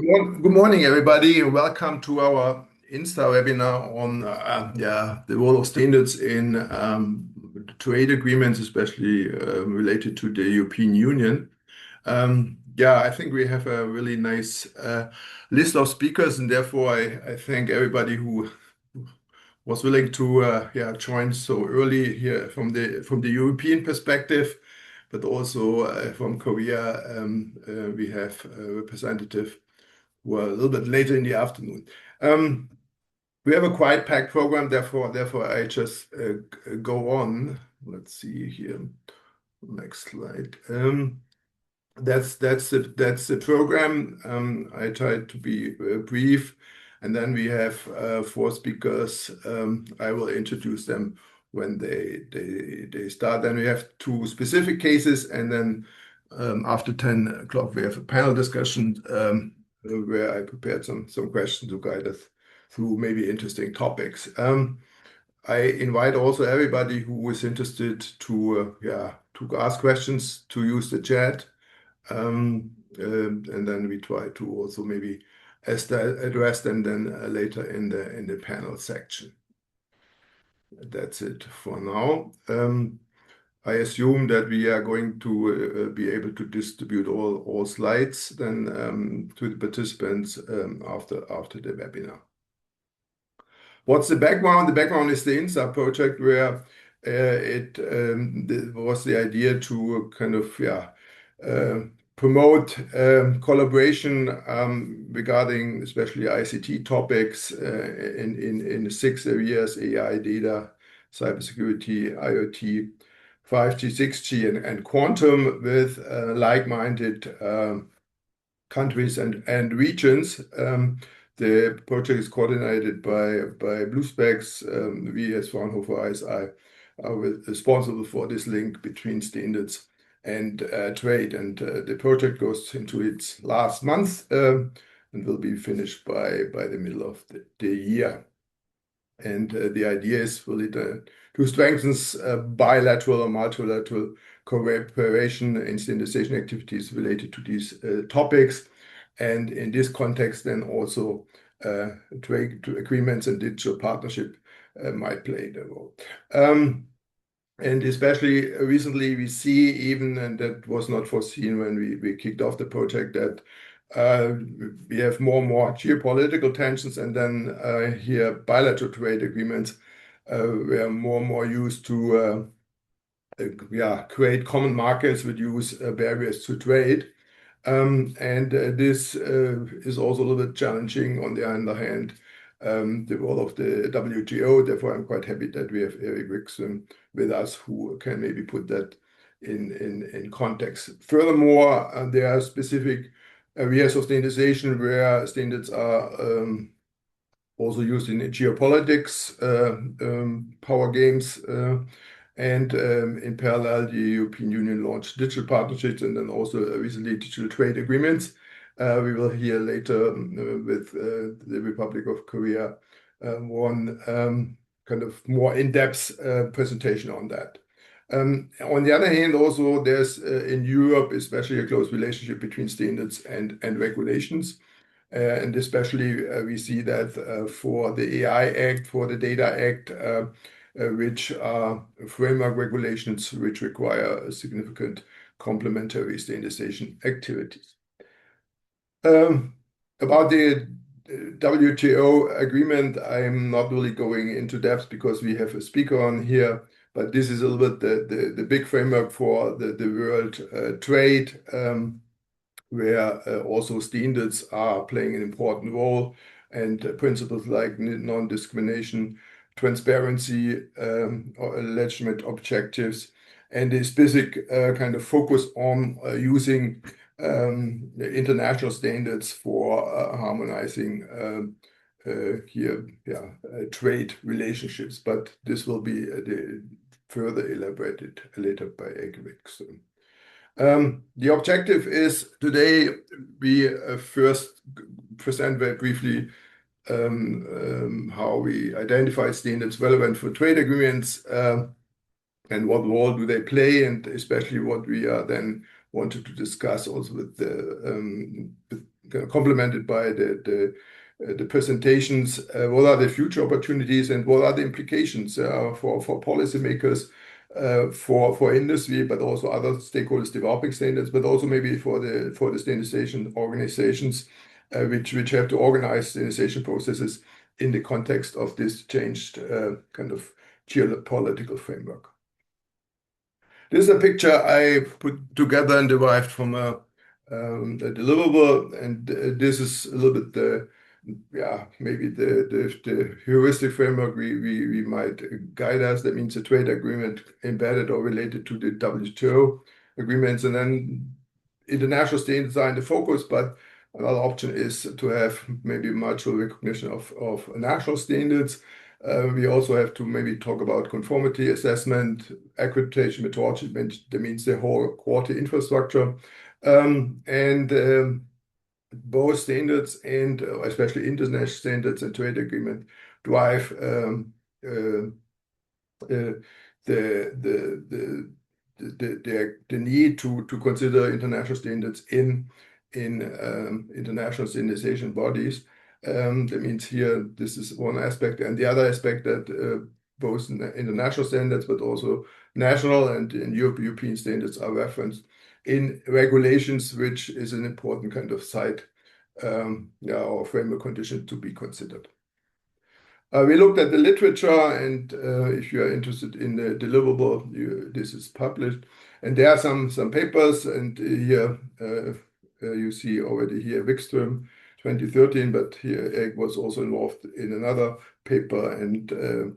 Good morning, everybody. Welcome to our INSTAR webinar on the role of standards in trade agreements, especially related to the European Union. I think we have a really nice list of speakers, and therefore I thank everybody who was willing to join so early here from the European perspective, but also from Korea. We have a representative who are a little bit later in the afternoon. Um, we have a quite packed program, therefore I just go on. Let's see here. Next slide. That's the program. I tried to be brief, and then we have four speakers. I will introduce them when they start. Then we have two specific cases, and then after 10 o'clock we have a panel discussion where I prepared some questions to guide us through maybe interesting topics. I invite also everybody who is interested to ask questions to use the chat. And then we try to also maybe address them then later in the panel section. That's it for now. I assume that we are going to be able to distribute all slides then to the participants after the webinar. What's the background? The background is the INSTAR project, where it was the idea to kind of promote collaboration regarding especially ICT topics in 6 areas: AI, data, cybersecurity, IoT, 5G, 6G, and quantum, with like-minded countries and regions. The project is coordinated by BlueSpecs. We as Fraunhofer ISI are responsible for this link between standards and trade. And the project goes into its last month and will be finished by the middle of the year. And the idea is really to strengthen bilateral or multilateral cooperation in standardization activities related to these topics. And in this context, then also trade agreements and digital partnership might play the role. And especially recently, we see even, and that was not foreseen when we kicked off the project, that we have more and more geopolitical tensions, and then here bilateral trade agreements were more and more used to create common markets, reduce barriers to trade. And this is also a little bit challenging. On the other hand, the role of the WTO. Therefore, I'm quite happy that we have Eric Wikström with us, who can maybe put that in context. Furthermore, there are specific areas of standardization where standards are also used in geopolitics, power games, and in parallel, the European Union launched digital partnerships and then also recently digital trade agreements. We will hear later with the Republic of Korea one kind of more in-depth presentation on that. On the other hand, also there's in Europe especially a close relationship between standards and regulations. And especially we see that for the AI Act, for the Data Act, which are framework regulations which require significant complementary standardization activities. About the WTO agreement, I'm not really going into depth because we have a speaker on here, but this is a little bit the big framework for the world trade, where also standards are playing an important role, and principles like non-discrimination, transparency, or legitimate objectives, and the specific kind of focus on using international standards for harmonizing trade relationships. But this will be further elaborated later by Eric. The objective is today we first present very briefly how we identify standards relevant for trade agreements and what role do they play, and especially what we are then wanted to discuss also with complemented by the presentations. What are the future opportunities and what are the implications for policymakers, for industry, but also other stakeholders developing standards, but also maybe for the standardization organizations, which have to organize standardization processes in the context of this changed kind of geopolitical framework. This is a picture I put together and derived from a deliverable, and this is a little bit maybe the heuristic framework we might guide us. That means a trade agreement embedded or related to the WTO agreements, and then international standards are in the focus, but another option is to have maybe mutual recognition of national standards. We also have to maybe talk about conformity assessment, accreditation methodology. That means the whole quality infrastructure. Both standards and especially international standards and trade agreement drive the need to consider international standards in international standardization bodies. That means here this is one aspect, and the other aspect that both international standards but also national and European standards are referenced in regulations, which is an important kind of side or framework condition to be considered. We looked at the literature, and if you are interested in the deliverable, this is published. And there are some papers, and here you see already here Wikström 2013, but here Eric was also involved in another paper and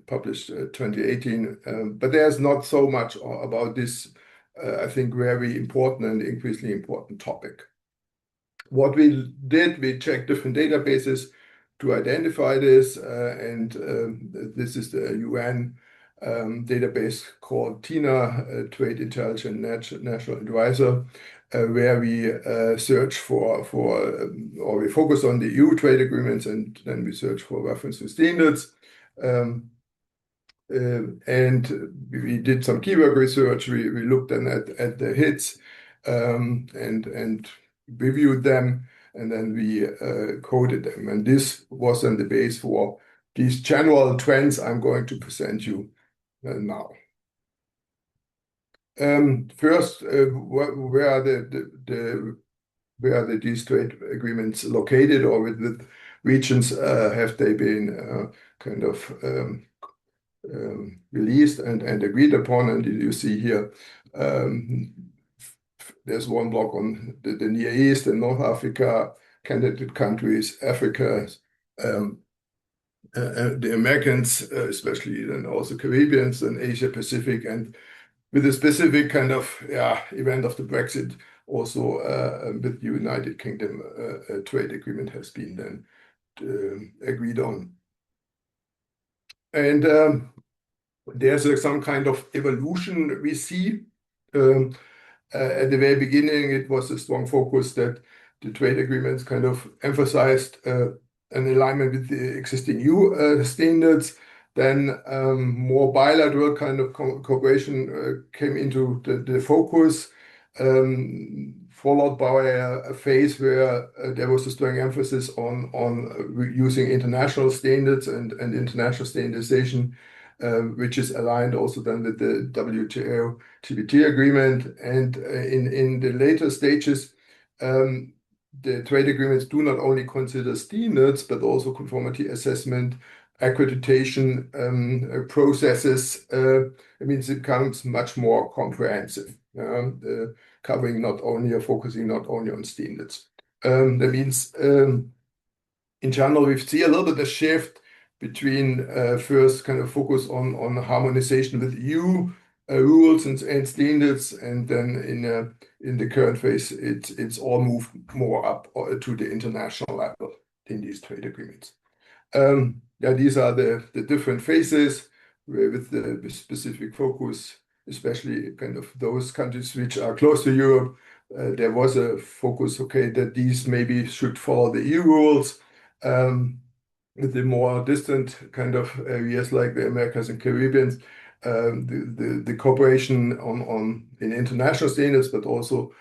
published 2018. But there's not so much about this, I think, very important and increasingly important topic. What we did, we checked different databases to identify this, and this is the UN database called TINA, Trade Intelligence National Advisor, where we search for or we focus on the EU trade agreements, and then we search for reference to standards. And we did some keyword research. We looked then at the hits and reviewed them, and then we coded them. And this was then the base for these general trends I'm going to present you now. First, where are these trade agreements located, or with regions have they been kind of released and agreed upon? And you see here, there's one block on the Near East and North Africa, candidate countries, Africa, the Americans, especially, and also Caribbeans and Asia Pacific, and with a specific kind of event of the Brexit, also with the United Kingdom, a trade agreement has been then agreed on. And there's some kind of evolution we see. At the very beginning, it was a strong focus that the trade agreements kind of emphasized an alignment with the existing EU standards. Then more bilateral kind of cooperation came into the focus, followed by a phase where there was a strong emphasis on using international standards and international standardization, which is aligned also then with the WTO TBT agreement. And in the later stages, the trade agreements do not only consider standards, but also conformity assessment, accreditation processes. It means it becomes much more comprehensive, covering not only or focusing not only on standards. That means in general, we see a little bit of shift between first kind of focus on harmonization with EU rules and standards, and then in the current phase, it's all moved more up to the international level in these trade agreements. These are the different phases with the specific focus, especially kind of those countries which are close to Europe. There was a focus, that these maybe should follow the EU rules. With the more distant kind of areas like the Americas and Caribbean, the cooperation in international standards, but also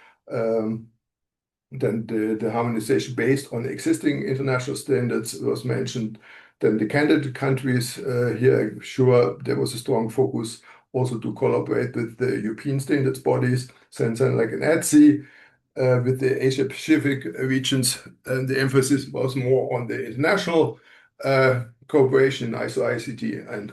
Then the harmonization based on existing international standards was mentioned. Then the candidate countries, here, sure, there was a strong focus also to collaborate with the European standards bodies, something like an ETSI, with the Asia Pacific regions. And the emphasis was more on the international cooperation, ISO, ICT, and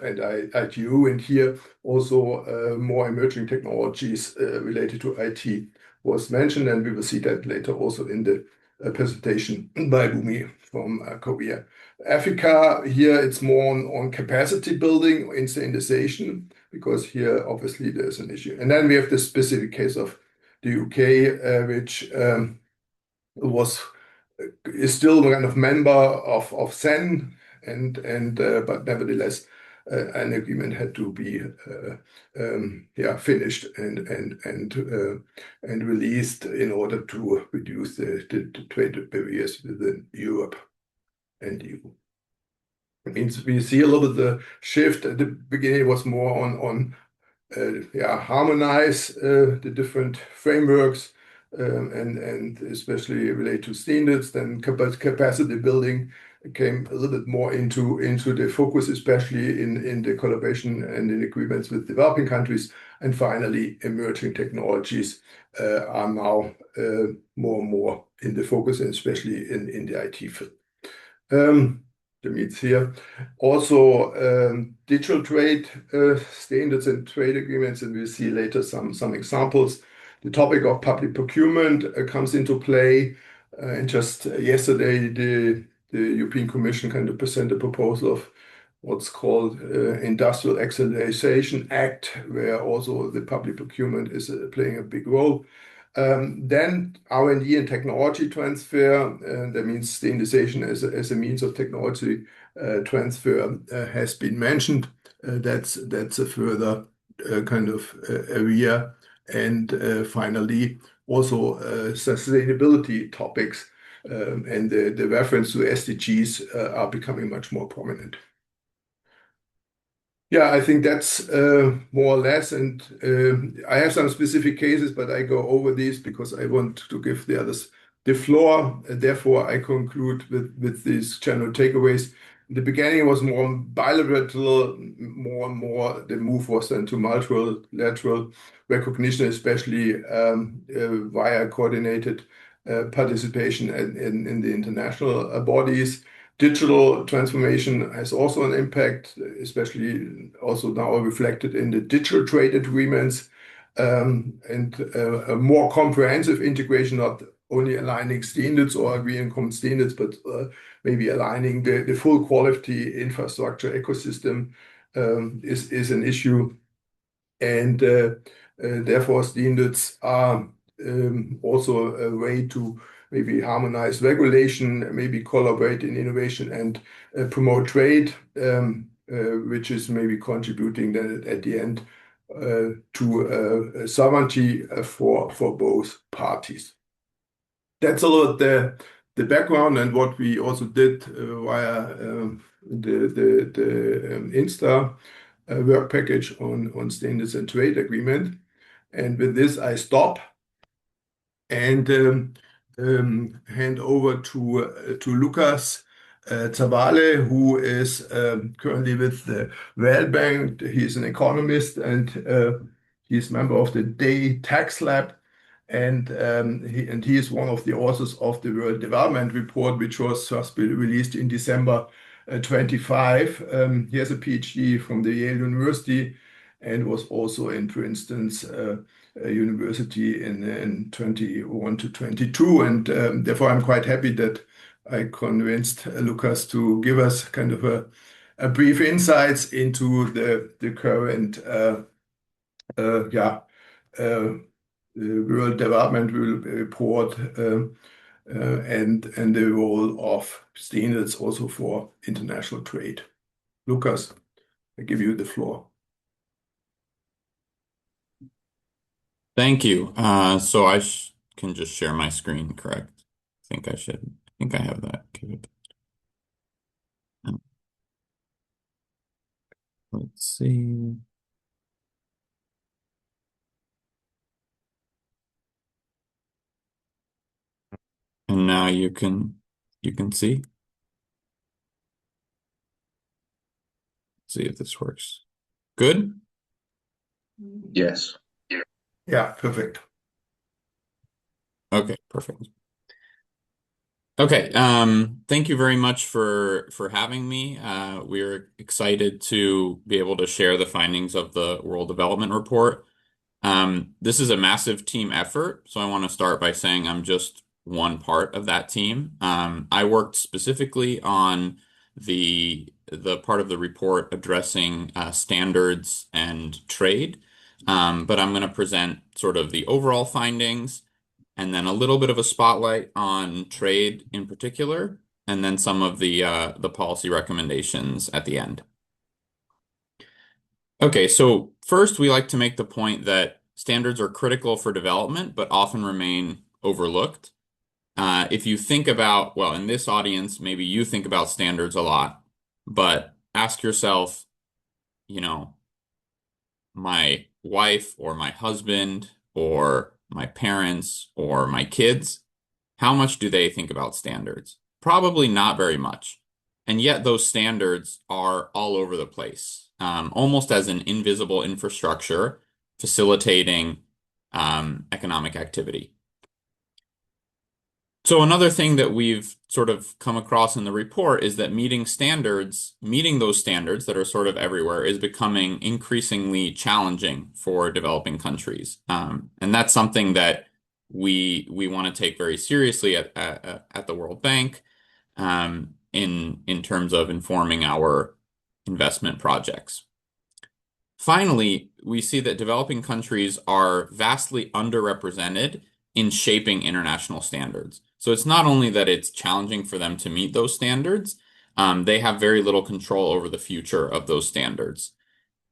ITU. And here also more emerging technologies related to IT was mentioned, and we will see that later also in the presentation by Bumi from Korea. Africa, here it's more on capacity building in standardization, because here obviously there's an issue. And then we have the specific case of the UK, which was is still kind of member of CEN, and but nevertheless, an agreement had to be finished and released in order to reduce the trade barriers within Europe and EU. It means we see a little bit the shift. At the beginning, it was more on harmonize the different frameworks, and especially related to standards. Then capacity building came a little bit more into the focus, especially in the collaboration and in agreements with developing countries. And finally, emerging technologies are now more and more in the focus, and especially in the IT field. The meets here. Also, digital trade standards and trade agreements, and we'll see later some examples. The topic of public procurement comes into play. And just yesterday, the European Commission kind of presented a proposal of what's called Industrial Acceleration Act, where also the public procurement is playing a big role. Then R&D and technology transfer, that means standardization as a means of technology transfer, has been mentioned. That's a further kind of area. And finally, also sustainability topics and the reference to SDGs are becoming much more prominent. Yeah, I think that's more or less. And I have some specific cases, but I go over these because I want to give the others the floor. Therefore, I conclude with these general takeaways. In the beginning, it was more bilateral, more and more the move was then to multilateral recognition, especially via coordinated participation in the international bodies. Digital transformation has also an impact, especially also now reflected in the digital trade agreements, and a more comprehensive integration, not only aligning standards or agreeing common standards, but maybe aligning the full quality infrastructure ecosystem is an issue. And therefore, standards are also a way to maybe harmonize regulation, maybe collaborate in innovation and promote trade, which is maybe contributing then at the end to sovereignty for both parties. That's a lot the background and what we also did via the INSTAR work package on standards and trade agreement. And with this, I stop and hand over to Lucas Zavale, who is currently with the World Bank. He's an economist, and he's member of the Day Tax Lab. And he is one of the authors of the World Development Report, which was just released in December 25. He has a PhD from the Yale University and was also in Princeton's University in 21 to 22. And therefore, I'm quite happy that I convinced Lucas to give us kind of a brief insights into the current World Development Report and the role of standards also for international trade. Lucas, I give you the floor. Thank you. So I can just share my screen, correct? I think I should. I think I have that. Let's see. And now you can see if this works. Good? Yes. Yeah, perfect. Okay, perfect. Okay, thank you very much for having me. We're excited to be able to share the findings of the World Development Report. This is a massive team effort, so I want to start by saying I'm just one part of that team. I worked specifically on the part of the report addressing standards and trade, but I'm going to present sort of the overall findings, and then a little bit of a spotlight on trade in particular, and then some of the policy recommendations at the end. Okay, so first we like to make the point that standards are critical for development, but often remain overlooked. If you think about, well, in this audience, maybe you think about standards a lot, but ask yourself, you know, my wife or my husband or my parents or my kids, how much do they think about standards? Probably not very much. And yet those standards are all over the place, almost as an invisible infrastructure facilitating economic activity. So another thing that we've sort of come across in the report is that meeting those standards that are sort of everywhere is becoming increasingly challenging for developing countries. And that's something that we want to take very seriously at the World Bank, in terms of informing our investment projects. Finally, we see that developing countries are vastly underrepresented in shaping international standards. So it's not only that it's challenging for them to meet those standards, they have very little control over the future of those standards.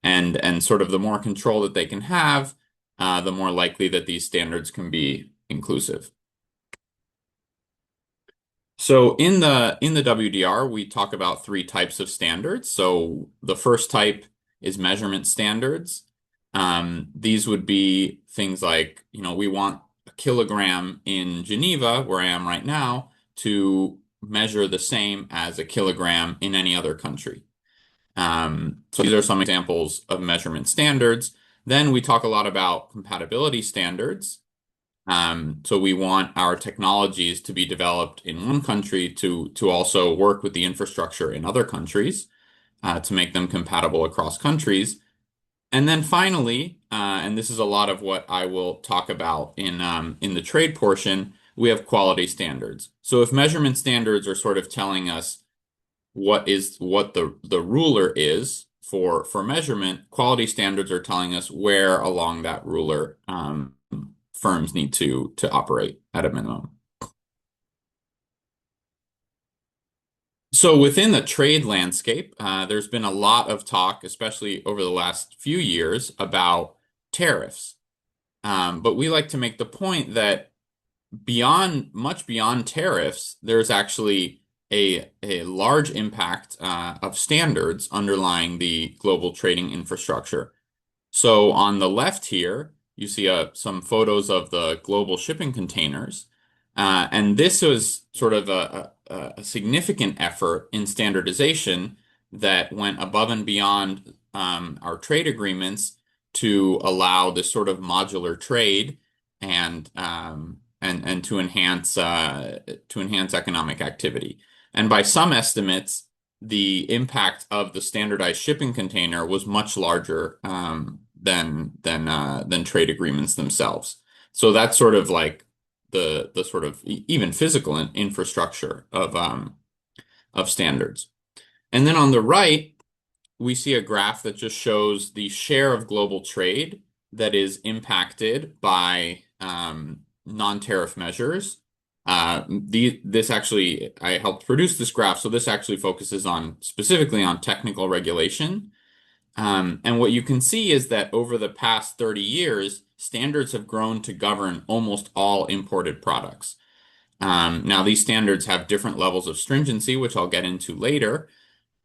And sort of the more control that they can have, the more likely that these standards can be inclusive. So in the WDR, we talk about three types of standards. So the first type is measurement standards. These would be things like, we want a kilogram in Geneva, where I am right now, to measure the same as a kilogram in any other country. So these are some examples of measurement standards. Then we talk a lot about compatibility standards. So we want our technologies to be developed in one country to also work with the infrastructure in other countries, to make them compatible across countries. And then finally, and this is a lot of what I will talk about in the trade portion, we have quality standards. So if measurement standards are sort of telling us what the ruler is for measurement, quality standards are telling us where along that ruler firms need to operate at a minimum. So within the trade landscape, there's been a lot of talk, especially over the last few years, about tariffs. But we like to make the point that much beyond tariffs, there's actually a large impact of standards underlying the global trading infrastructure. So on the left here, you see some photos of the global shipping containers. And this was sort of a significant effort in standardization that went above and beyond our trade agreements to allow this sort of modular trade and to enhance economic activity. And by some estimates, the impact of the standardized shipping container was much larger than trade agreements themselves. So that's sort of like the sort of even physical infrastructure of standards. And then on the right, we see a graph that just shows the share of global trade that is impacted by non-tariff measures. This actually, I helped produce this graph, so this actually focuses specifically on technical regulation. And what you can see is that over the past 30 years, standards have grown to govern almost all imported products. Now, these standards have different levels of stringency, which I'll get into later.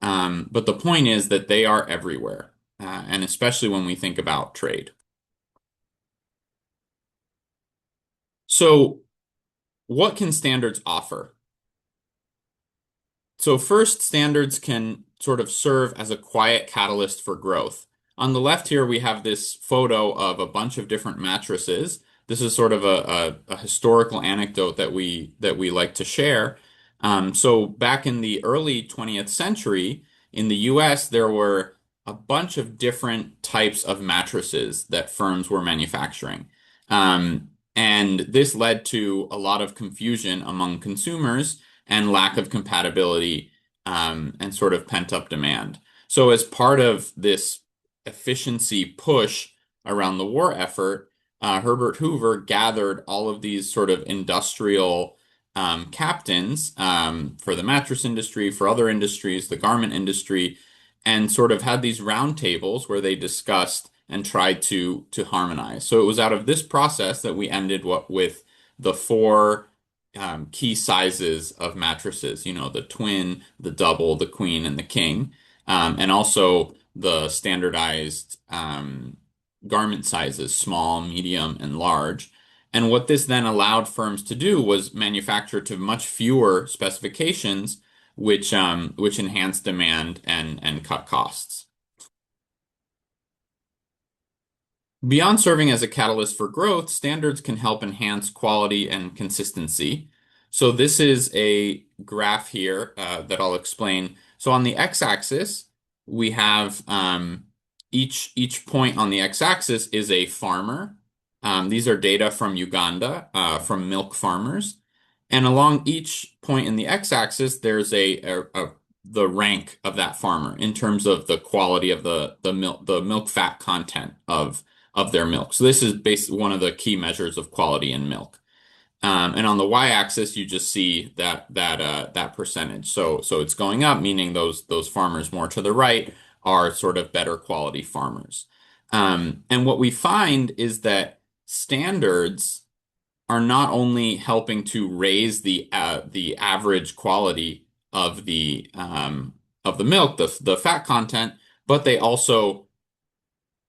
But the point is that they are everywhere, and especially when we think about trade. So what can standards offer? So first, standards can sort of serve as a quiet catalyst for growth. On the left here, we have this photo of a bunch of different mattresses. This is sort of a historical anecdote that we like to share. So back in the early 20th century, in the US, there were a bunch of different types of mattresses that firms were manufacturing. And this led to a lot of confusion among consumers and lack of compatibility, and sort of pent-up demand. So as part of this efficiency push around the war effort, Herbert Hoover gathered all of these sort of industrial captains, for the mattress industry, for other industries, the garment industry, and sort of had these roundtables where they discussed and tried to harmonize. So it was out of this process that we ended with the four key sizes of mattresses, the twin, the double, the queen, and the king, and also the standardized garment sizes, small, medium, and large. And what this then allowed firms to do was manufacture to much fewer specifications, which enhanced demand and cut costs. Beyond serving as a catalyst for growth, standards can help enhance quality and consistency. So this is a graph here that I'll explain. So on the x-axis, we have each point on the x-axis is a farmer. These are data from Uganda, from milk farmers. And along each point in the x-axis, there's the rank of that farmer in terms of the quality of the milk fat content of their milk. So this is basically one of the key measures of quality in milk. And on the y-axis, you just see that percentage. So it's going up, meaning those farmers more to the right are sort of better quality farmers. And what we find is that standards are not only helping to raise the average quality of the milk, the fat content, but they also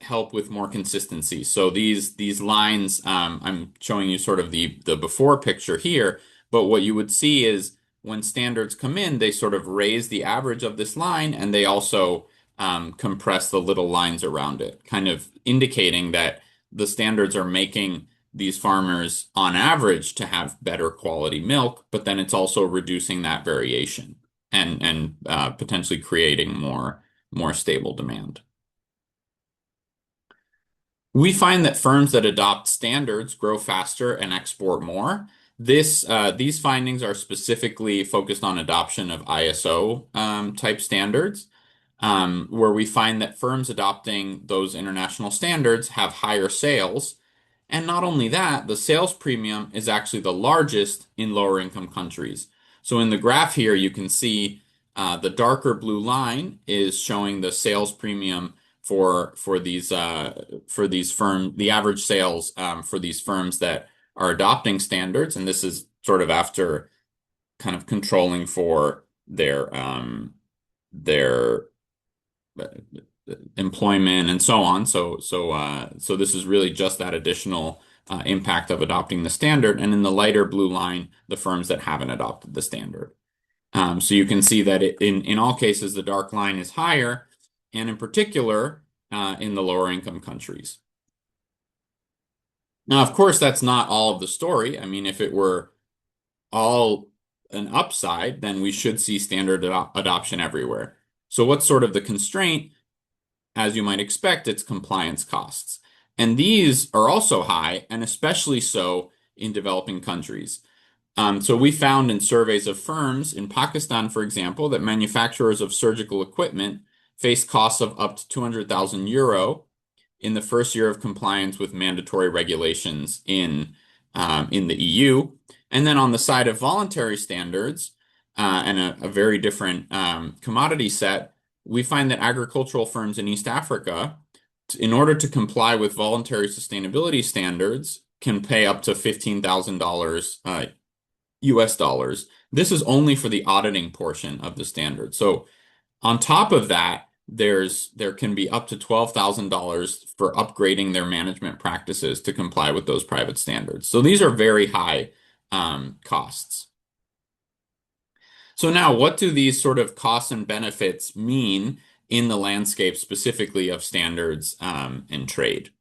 help with more consistency. So these lines, I'm showing you sort of the before picture here, but what you would see is when standards come in, they sort of raise the average of this line, and they also compress the little lines around it, kind of indicating that the standards are making these farmers on average to have better quality milk, but then it's also reducing that variation and potentially creating more stable demand. We find that firms that adopt standards grow faster and export more. These findings are specifically focused on adoption of ISO type standards, where we find that firms adopting those international standards have higher sales. And not only that, the sales premium is actually the largest in lower income countries. So in the graph here, you can see the darker blue line is showing the sales premium for these firms, the average sales for these firms that are adopting standards, and this is sort of after kind of controlling for their employment and so on. So this is really just that additional impact of adopting the standard, and in the lighter blue line, the firms that haven't adopted the standard. So you can see that in all cases, the dark line is higher, and in particular, in the lower income countries. Now, of course, that's not all of the story. I mean, if it were all an upside, then we should see standard adoption everywhere. So what's sort of the constraint? As you might expect, it's compliance costs. And these are also high, and especially so in developing countries. So we found in surveys of firms in Pakistan, for example, that manufacturers of surgical equipment face costs of up to 200,000 euro in the first year of compliance with mandatory regulations in the EU. And then on the side of voluntary standards, and a very different commodity set, we find that agricultural firms in East Africa, in order to comply with voluntary sustainability standards, can pay up to $15,000 US dollars. This is only for the auditing portion of the standard. So on top of that, there can be up to $12,000 for upgrading their management practices to comply with those private standards. So these are very high costs. So now, what do these sort of costs and benefits mean in the landscape specifically of standards and trade?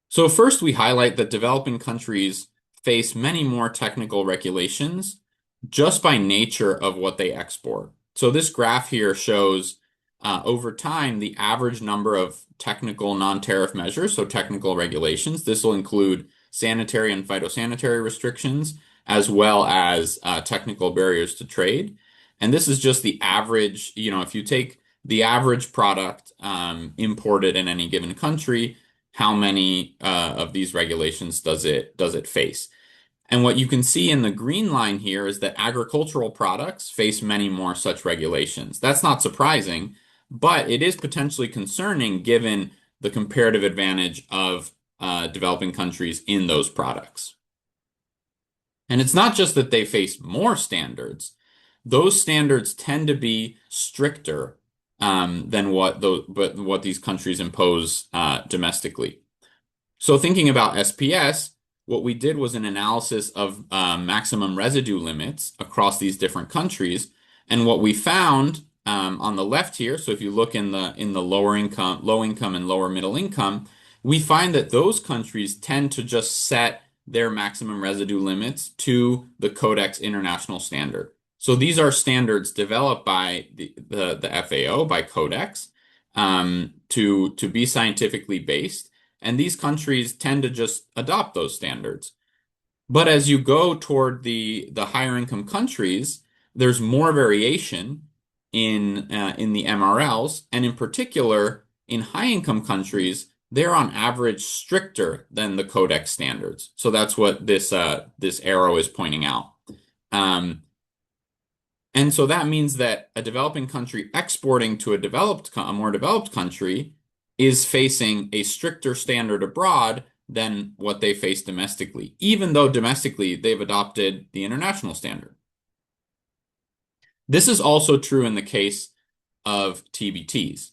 So first, we highlight that developing countries face many more technical regulations just by nature of what they export. So this graph here shows over time the average number of technical non-tariff measures, so technical regulations. This will include sanitary and phytosanitary restrictions, as well as technical barriers to trade. And this is just the average, if you take the average product imported in any given country, how many of these regulations does it face? And what you can see in the green line here is that agricultural products face many more such regulations. That's not surprising, but it is potentially concerning given the comparative advantage of developing countries in those products. And it's not just that they face more standards. Those standards tend to be stricter than what these countries impose domestically. So thinking about SPS, what we did was an analysis of maximum residue limits across these different countries, and what we found on the left here. So if you look in the low income and lower middle income, we find that those countries tend to just set their maximum residue limits to the Codex International Standard. So these are standards developed by the FAO, by Codex, to be scientifically based. And these countries tend to just adopt those standards. But as you go toward the higher income countries, there's more variation in the MRLs, and in particular, in high income countries, they're on average stricter than the Codex standards. So that's what this arrow is pointing out. And so that means that a developing country exporting to a more developed country is facing a stricter standard abroad than what they face domestically, even though domestically they've adopted the international standard. This is also true in the case of TBTs.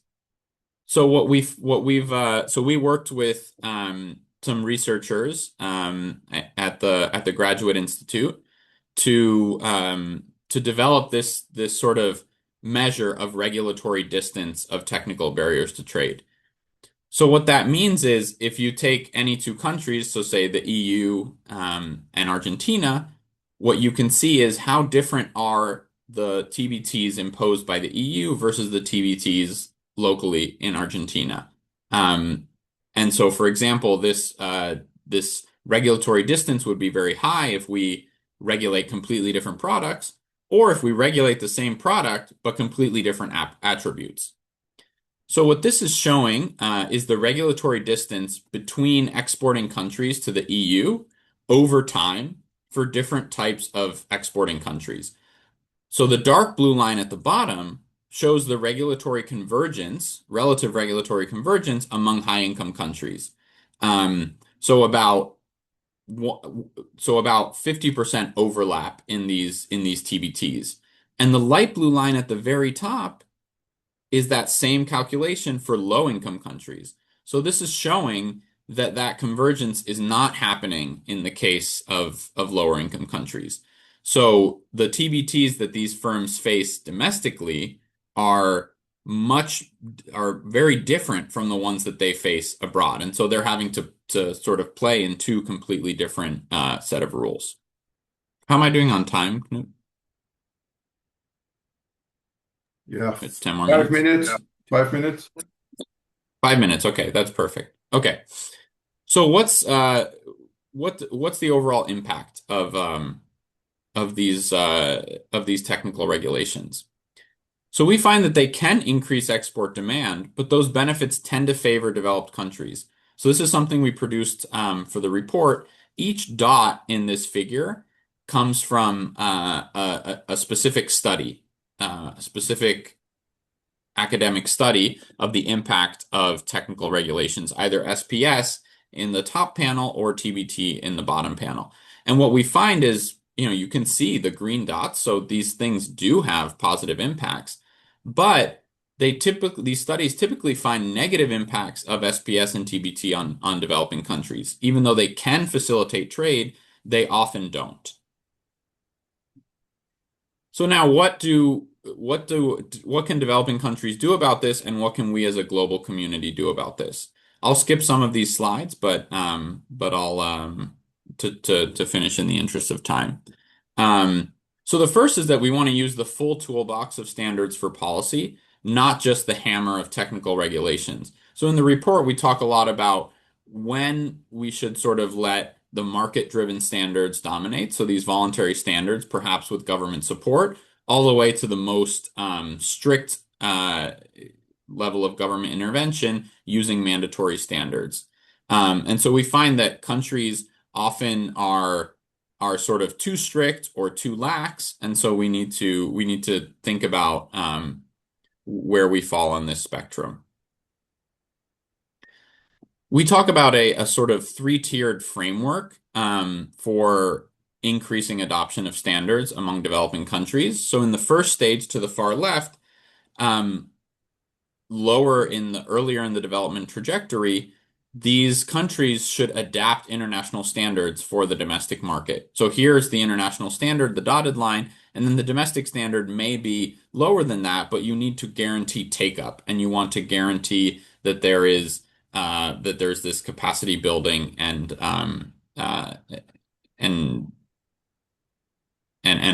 So we worked with some researchers at the Graduate Institute to develop this sort of measure of regulatory distance of technical barriers to trade. So what that means is if you take any two countries, so say the EU and Argentina, what you can see is how different are the TBTs imposed by the EU versus the TBTs locally in Argentina. And so, for example, this regulatory distance would be very high if we regulate completely different products, or if we regulate the same product but completely different attributes. So what this is showing is the regulatory distance between exporting countries to the EU over time for different types of exporting countries. So the dark blue line at the bottom shows the regulatory convergence, relative regulatory convergence among high-income countries. So about 50% overlap in these TBTs. And the light blue line at the very top is that same calculation for low-income countries. So this is showing that convergence is not happening in the case of lower-income countries. So the TBTs that these firms face domestically are very different from the ones that they face abroad. And so they're having to sort of play in two completely different set of rules. How am I doing on time, Knut? Yeah, It's 10 more 5 minutes. minutes. 5 minutes. 5 minutes. Okay, that's perfect. Okay. So what's the overall impact of these technical regulations? So we find that they can increase export demand, but those benefits tend to favor developed countries. So this is something we produced for the report. Each dot in this figure comes from a specific study, a specific academic study of the impact of technical regulations, either SPS in the top panel or TBT in the bottom panel. And what we find is, you can see the green dots, so these things do have positive impacts, but these studies typically find negative impacts of SPS and TBT on developing countries. Even though they can facilitate trade, they often don't. So now what can developing countries do about this, and what can we as a global community do about this? I'll skip some of these slides, but I'll to finish in the interest of time. So the first is that we want to use the full toolbox of standards for policy, not just the hammer of technical regulations. So in the report, we talk a lot about when we should sort of let the market-driven standards dominate. So these voluntary standards, perhaps with government support, all the way to the most strict level of government intervention using mandatory standards. And so we find that countries often are sort of too strict or too lax, and so we need to think about where we fall on this spectrum. We talk about a sort of three-tiered framework for increasing adoption of standards among developing countries. So in the first stage to the far left, earlier in the development trajectory, these countries should adapt international standards for the domestic market. So here's the international standard, the dotted line, and then the domestic standard may be lower than that, but you need to guarantee take-up, and you want to guarantee that there's this capacity building and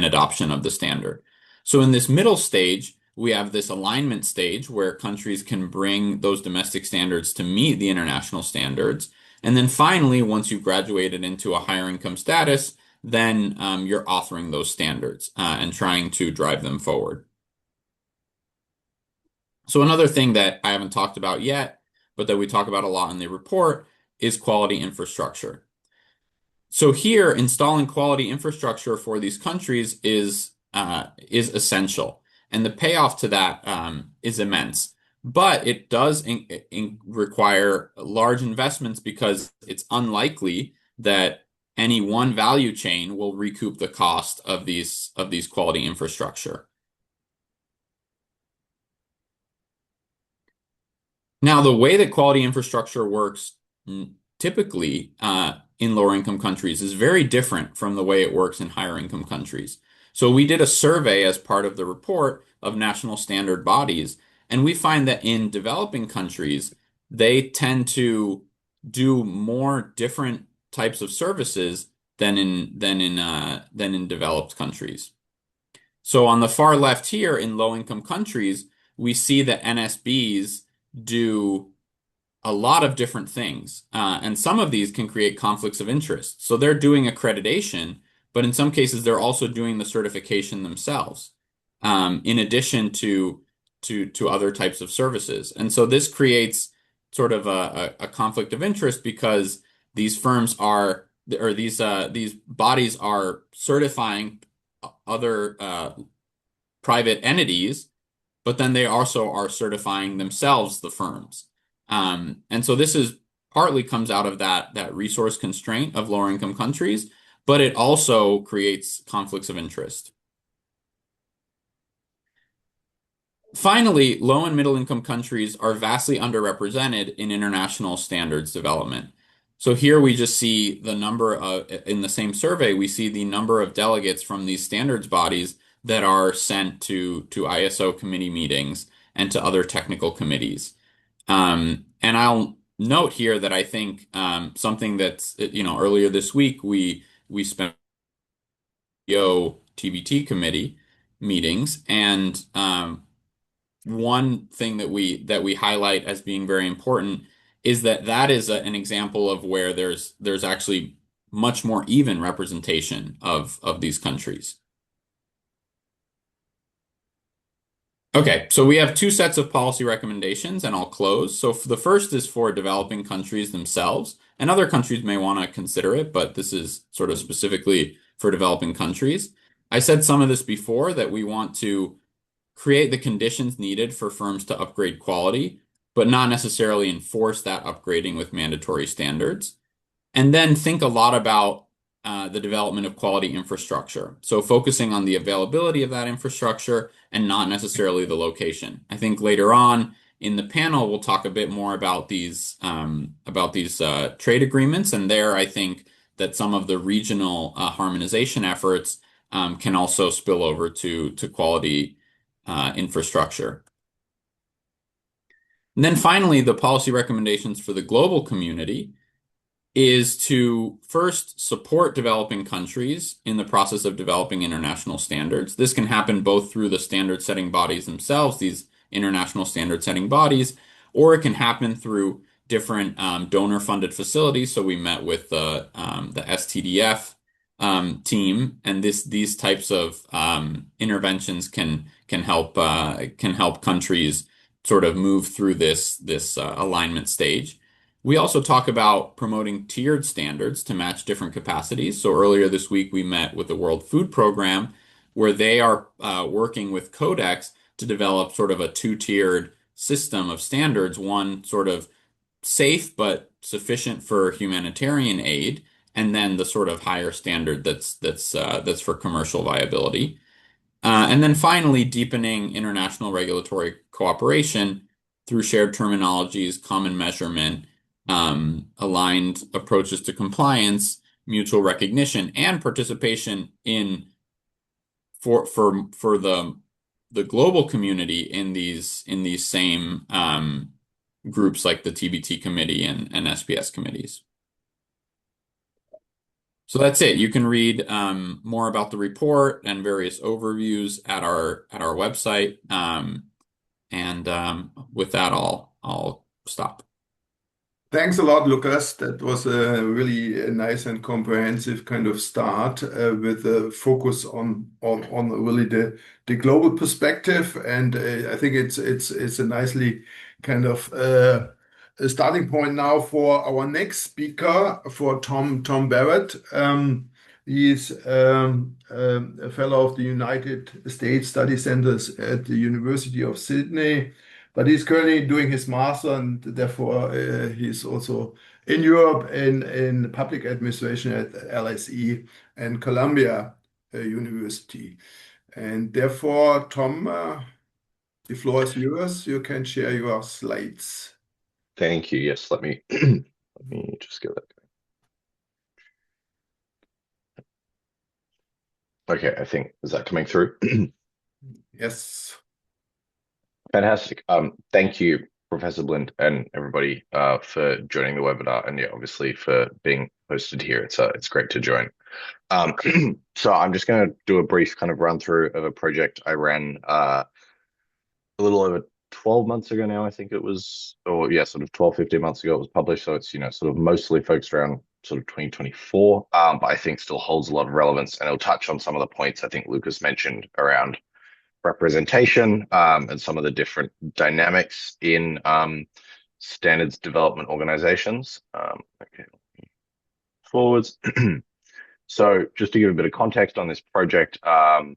adoption of the standard. So in this middle stage, we have this alignment stage where countries can bring those domestic standards to meet the international standards. And then finally, once you've graduated into a higher income status, then you're authoring those standards and trying to drive them forward. So another thing that I haven't talked about yet, but that we talk about a lot in the report, is quality infrastructure. So here, installing quality infrastructure for these countries is essential, and the payoff to that is immense. But it does require large investments because it's unlikely that any one value chain will recoup the cost of these quality infrastructure. Now, the way that quality infrastructure works typically in lower income countries is very different from the way it works in higher income countries. So we did a survey as part of the report of national standard bodies, and we find that in developing countries, they tend to do more different types of services than in developed countries. So on the far left here, in low income countries, we see that NSBs do a lot of different things, and some of these can create conflicts of interest. So they're doing accreditation, but in some cases they're also doing the certification themselves, in addition to other types of services. And so this creates sort of a conflict of interest because these firms are, or these bodies are certifying other private entities, but then they also are certifying themselves, the firms. And so this is partly comes out of that resource constraint of lower income countries, but it also creates conflicts of interest. Finally, low and middle income countries are vastly underrepresented in international standards development. So here we just see the number of, in the same survey, we see the number of delegates from these standards bodies that are sent to ISO committee meetings and to other technical committees. And I'll note here that I think something that's, earlier this week, we spent TBT committee meetings, and one thing that we highlight as being very important is that is an example of where there's actually much more even representation of these countries. Okay, so we have two sets of policy recommendations, and I'll close. So the first is for developing countries themselves, and other countries may want to consider it, but this is sort of specifically for developing countries. I said some of this before, that we want to create the conditions needed for firms to upgrade quality, but not necessarily enforce that upgrading with mandatory standards. And then think a lot about the development of quality infrastructure. So focusing on the availability of that infrastructure and not necessarily the location. I think later on in the panel we'll talk a bit more about these trade agreements, and there I think that some of the regional harmonization efforts can also spill over to quality infrastructure. And then finally, the policy recommendations for the global community is to first support developing countries in the process of developing international standards. This can happen both through the standard setting bodies themselves, these international standard setting bodies, or it can happen through different donor funded facilities. So we met with the STDF team, and these types of interventions can help countries sort of move through this alignment stage. We also talk about promoting tiered standards to match different capacities. So earlier this week, we met with the World Food Program, where they are working with Codex to develop sort of a two-tiered system of standards, one sort of safe but sufficient for humanitarian aid, and then the sort of higher standard that's for commercial viability. And then finally, deepening international regulatory cooperation through shared terminologies, common measurement, aligned approaches to compliance, mutual recognition, and participation for the global community in these same groups like the TBT committee and SPS committees. So that's it. You can read more about the report and various overviews at our website. With that, I'll stop. Thanks a lot, Lucas. That was a really nice and comprehensive kind of start with a focus on really the global perspective, and I think it's a nicely kind of a starting point now for our next speaker, for Tom Barrett. He's a fellow of the United States Study Centers at the University of Sydney. But he's currently doing his master, and therefore he's also in Europe in public administration at LSE and Columbia University. And therefore, Tom, the floor is yours. You can share your slides. Thank you. Yes, let me just get that going. Okay, I think, is that coming through? Yes. Fantastic. Thank you, Professor Blind, and everybody for joining the webinar, and yeah, obviously for being hosted here. It's great to join. So I'm just going to do a brief kind of run through of a project I ran a little over 12 months ago now, I think it was, or yeah, sort of 12, 15 months ago it was published. So it's, sort of mostly focused around sort of 2024, but I think still holds a lot of relevance, and it'll touch on some of the points I think Lucas mentioned around representation and some of the different dynamics in standards development organizations. Okay, forwards. So just to give a bit of context on this project, and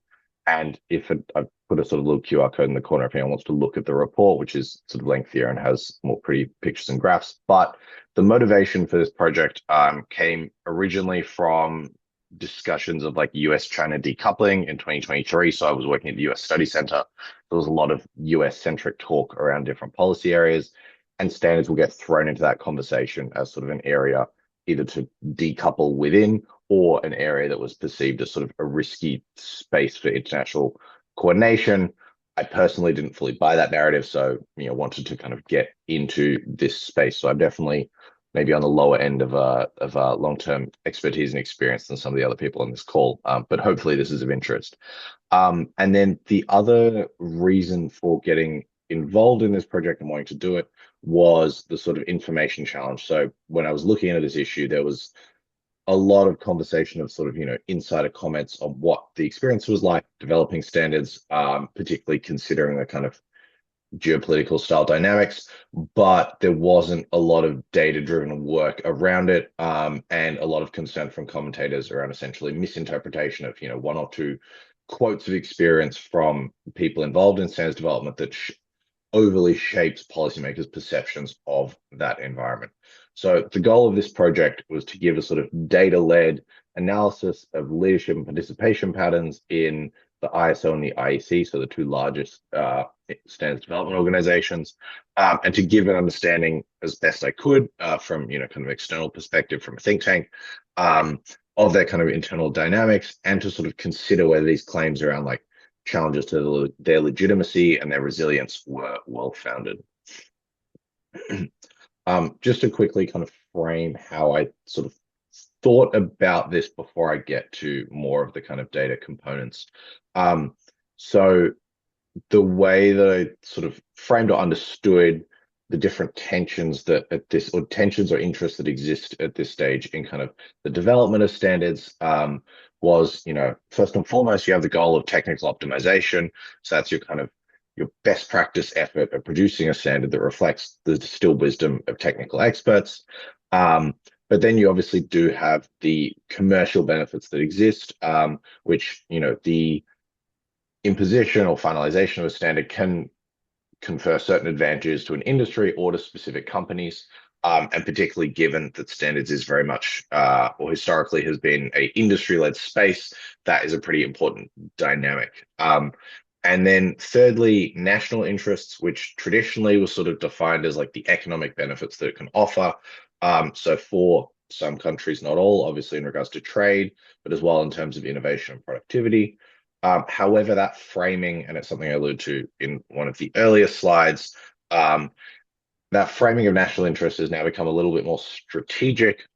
I've put a sort of little QR code in the corner if anyone wants to look at the report, which is sort of lengthier and has more pretty pictures and graphs. But the motivation for this project came originally from discussions of like US-China decoupling in 2023. So I was working at the US Study Center. There was a lot of US-centric talk around different policy areas, and standards will get thrown into that conversation as sort of an area either to decouple within, or an area that was perceived as sort of a risky space for international coordination. I personally didn't fully buy that narrative, so wanted to kind of get into this space. So I'm definitely maybe on the lower end of long-term expertise and experience than some of the other people on this call, but hopefully this is of interest. And then the other reason for getting involved in this project and wanting to do it was the sort of information challenge. So when I was looking at this issue, there was a lot of conversation of sort of, insider comments on what the experience was like developing standards, particularly considering the kind of geopolitical style dynamics, but there wasn't a lot of data-driven work around it, and a lot of concern from commentators around essentially misinterpretation of, one or two quotes of experience from people involved in standards development that overly shapes policymakers' perceptions of that environment. So the goal of this project was to give a sort of data-led, analysis of leadership and participation patterns in the ISO and the IEC, so the two largest standards development organizations, and to give an understanding as best I could from kind of external perspective from a think tank of their kind of internal dynamics, and to sort of consider whether these claims around like challenges to their legitimacy and their resilience were well founded. Just to quickly kind of frame how I sort of thought about this before I get to more of the kind of data components. So the way that I sort of framed or understood the different tensions that at this, or tensions or interests that exist at this stage in kind of the development of standards, was, first and foremost, you have the goal of technical optimization. So that's your kind of your best practice effort of producing a standard that reflects the distilled wisdom of technical experts. But then you obviously do have the commercial benefits that exist, which, the imposition or finalization of a standard can confer certain advantages to an industry or to specific companies. And particularly given that standards is very much, or historically has been a industry-led space, that is a pretty important dynamic. And then thirdly, national interests, which traditionally was sort of defined as like the economic benefits that it can offer. So for some countries, not all, obviously in regards to trade, but as well in terms of innovation and productivity. However, that framing, and it's something I alluded to in one of the earlier slides, that framing of national interest has now become a little bit more strategic,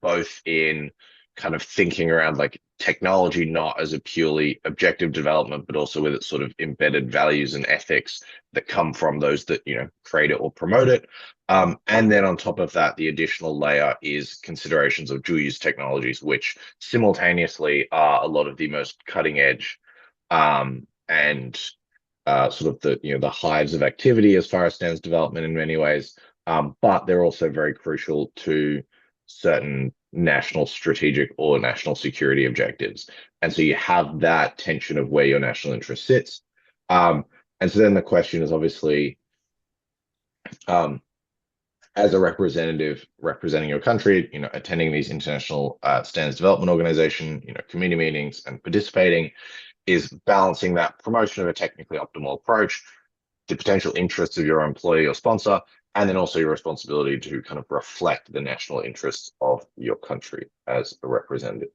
both in kind of thinking around like technology, not as a purely objective development, but also with its sort of embedded values and ethics that come from those that, create it or promote it. And then on top of that, the additional layer is considerations of dual use technologies, which simultaneously are a lot of the most cutting edge and sort of the hives of activity as far as standards development in many ways, but they're also very crucial to certain national strategic or national security objectives. And so you have that tension of where your national interest sits. And so then the question is obviously, as a representative representing your country, attending these international standards development organization, committee meetings and participating, is balancing that promotion of a technically optimal approach, the potential interests of your employee or sponsor, and then also your responsibility to kind of reflect the national interests of your country as a representative.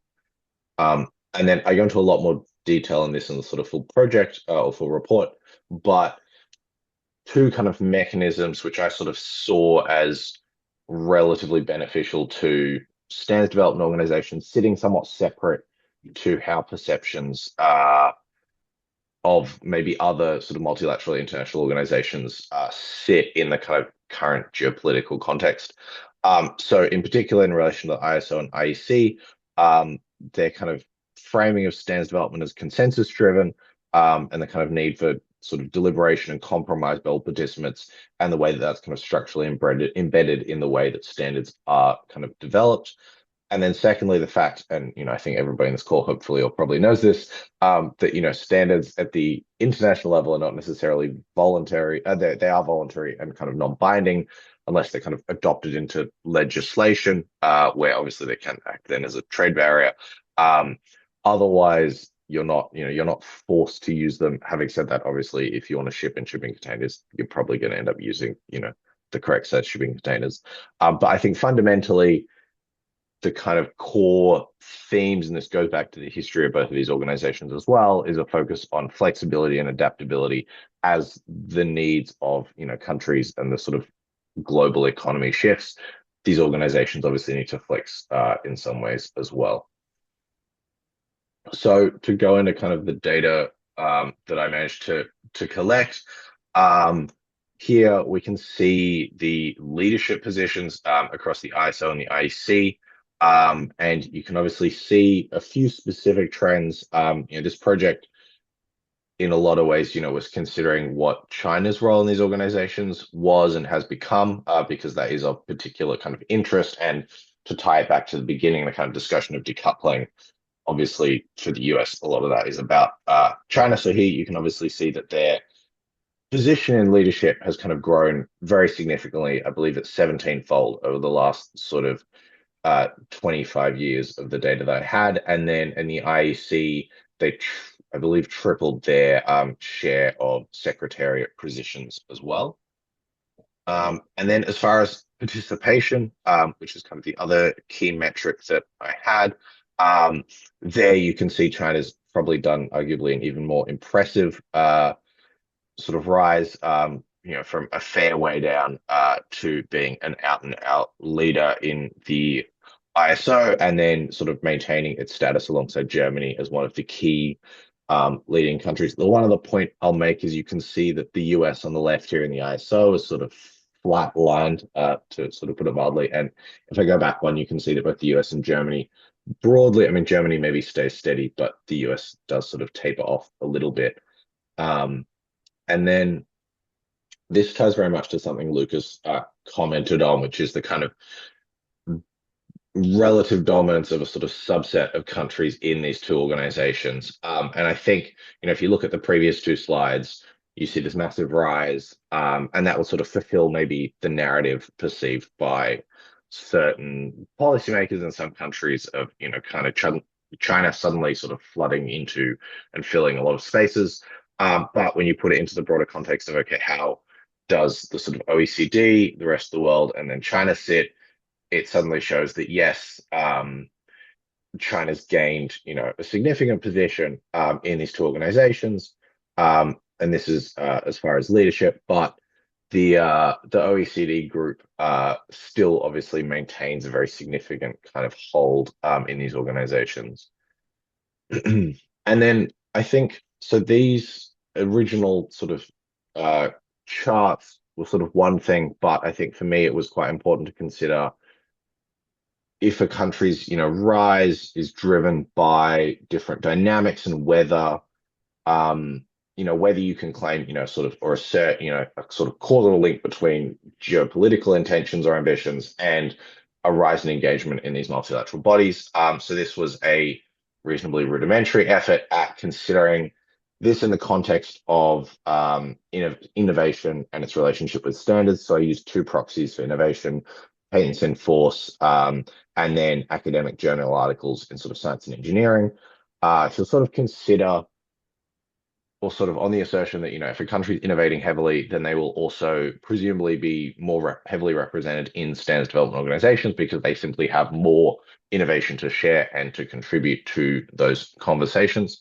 And then I go into a lot more detail in this in the sort of full project or full report, but two kind of mechanisms which I sort of saw as relatively beneficial to standards development organizations sitting somewhat separate to how perceptions of maybe other sort of multilateral international organizations sit in the kind of current geopolitical context. So in particular, in relation to the ISO and IEC, their kind of framing of standards development as consensus driven, and the kind of need for sort of deliberation and compromise by all participants, and the way that that's kind of structurally embedded in the way that standards are kind of developed. And then secondly, the fact, and I think everybody in this call hopefully or probably knows this, that standards at the international level are not necessarily voluntary. They are voluntary and kind of non-binding unless they're kind of adopted into legislation, where obviously they can act then as a trade barrier. Otherwise, you're not forced to use them. Having said that, obviously, if you want to ship in shipping containers, you're probably going to end up using the correct set of shipping containers. But I think fundamentally, the kind of core themes, and this goes back to the history of both of these organizations as well, is a focus on flexibility and adaptability as the needs of countries and the sort of global economy shifts. These organizations obviously need to flex in some ways as well. So to go into kind of the data that I managed to collect, here we can see the leadership positions across the ISO and the IEC. And you can obviously see a few specific trends. This project, in a lot of ways, was considering what China's role in these organizations was and has become, because that is of particular kind of interest. And to tie it back to the beginning, the kind of discussion of decoupling, obviously for the US, a lot of that is about China. So here you can obviously see that their position in leadership has kind of grown very significantly. I believe it's 17-fold over the last sort of 25 years of the data that I had. And then in the IEC, they, I believe, tripled their share of secretariat positions as well. And then as far as participation, which is kind of the other key metric that I had, there you can see China's probably done arguably an even more impressive sort of rise, from a fair way down to being an out and out leader in the ISO, and then sort of maintaining its status alongside Germany as one of the key leading countries. The one other point I'll make is you can see that the US on the left here in the ISO is sort of flat lined, to sort of put it mildly. And if I go back one, you can see that both the US and Germany broadly, I mean, Germany maybe stays steady, but the US does sort of taper off a little bit. And then this ties very much to something Lucas commented on, which is the kind of relative dominance of a sort of subset of countries in these two organizations. And I think, if you look at the previous two slides, you see this massive rise, and that will sort of fulfill maybe the narrative perceived by certain policymakers in some countries of, kind of China suddenly sort of flooding into and filling a lot of spaces. But when you put it into the broader context of, okay, how does the sort of OECD, the rest of the world, and then China sit? It suddenly shows that yes, China's gained, a significant position in these two organizations, and this is as far as leadership. But the OECD group still obviously maintains a very significant kind of hold in these organizations. And then I think so. These original sort of charts were sort of one thing, but I think for me it was quite important to consider if a country's rise is driven by different dynamics, and whether whether you can claim sort of or assert a sort of causal link between geopolitical intentions or ambitions and a rise in engagement in these multilateral bodies. So this was a reasonably rudimentary effort at considering this in the context of innovation and its relationship with standards. So I used two proxies for innovation: patents in force, and then academic journal articles in sort of science and engineering, to sort of consider, or sort of on the assertion that, if a country is innovating heavily, then they will also presumably be more heavily represented in standards development organizations, because they simply have more innovation to share and to contribute to those conversations.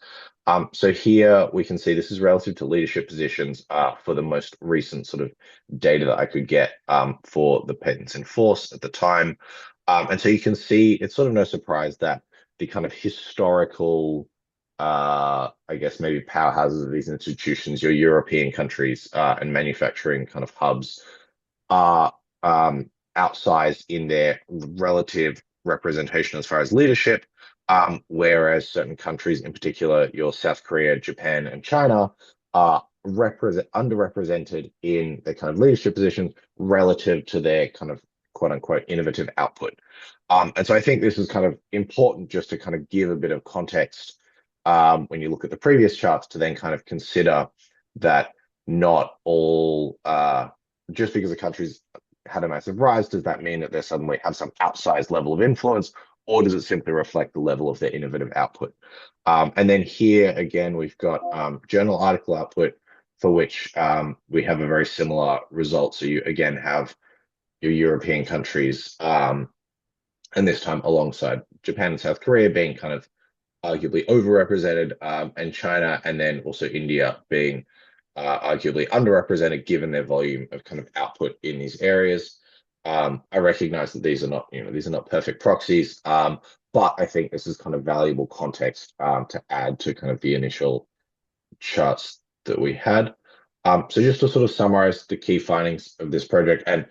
So here we can see this is relative to leadership positions for the most recent sort of data that I could get for the patents in force at the time. And so you can see it's sort of no surprise that the kind of historical, I guess maybe powerhouses of these institutions, your European countries and manufacturing kind of hubs, are outsized in their relative representation as far as leadership, whereas certain countries, in particular your South Korea, Japan, and China, are underrepresented in their kind of leadership positions relative to their kind of quote unquote innovative output. And so I think this is kind of important just to kind of give a bit of context when you look at the previous charts, to then kind of consider that not all, just because a country's had a massive rise, does that mean that they suddenly have some outsized level of influence, or does it simply reflect the level of their innovative output? And then here again, we've got journal article output, for which we have a very similar result. So you again have your European countries, and this time alongside Japan and South Korea being kind of arguably overrepresented, and China and then also India being arguably underrepresented given their volume of kind of output in these areas. I recognize that these are not perfect proxies, but I think this is kind of valuable context to add to kind of the initial charts that we had. So just to sort of summarize the key findings of this project, and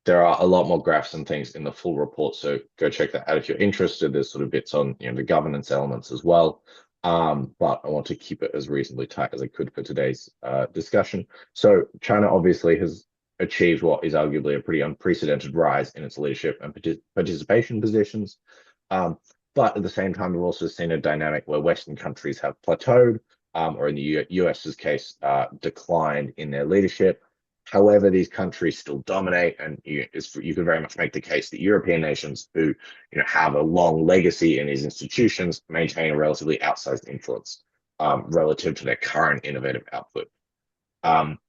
there are a lot more graphs and things in the full report, so go check that out if you're interested. There's sort of bits on the governance elements as well. But I want to keep it as reasonably tight as I could for today's discussion. So China obviously has achieved what is arguably a pretty unprecedented rise in its leadership and participation positions. But at the same time, we've also seen a dynamic where Western countries have plateaued, or in the US's case, declined in their leadership. However, these countries still dominate, and you can very much make the case that European nations who have a long legacy in these institutions maintain a relatively outsized influence relative to their current innovative output. Um,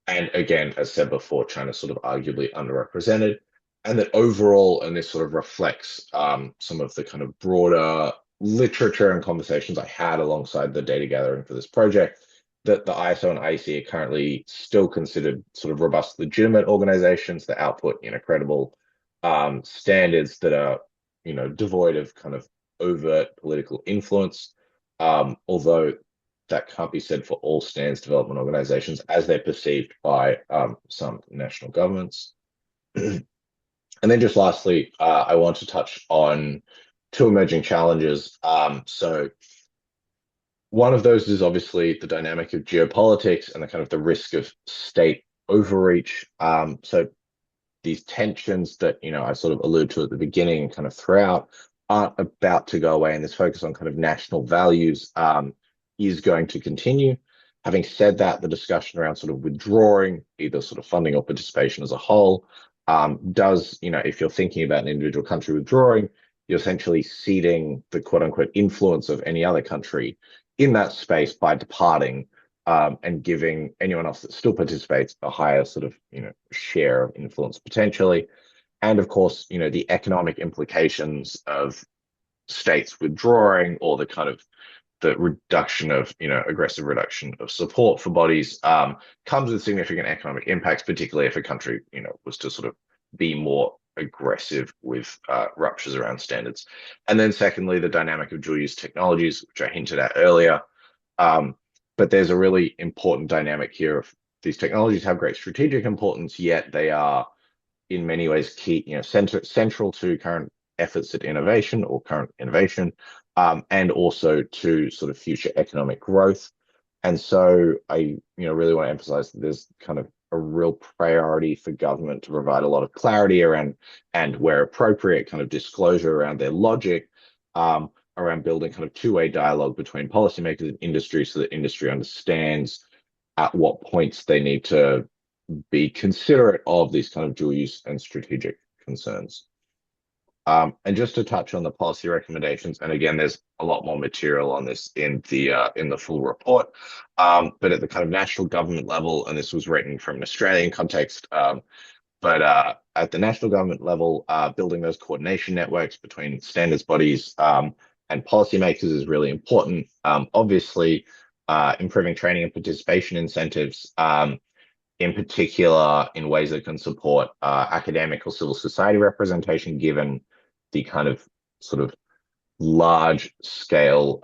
and again, as said before, China's sort of arguably underrepresented, and that overall, and this sort of reflects some of the kind of broader literature and conversations I had alongside the data gathering for this project, that the ISO and IEC are currently still considered sort of robust, legitimate organizations that output credible standards that are devoid of kind of overt political influence. Although that can't be said for all standards development organizations as they're perceived by some national governments. And then just lastly, I want to touch on two emerging challenges. So one of those is obviously the dynamic of geopolitics and the kind of the risk of state overreach. So these tensions that I sort of alluded to at the beginning and kind of throughout aren't about to go away, and this focus on kind of national values is going to continue. Having said that, the discussion around sort of withdrawing either sort of funding or participation as a whole does, if you're thinking about an individual country withdrawing, you're essentially ceding the quote unquote influence of any other country in that space by departing, and giving anyone else that still participates a higher sort of share of influence potentially. And of course, the economic implications of states withdrawing, or the kind of the reduction of aggressive reduction of support for bodies, comes with significant economic impacts, particularly if a country was to sort of be more aggressive with ruptures around standards. And then secondly, the dynamic of dual use technologies, which I hinted at earlier. But there's a really important dynamic here of these technologies have great strategic importance, yet they are in many ways key, central to current efforts at innovation or current innovation, and also to sort of future economic growth. And so I, really want to emphasize that there's kind of a real priority for government to provide a lot of clarity around, and where appropriate, kind of disclosure around their logic, around building kind of two-way dialogue between policymakers and industry, so that industry understands at what points they need to be considerate of these kind of dual use and strategic concerns. And just to touch on the policy recommendations, and again, there's a lot more material on this in the full report. But at the kind of national government level, and this was written from an Australian context, but at the national government level, building those coordination networks between standards bodies and policymakers is really important. Obviously, improving training and participation incentives, in particular in ways that can support academic or civil society representation, given the kind of sort of large scale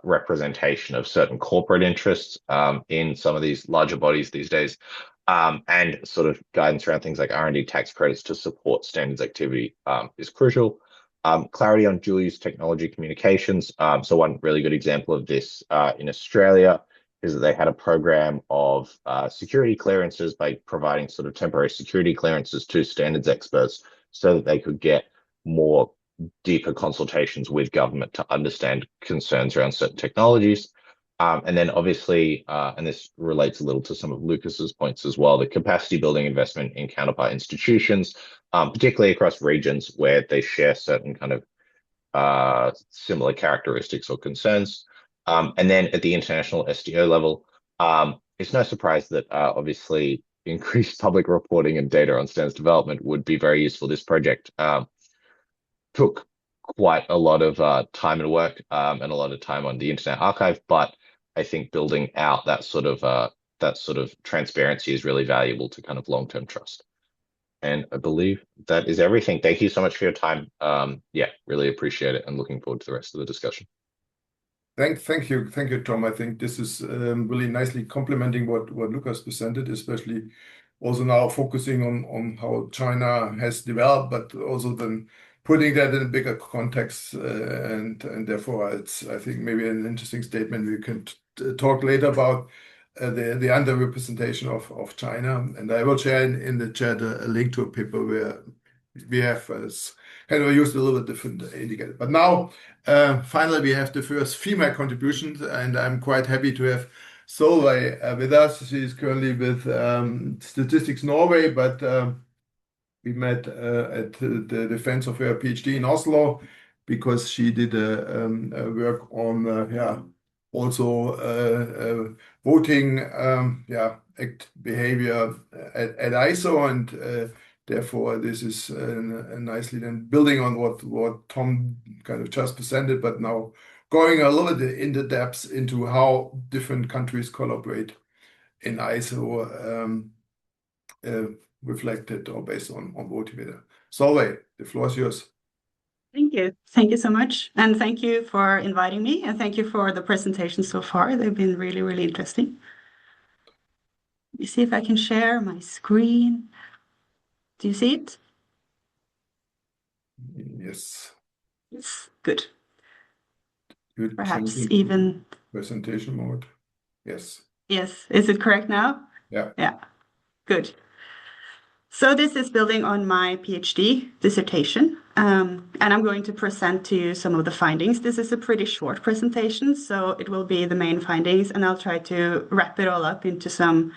representation of certain corporate interests in some of these larger bodies these days, and sort of guidance around things like R&D tax credits to support standards activity is crucial. Clarity on dual use technology communications. So one really good example of this in Australia is that they had a program of security clearances by providing sort of temporary security clearances to standards experts so that they could get more deeper consultations with government to understand concerns around certain technologies. And then obviously, and this relates a little to some of Lucas's points as well, the capacity building investment in counterpart institutions, particularly across regions where they share certain kind of similar characteristics or concerns. And then at the international SDO level, it's no surprise that obviously increased public reporting and data on standards development would be very useful. This project took quite a lot of time and work, and a lot of time on the Internet Archive, but I think building out that sort of transparency is really valuable to kind of long-term trust. And I believe that is everything. Thank you so much for your time. Yeah, really appreciate it, and looking forward to the rest of the discussion. Thank you, Tom. I think this is really nicely complementing what Lucas presented, especially also now focusing on how China has developed, but also then putting that in a bigger context, and therefore it's, I think, maybe an interesting statement. We can talk later about the underrepresentation of China, and I will share in the chat a link to a paper where we have kind of used a little bit different indicator. But now, finally, we have the first female contributions, and I'm quite happy to have Solveig with us. She is currently with Statistics Norway, but we met at the defense of her PhD in Oslo because she did a work on also voting act behavior at ISO, and therefore this is nicely then building on what Tom kind of just presented, but now going a little bit in the depths into how different countries collaborate in ISO. Reflected or based on voting data. Solveig, the floor is yours. Thank you. Thank you so much. And thank you for inviting me. And thank you for the presentation so far. They've been really, really interesting. Let me see if I can share my screen. Do you see it? Yes. Yes. Good. Good. Perhaps even presentation mode. Yes. Yes. Is it correct now? Yeah. Yeah. Good. So this is building on my PhD dissertation, and I'm going to present to you some of the findings. This is a pretty short presentation, so it will be the main findings, and I'll try to wrap it all up into some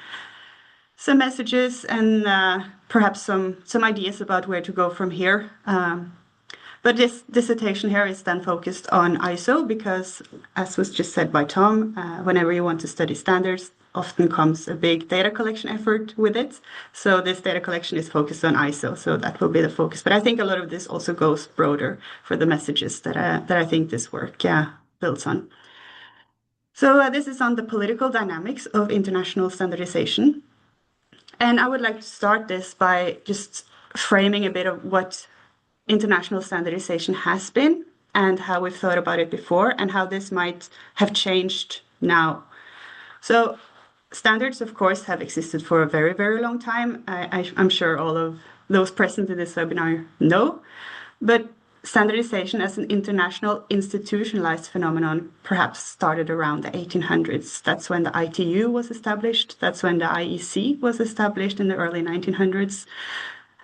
messages and perhaps some ideas about where to go from here. But this dissertation here is then focused on ISO because, as was just said by Tom, whenever you want to study standards, often comes a big data collection effort with it. So this data collection is focused on ISO, so that will be the focus. But I think a lot of this also goes broader for the messages that I think this work builds on. So this is on the political dynamics of international standardization. And I would like to start this by just framing a bit of what international standardization has been and how we've thought about it before and how this might have changed now. So standards, of course, have existed for a very, very long time. I'm sure all of those present in this webinar know, but standardization as an international institutionalized phenomenon perhaps started around the 1800s. That's when the ITU was established. That's when the IEC was established in the early 1900s.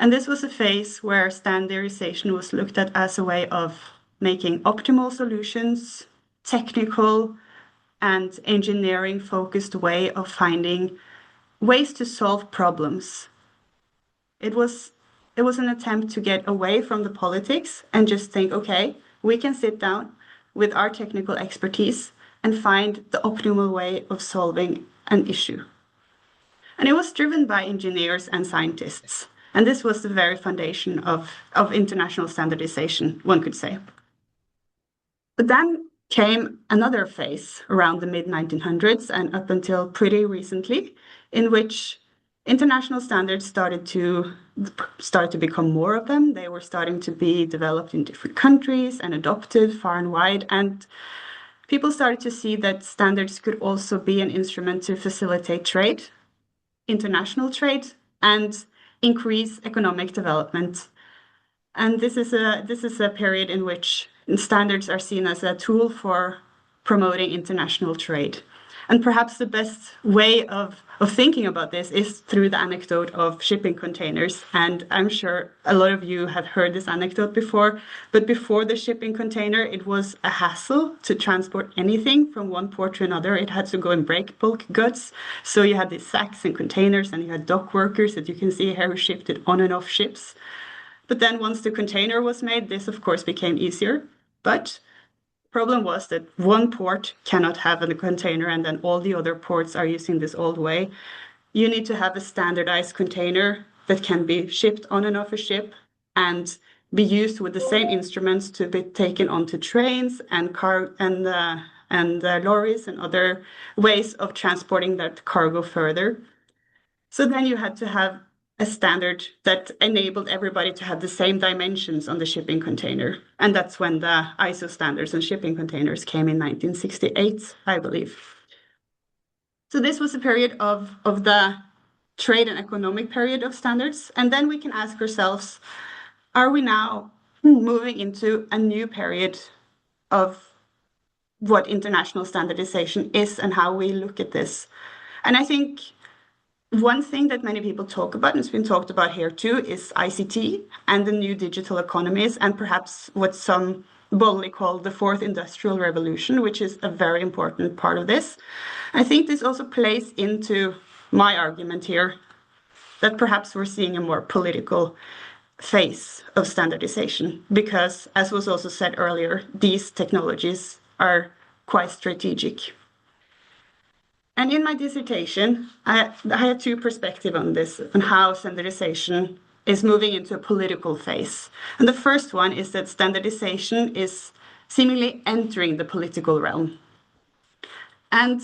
And this was a phase where standardization was looked at as a way of making optimal solutions, technical and engineering-focused way of finding ways to solve problems. It was an attempt to get away from the politics and just think, okay, we can sit down with our technical expertise and find the optimal way of solving an issue. And it was driven by engineers and scientists. And this was the very foundation of international standardization, one could say. But then came another phase around the mid-1900s and up until pretty recently, in which international standards started to become more of them. They were starting to be developed in different countries and adopted far and wide. And people started to see that standards could also be an instrument to facilitate trade, international trade, and increase economic development. And this is a period in which standards are seen as a tool for promoting international trade. And perhaps the best way of thinking about this is through the anecdote of shipping containers. And I'm sure a lot of you have heard this anecdote before, but before the shipping container, it was a hassle to transport anything from one port to another. It had to go in bulk goods. So you had these sacks and containers, and you had dock workers that you can see here who shipped it on and off ships. But then once the container was made, this of course became easier. But problem was that one port cannot have a container and then all the other ports are using this old way. You need to have a standardized container that can be shipped on and off a ship and be used with the same instruments to be taken onto trains and lorries and other ways of transporting that cargo further. So then you had to have a standard that enabled everybody to have the same dimensions on the shipping container. And that's when the ISO standards on shipping containers came in 1968, I believe. So this was a period of the trade and economic period of standards. And then we can ask ourselves, are we now moving into a new period of what international standardization is and how we look at this? And I think one thing that many people talk about, and it's been talked about here too, is ICT and the new digital economies, and perhaps what some boldly called the fourth industrial revolution, which is a very important part of this. I think this also plays into my argument here that perhaps we're seeing a more political phase of standardization because, as was also said earlier, these technologies are quite strategic. And in my dissertation, I had two perspectives on this, on how standardization is moving into a political phase. And the first one is that standardization is seemingly entering the political realm. And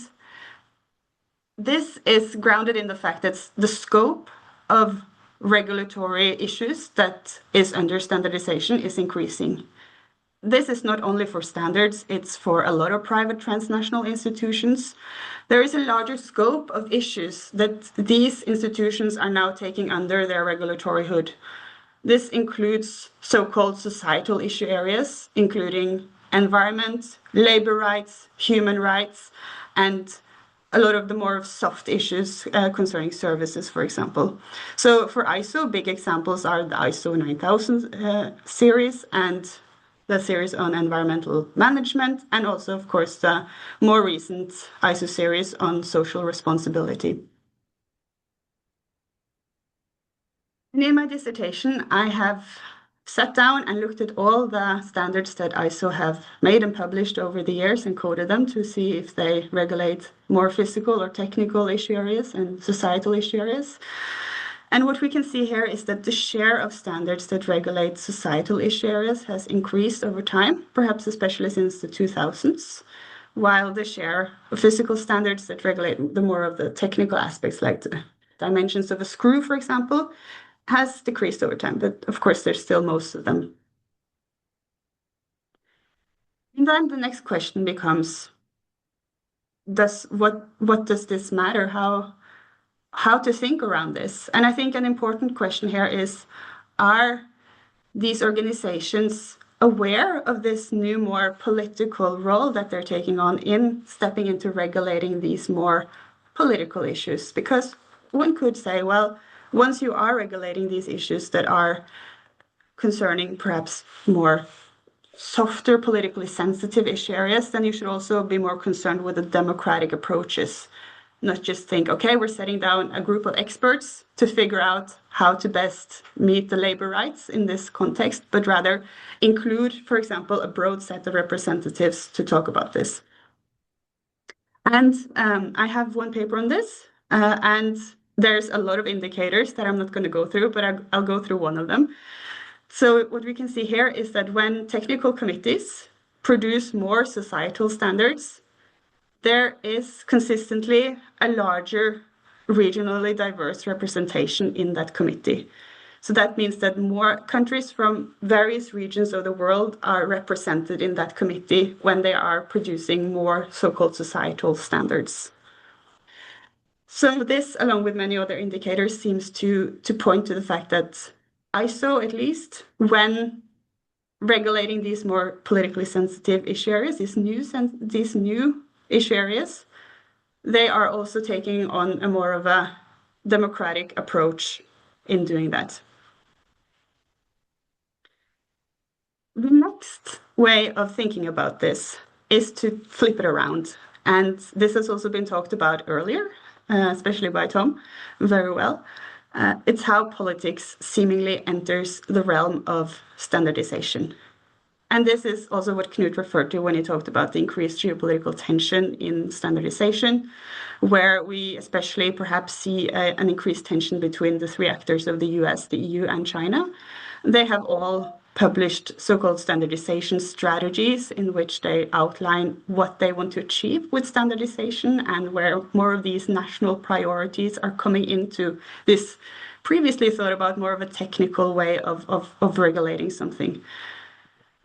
this is grounded in the fact that the scope of regulatory issues that is under standardization is increasing. This is not only for standards, it's for a lot of private transnational institutions. There is a larger scope of issues that these institutions are now taking under their regulatory hood. This includes so-called societal issue areas, including environment, labor rights, human rights, and a lot of the more soft issues concerning services, for example. So for ISO, big examples are the ISO 9000 series and the series on environmental management, and also, of course, the more recent ISO series on social responsibility. And in my dissertation, I have sat down and looked at all the standards that ISO have made and published over the years and coded them to see if they regulate more physical or technical issue areas and societal issue areas. And what we can see here is that the share of standards that regulate societal issue areas has increased over time, perhaps especially since the 2000s, while the share of physical standards that regulate the more of the technical aspects, like the dimensions of a screw, for example, has decreased over time. But of course, there's still most of them. And then the next question becomes, what does this matter? How to think around this? And I think an important question here is, are these organizations aware of this new, more political role that they're taking on in stepping into regulating these more political issues? Because one could say, well, once you are regulating these issues that are concerning perhaps more softer, politically sensitive issue areas, then you should also be more concerned with the democratic approaches. Not just think, okay, we're setting down a group of experts to figure out how to best meet the labor rights in this context, but rather include, for example, a broad set of representatives to talk about this. And I have one paper on this, and there's a lot of indicators that I'm not going to go through, but I'll go through one of them. So what we can see here is that when technical committees produce more societal standards, there is consistently a larger regionally diverse representation in that committee. So that means that more countries from various regions of the world are represented in that committee when they are producing more so-called societal standards. So this, along with many other indicators, seems to point to the fact that ISO, at least, when regulating these more politically sensitive issue areas, these new issue areas, they are also taking on a more of a democratic approach in doing that. The next way of thinking about this is to flip it around. And this has also been talked about earlier, especially by Tom, very well. It's how politics seemingly enters the realm of standardization. And this is also what Knut referred to when he talked about the increased geopolitical tension in standardization, where we especially perhaps see an increased tension between the three actors of the US, the EU, and China. They have all published so-called standardization strategies in which they outline what they want to achieve with standardization and where more of these national priorities are coming into this previously thought about more of a technical way of regulating something.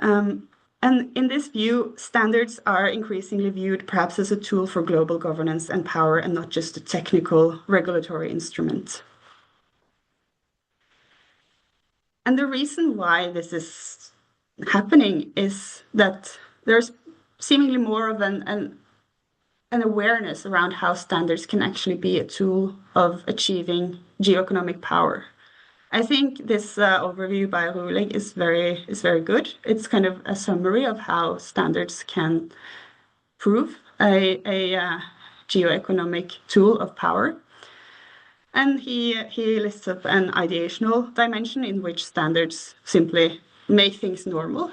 And in this view, standards are increasingly viewed perhaps as a tool for global governance and power and not just a technical regulatory instrument. And the reason why this is happening is that there's seemingly more of an awareness around how standards can actually be a tool of achieving geoeconomic power. I think this overview by Ruling is very good. It's kind of a summary of how standards can prove a geoeconomic tool of power. And he lists up an ideational dimension in which standards simply make things normal.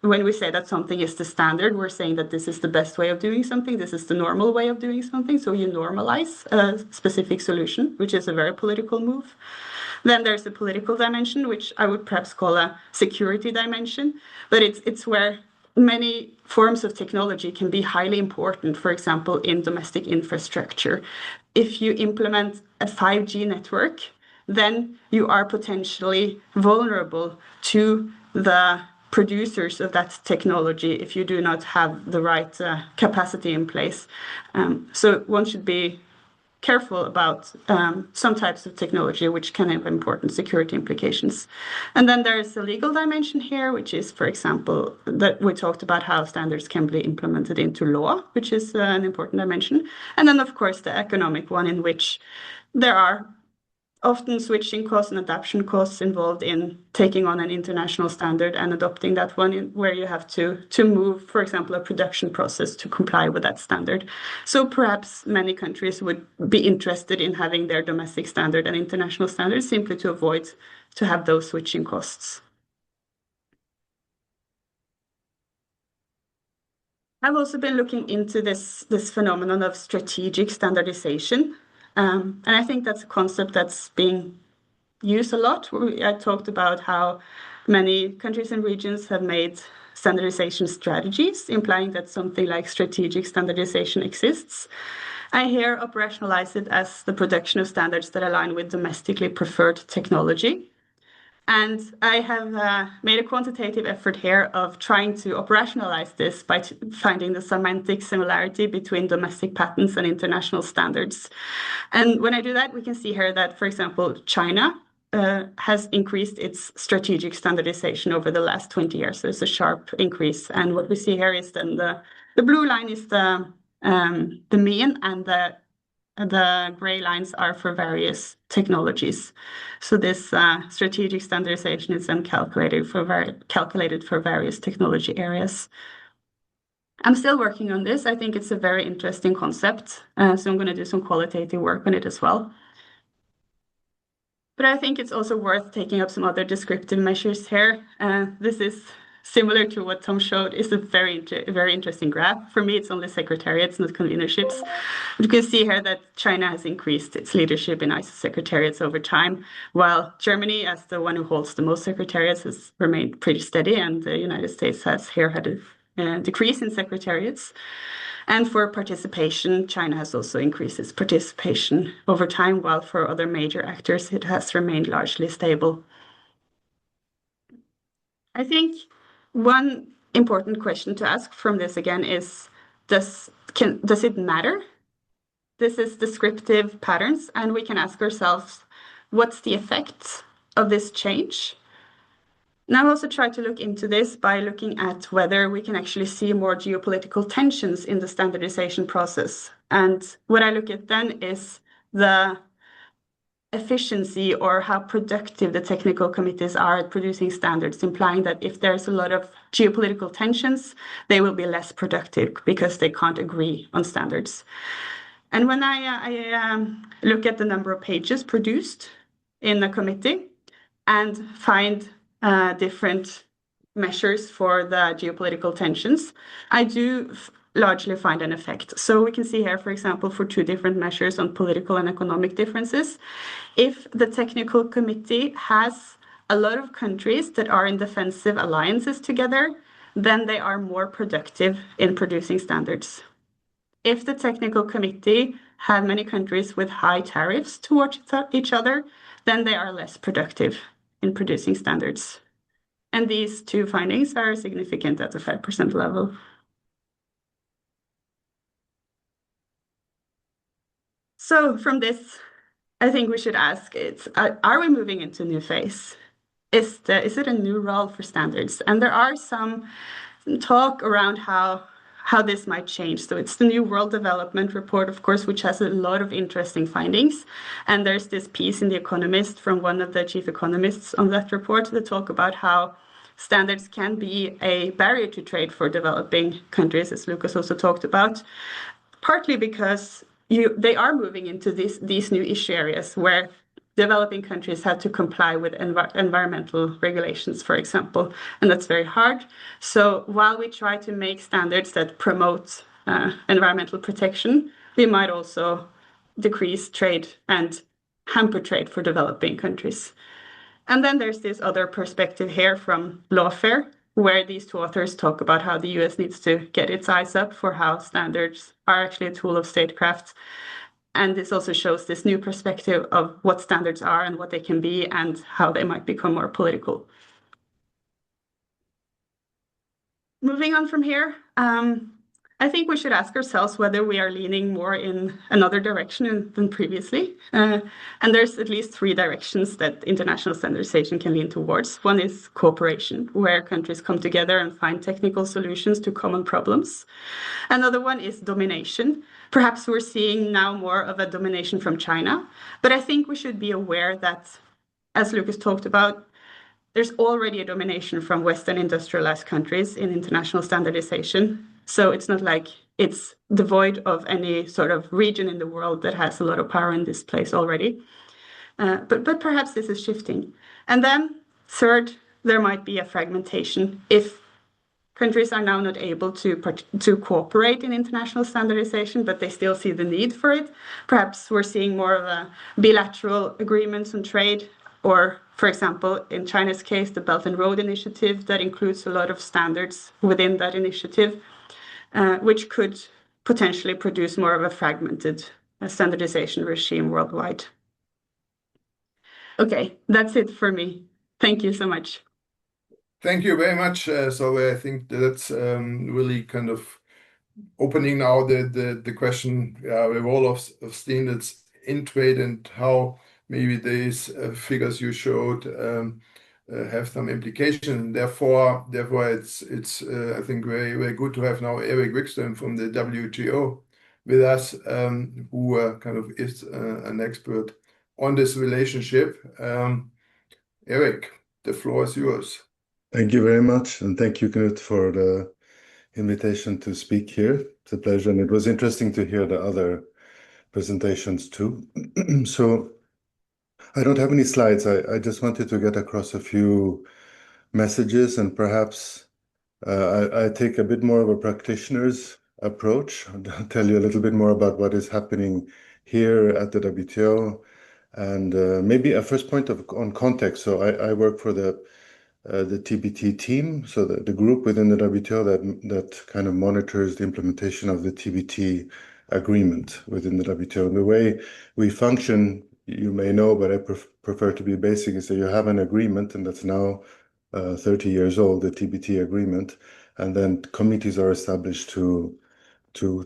When we say that something is the standard, we're saying that this is the best way of doing something, this is the normal way of doing something. So you normalize a specific solution, which is a very political move. Then there's the political dimension, which I would perhaps call a security dimension, but it's where many forms of technology can be highly important, for example, in domestic infrastructure. If you implement a 5G network, then you are potentially vulnerable to the producers of that technology if you do not have the right capacity in place. So one should be careful about some types of technology which can have important security implications. And then there's a legal dimension here, which is, for example, that we talked about how standards can be implemented into law, which is an important dimension. And then, of course, the economic one, in which there are often switching costs and adaptation costs involved in taking on an international standard and adopting that one, where you have to move, for example, a production process to comply with that standard. So perhaps many countries would be interested in having their domestic standard and international standards simply to avoid to have those switching costs. I've also been looking into this phenomenon of strategic standardization. And I think that's a concept that's being used a lot. I talked about how many countries and regions have made standardization strategies, implying that something like strategic standardization exists. I here operationalize it as the production of standards that align with domestically preferred technology. And I have made a quantitative effort here of trying to operationalize this by finding the semantic similarity between domestic patents and international standards. And when I do that, we can see here that, for example, China has increased its strategic standardization over the last 20 years. So it's a sharp increase. And what we see here is then the blue line is the mean, and the gray lines are for various technologies. So this strategic standardization is then calculated for various technology areas. I'm still working on this. I think it's a very interesting concept. So I'm going to do some qualitative work on it as well. But I think it's also worth taking up some other descriptive measures here. This is similar to what Tom showed. It's a very interesting graph. For me, it's only secretariats, not convenerships. But you can see here that China has increased its leadership in ISO secretariats over time, while Germany, as the one who holds the most secretariats, has remained pretty steady, and the United States has here had a decrease in secretariats. And for participation, China has also increased its participation over time, while for other major actors, it has remained largely stable. I think one important question to ask from this again is, does it matter? This is descriptive patterns, and we can ask ourselves, what's the effect of this change? And I've also tried to look into this by looking at whether we can actually see more geopolitical tensions in the standardization process. And what I look at then is the efficiency, or how productive the technical committees are at producing standards, implying that if there's a lot of geopolitical tensions, they will be less productive because they can't agree on standards. And when I look at the number of pages produced in a committee and find different measures for the geopolitical tensions, I do largely find an effect. So we can see here, for example, for two different measures on political and economic differences, if the technical committee has a lot of countries that are in defensive alliances together, then they are more productive in producing standards. If the technical committee have many countries with high tariffs towards each other, then they are less productive in producing standards. And these two findings are significant at the 5% level. So from this, I think we should ask, are we moving into a new phase? Is it a new role for standards? And there are some talk around how how this might change. So it's the new World Development Report, of course, which has a lot of interesting findings. And there's this piece in The Economist from one of the chief economists on that report that talk about how standards can be a barrier to trade for developing countries, as Lucas also talked about, partly because they are moving into these new issue areas where developing countries have to comply with environmental regulations, for example, and that's very hard. So while we try to make standards that promote environmental protection, we might also decrease trade and hamper trade for developing countries. And then there's this other perspective here from Lawfare, where these two authors talk about how the US needs to get its eyes up for how standards are actually a tool of statecraft. And this also shows this new perspective of what standards are and what they can be and how they might become more political. Moving on from here, I think we should ask ourselves whether we are leaning more in another direction than previously. And there's at least three directions that international standardization can lean towards. One is cooperation, where countries come together and find technical solutions to common problems. Another one is domination. Perhaps we're seeing now more of a domination from China, but I think we should be aware that, as Lucas talked about, there's already a domination from Western industrialized countries in international standardization. So it's not like it's devoid of any sort of region in the world that has a lot of power in this place already. But perhaps this is shifting. And then third, there might be a fragmentation. If countries are now not able to cooperate in international standardization, but they still see the need for it, perhaps we're seeing more of a bilateral agreements on trade, or, for example, in China's case, the Belt and Road Initiative that includes a lot of standards within that initiative, which could potentially produce more of a fragmented standardization regime worldwide. Okay, that's it for me. Thank you so much. Thank you very much. So I think that's really kind of opening now the question, the role of standards in trade and how maybe these figures you showed have some implication. Therefore, it's I think very good to have now Eric Wikström from the WTO with us, who kind of is an expert on this relationship. Eric, the floor is yours. Thank you very much, and thank you, Knut, for the invitation to speak here. It's a pleasure, and it was interesting to hear the other presentations too. So I don't have any slides. I just wanted to get across a few messages, and perhaps I take a bit more of a practitioner's approach. I'll tell you a little bit more about what is happening here at the WTO, and maybe a first point on context. So I work for the TBT team, so the group within the WTO that kind of monitors the implementation of the TBT agreement within the WTO. And the way we function, you may know, but I prefer to be basic, is that you have an agreement, and that's now 30 years old, the TBT agreement, and then committees are established to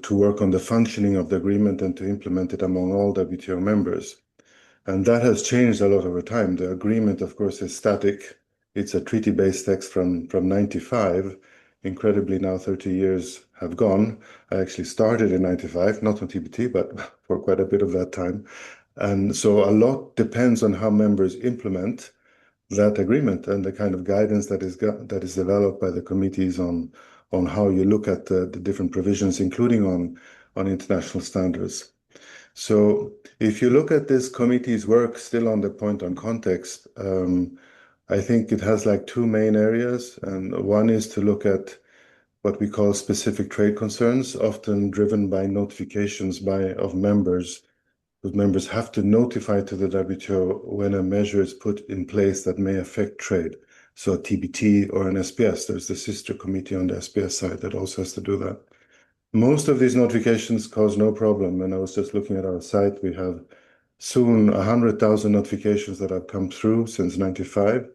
work on the functioning of the agreement and to implement it among all WTO members. And that has changed a lot over time. The agreement, of course, is static. It's a treaty-based text from 95. Incredibly, now 30 years have gone. I actually started in 95, not on TBT, but for quite a bit of that time. And so a lot depends on how members implement that agreement and the kind of guidance that is developed by the committees on how you look at the different provisions, including on international standards. So if you look at this committee's work, still on the point on context, I think it has like two main areas. And one is to look at what we call specific trade concerns, often driven by notifications of members, whose members have to notify to the WTO when a measure is put in place that may affect trade. So a TBT or an SPS, there's the sister committee on the SPS side that also has to do that. Most of these notifications cause no problem. And I was just looking at our site, we have soon 100,000 notifications that have come through since 95.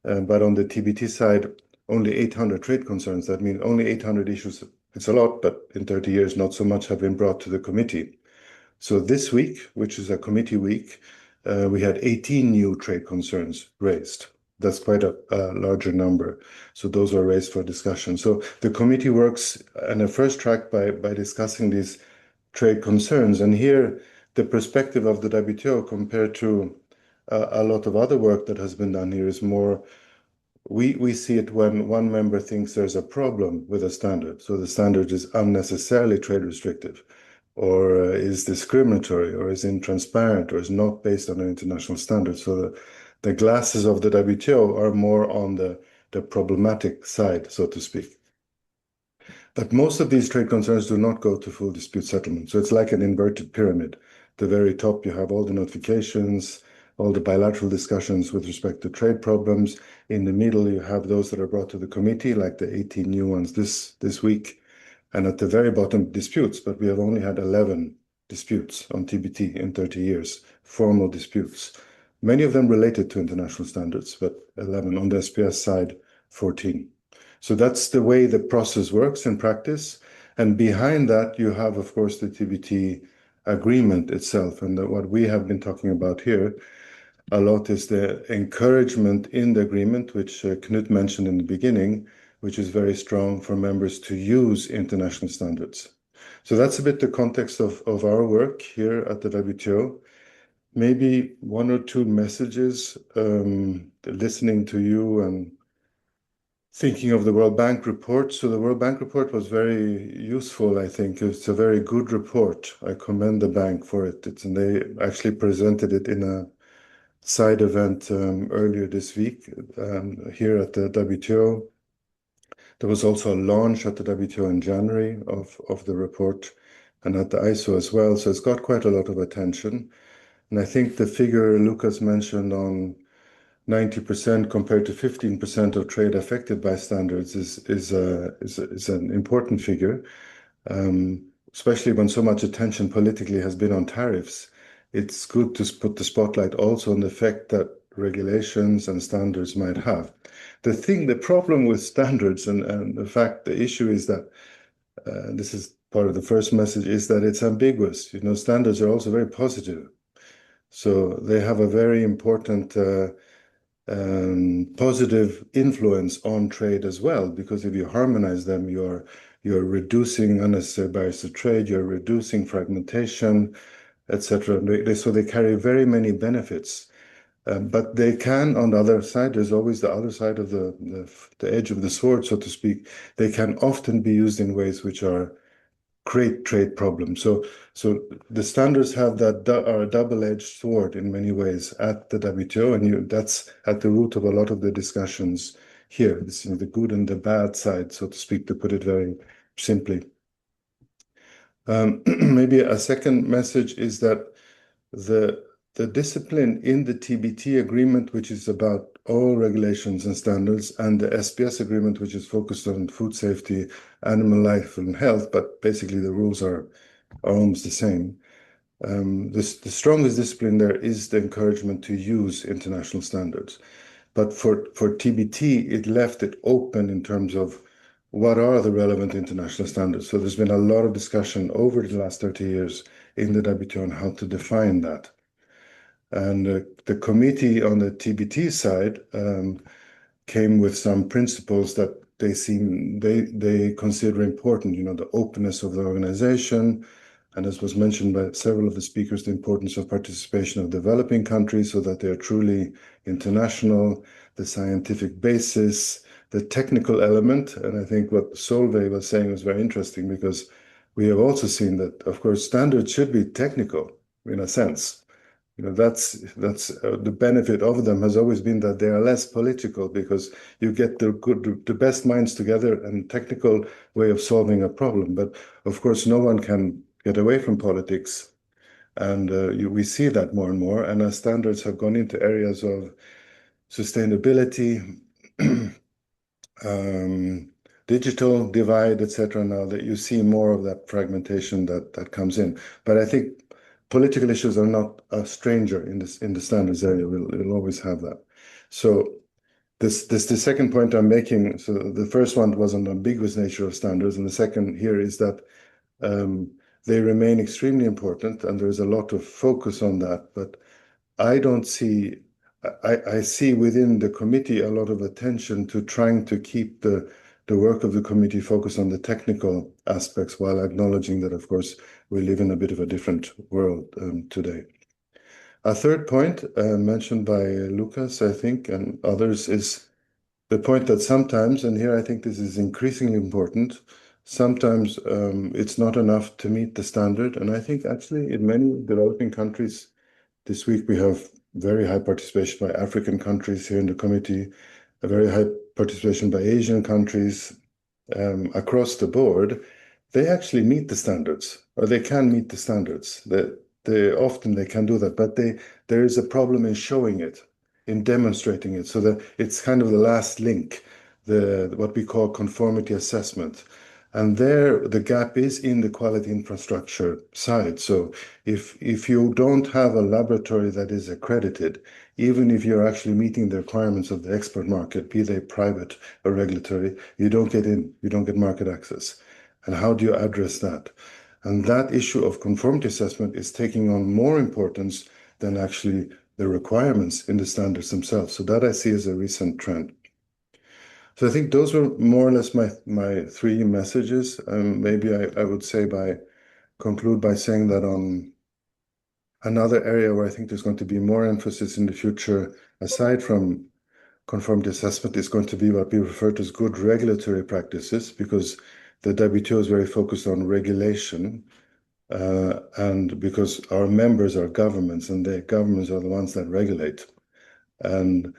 But on the TBT side, only 800 trade concerns. That means only 800 issues. It's a lot, but in 30 years, not so much have been brought to the committee. So this week, which is a committee week, we had 18 new trade concerns raised. That's quite a larger number. So those are raised for discussion. So the committee works on a first track by discussing these trade concerns. And here, the perspective of the WTO compared to a lot of other work that has been done here is more, we see it when one member thinks there's a problem with a standard. So the standard is unnecessarily trade restrictive, or is discriminatory, or is intransparent, or is not based on an international standard. So the glasses of the WTO are more on the problematic side, so to speak. But most of these trade concerns do not go to full dispute settlement. So it's like an inverted pyramid. At the very top, you have all the notifications, all the bilateral discussions with respect to trade problems. In the middle, you have those that are brought to the committee, like the 18 new ones this week. And at the very bottom, disputes. But we have only had 11 disputes on TBT in 30 years, formal disputes. Many of them related to international standards, but 11. On the SPS side, 14. So that's the way the process works in practice. And behind that, you have, of course, the TBT agreement itself. And what we have been talking about here a lot is the encouragement in the agreement, which Knut mentioned in the beginning, which is very strong for members to use international standards. So that's a bit the context of our work here at the WTO. Maybe one or two messages, listening to you and thinking of the World Bank report. So the World Bank report was very useful, I think. It's a very good report. I commend the bank for it. And they actually presented it in a side event earlier this week here at the WTO. There was also a launch at the WTO in January of the report and at the ISO as well. So it's got quite a lot of attention. And I think the figure Lucas mentioned on 90% compared to 15% of trade affected by standards is an important figure, especially when so much attention politically has been on tariffs. It's good to put the spotlight also on the effect that regulations and standards might have. The problem with standards and the issue is that this is part of the first message, is that it's ambiguous. Standards are also very positive. So they have a very important positive influence on trade as well, because if you harmonize them, you're reducing unnecessary barriers to trade, you're reducing fragmentation, etc. So they carry very many benefits. But they can, on the other side, there's always the other side of the edge of the sword, so to speak. They can often be used in ways which create trade problems. So the standards have that are a double-edged sword in many ways at the WTO, and that's at the root of a lot of the discussions here. This, the good and the bad side, so to speak, to put it very simply. Maybe a second message is that the discipline in the TBT agreement, which is about all regulations and standards, and the SPS agreement, which is focused on food safety, animal life, and health, but basically the rules are almost the same. The strongest discipline there is the encouragement to use international standards. But for TBT, it left it open in terms of what are the relevant international standards. So there's been a lot of discussion over the last 30 years in the WTO on how to define that. And the committee on the TBT side came with some principles that they consider important, the openness of the organization, and as was mentioned by several of the speakers, the importance of participation of developing countries so that they are truly international, the scientific basis, the technical element. And I think what Solveig was saying was very interesting, because we have also seen that, of course, standards should be technical in a sense. That's the benefit of them has always been that they are less political, because you get the best minds together and technical way of solving a problem. But of course, no one can get away from politics, and we see that more and more. And as standards have gone into areas of sustainability, digital divide, etc., now that you see more of that fragmentation that comes in. But I think political issues are not a stranger in the standards area. We'll always have that. So this the second point I'm making. So the first one was on the ambiguous nature of standards, and the second here is that they remain extremely important, and there's a lot of focus on that. But I don't see I see within the committee a lot of attention to trying to keep the work of the committee focused on the technical aspects while acknowledging that, of course, we live in a bit of a different world today. A third point mentioned by Lucas, I think, and others is the point that sometimes, and here I think this is increasingly important, sometimes it's not enough to meet the standard. And I think actually in many developing countries, this week we have very high participation by African countries here in the committee, a very high participation by Asian countries across the board. They actually meet the standards, or they can meet the standards. They often they can do that, but there is a problem in showing it, in demonstrating it. So that it's kind of the last link, what we call conformity assessment. And there, the gap is in the quality infrastructure side. So if you don't have a laboratory that is accredited, even if you're actually meeting the requirements of the export market, be they private or regulatory, you don't get in, you don't get market access. And how do you address that? And that issue of conformity assessment is taking on more importance than actually the requirements in the standards themselves. So that I see as a recent trend. So I think those were more or less my three messages. Maybe I would say conclude by saying that on another area where I think there's going to be more emphasis in the future, aside from conformity assessment, is going to be what we refer to as good regulatory practices, because the WTO is very focused on regulation, and because our members are governments, and the governments are the ones that regulate. And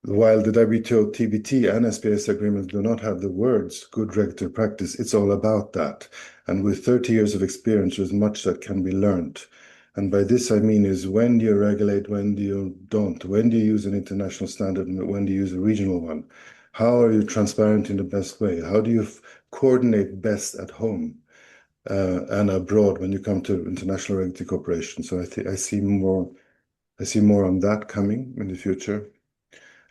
while the WTO TBT and SPS agreements do not have the words good regulatory practice, it's all about that. And with 30 years of experience, there's much that can be learned. And by this, I mean is when do you regulate, when do you don't? When do you use an international standard, and when do you use a regional one? How are you transparent in the best way? How do you coordinate best at home and abroad when you come to international regulatory cooperation? So I see more on that coming in the future.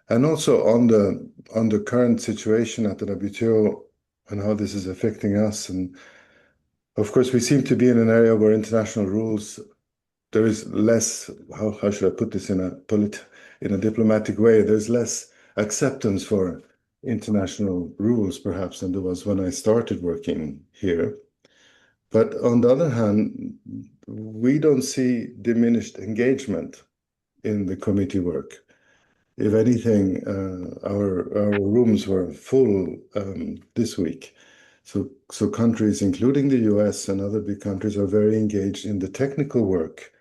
And also on the current situation at the WTO and how this is affecting us. And of course, we seem to be in an area where international rules, there is less, how should I put this in a diplomatic way, there's less acceptance for international rules perhaps than there was when I started working here. But on the other hand, we don't see diminished engagement in the committee work. If anything, our rooms were full this week. So countries, including the US and other big countries, are very engaged in the technical work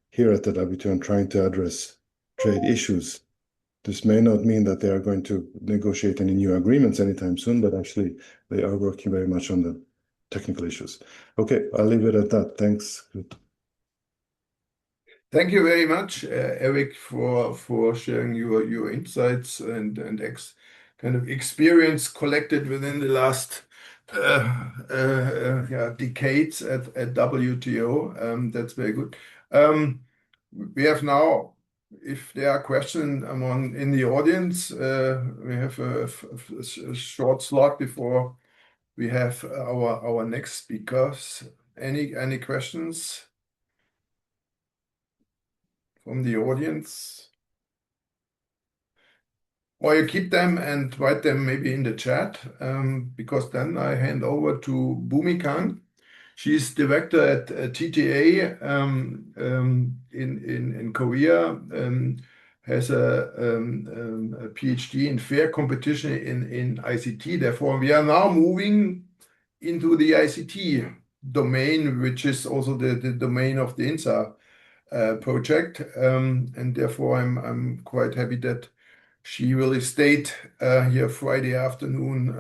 here at the WTO and trying to address trade issues. This may not mean that they are going to negotiate any new agreements anytime soon, but actually they are working very much on the technical issues. Okay, I'll leave it at that. Thanks. Thank you very much, Eric, for sharing your insights and kind of experience collected within the last decades at WTO. That's very good. We have now, if there are questions in the audience, we have a short slot before we have our next speakers. Any questions from the audience? Or you keep them and write them maybe in the chat, because then I hand over to Bhumika. She's director at TTA in Korea, has a PhD in fair competition in ICT. Therefore, we are now moving into the ICT domain, which is also the domain of the INSTAR project, and therefore I'm quite happy that she really stayed here Friday afternoon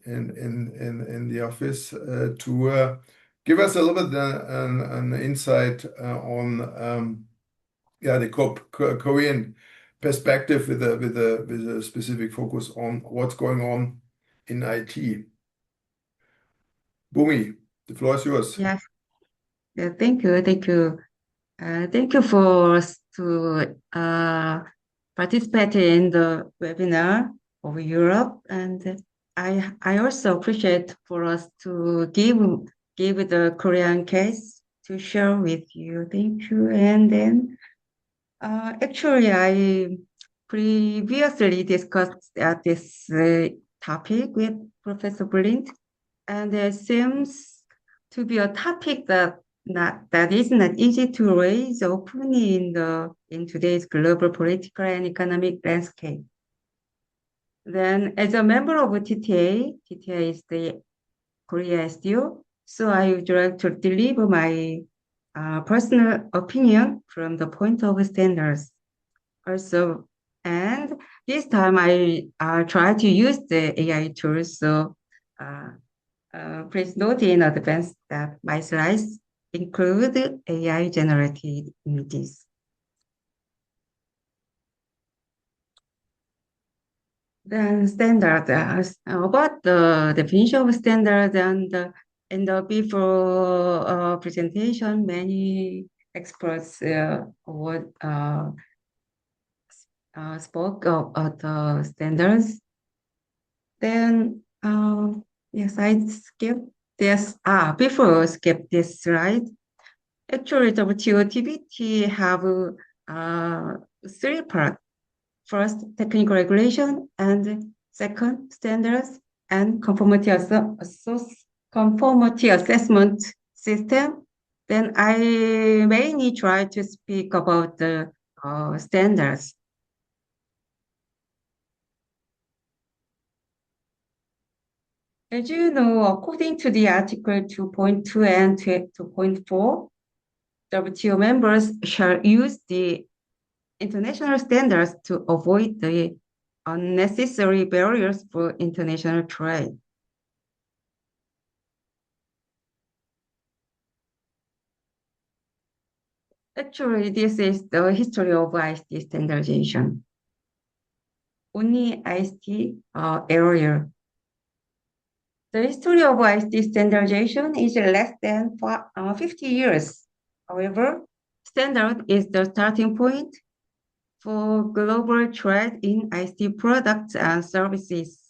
in the office to give us a little bit an insight on the Korean perspective with a specific focus on what's going on in IT. Bhumi, the floor is yours. Yes. Yeah, thank you. Thank you. Thank you for participate in the webinar of Europe, and I also appreciate for us to give the Korean case to share with you. Thank you. And then Actually, I previously discussed this topic with Professor Blint, and it seems to be a topic that is not easy to raise openly in today's global political and economic landscape. Then, as a member of TTA is the Korea SDO, so I would like to deliver my personal opinion from the point of standards. Also, and this time I try to use the AI tools. So please note in advance that my slides include AI generated images. Then standard, about the definition of standard and before presentation, many experts spoke of the standards. Then, yes, I skipped this. Before I skip this slide, actually, WTO TBT have three parts. First, technical regulation, and second, standards and conformity assessment system. Then I mainly try to speak about the standards. As you know, according to the Article 2.2 and 2.4, WTO members shall use the international standards to avoid the unnecessary barriers for international trade. Actually, this is the history of IST standardization. Only IST area. The history of IST standardization is less than 50 years. However, standard is the starting point for global trade in ICT products and services.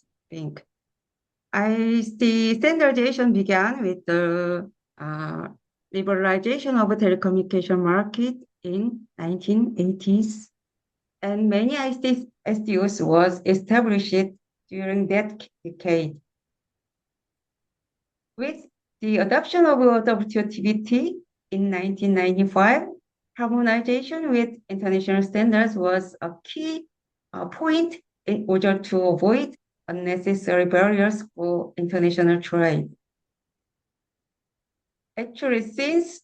ICT standardization began with the liberalization of the telecommunication market in 1980s, and many ICT SDOs was established during that decade. With the adoption of WTO TBT in 1995, harmonization with international standards was a key point in order to avoid unnecessary barriers for international trade. Actually, since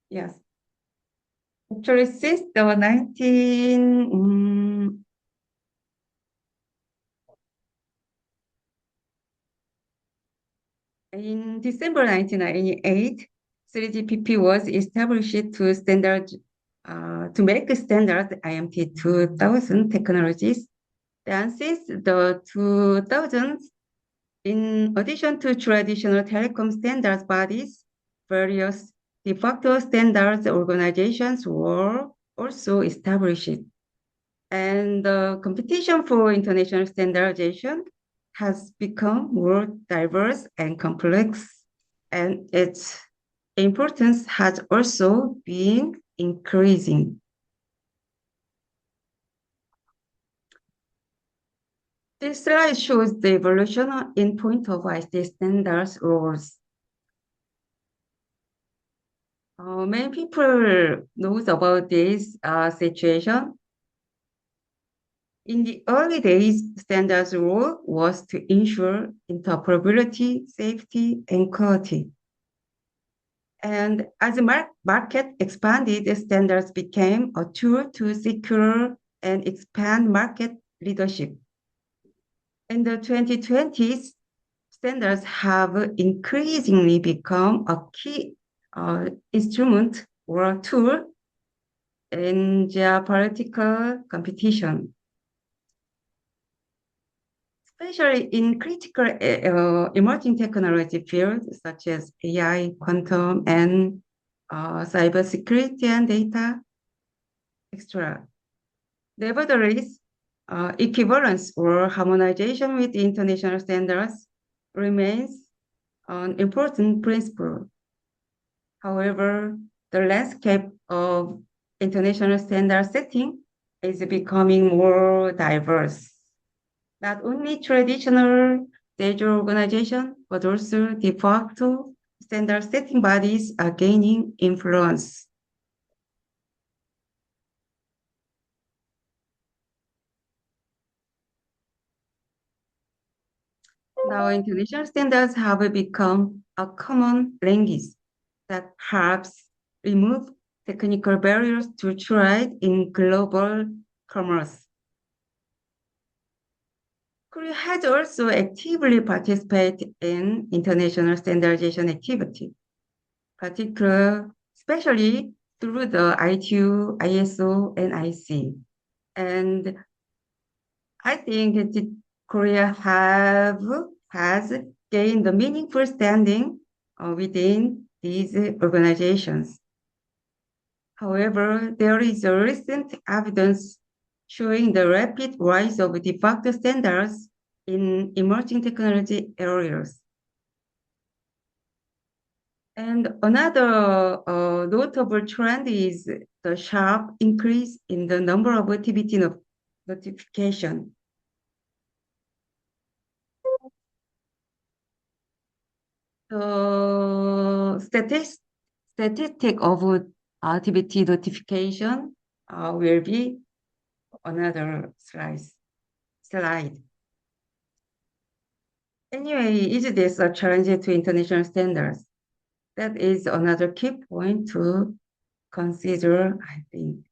yes, actually since the 19 in December 1998, 3GPP was established to make standard IMT 2000 technologies. And since the 2000s, in addition to traditional telecom standards bodies, various de facto standards organizations were also established. And the competition for international standardization has become more diverse and complex, and its importance has also been increasing. This slide shows the evolution in point of ICT standards rules. Many people knows about this situation. In the early days, standards rule was to ensure interoperability, safety, and quality. And as the market expanded, the standards became a tool to secure and expand market leadership. In the 2020s, standards have increasingly become a key instrument or tool in geopolitical competition, especially in critical emerging technology fields such as AI, quantum, and cybersecurity and data, etc. Nevertheless, equivalence or harmonization with international standards remains an important principle. However, the landscape of international standard setting is becoming more diverse. Not only traditional major organizations, but also de facto standard setting bodies are gaining influence. Now, international standards have become a common language that helps remove technical barriers to trade in global commerce. Korea has also actively participated in international standardization activity, especially through the ITU, ISO, and IC. And I think that Korea has gained a meaningful standing within these organizations. However, there is a recent evidence showing the rapid rise of de facto standards in emerging technology areas. And another notable trend is the sharp increase in the number of TBT notification. The statistic of TBT notification will be another slide. Anyway, is this a challenge to international standards? That is another key point to consider, I think.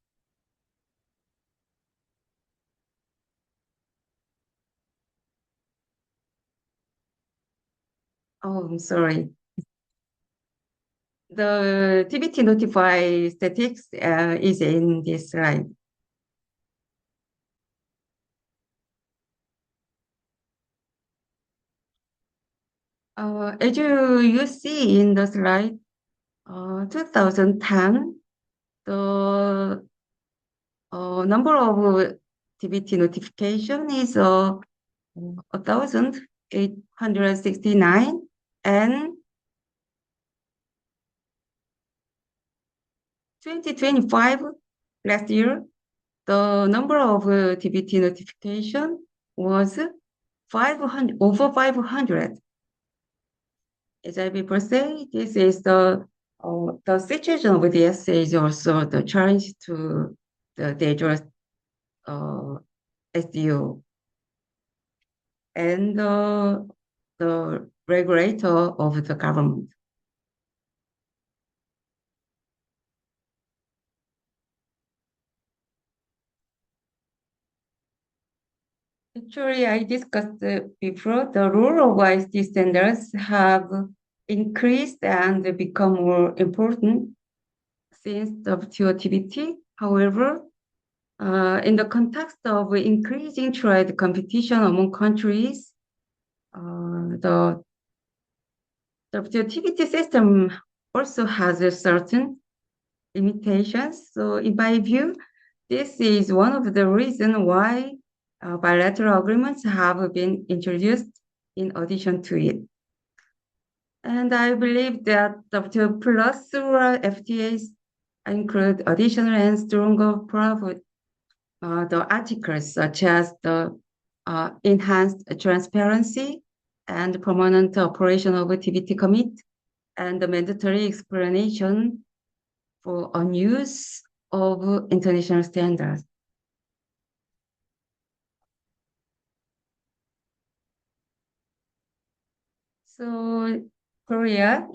Oh, I'm sorry. The TBT notify statistics is in this slide. As you see in the slide, 2010, the number of TBT notification is 1,869, and 2025, last year, the number of TBT notification was 500, over 500. As I before say, this is the situation of the essay is also the challenge to the dangerous SDO and the regulator of the government. Actually, I discussed before the role of ICT standards have increased and become more important since the WTO-TBT. However, in the context of increasing trade competition among countries, the WTO-TBT system also has a certain limitations. So in my view, this is one of the reasons why bilateral agreements have been introduced in addition to it. And I believe that WTO plus FTAs include additional and stronger the articles such as the enhanced transparency and permanent operation of a TBT commit and the mandatory explanation for unuse of international standards. So in Korea,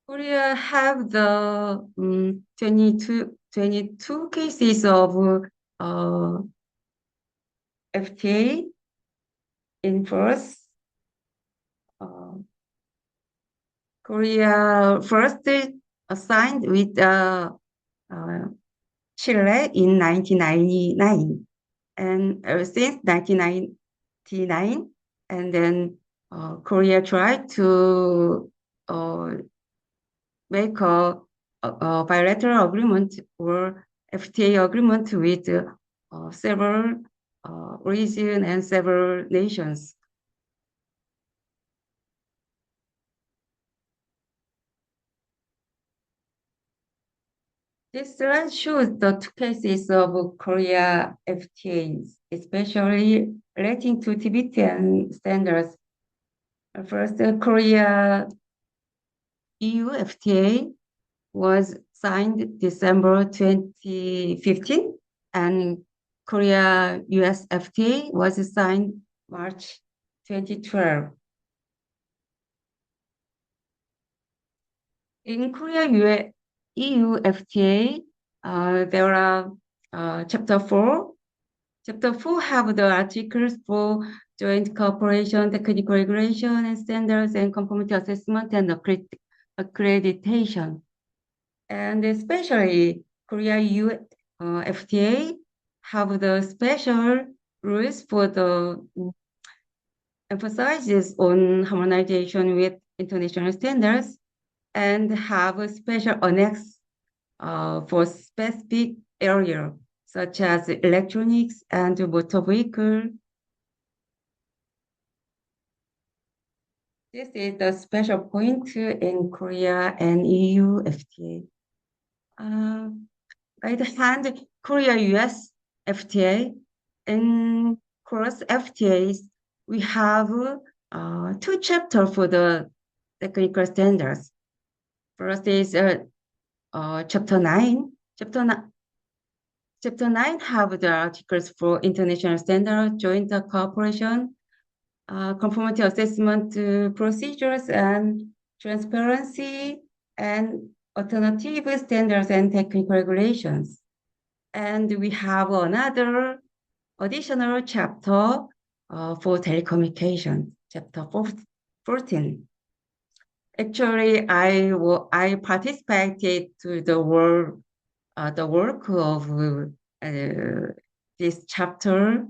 Korea have the 22 cases of FTA in force. Korea first signed with Chile in 1999, and since 1999, and then Korea tried to make a bilateral agreement or FTA agreement with several regions and several nations. This slide shows the two cases of Korea FTAs, especially relating to Tibetan standards. First, Korea EU FTA was signed December 2015, and Korea US FTA was signed March 2012. In Korea EU FTA, there are Chapter 4. Chapter 4 have the articles for joint cooperation, technical regulation and standards, and conformity assessment and accreditation. And especially Korea EU FTA have the special rules for the emphasizes on harmonization with international standards and have a special annex for specific area such as electronics and motor vehicle. This is the special point in Korea and EU FTA. Right hand, Korea-US FTA. In cross FTAs, we have two chapters for the technical standards. First is Chapter 9. Chapter 9 have the articles for international standard, joint cooperation, conformity assessment procedures, and transparency, and alternative standards and technical regulations. And we have another additional chapter for telecommunications, Chapter 14. Actually, I participated to the work of this chapter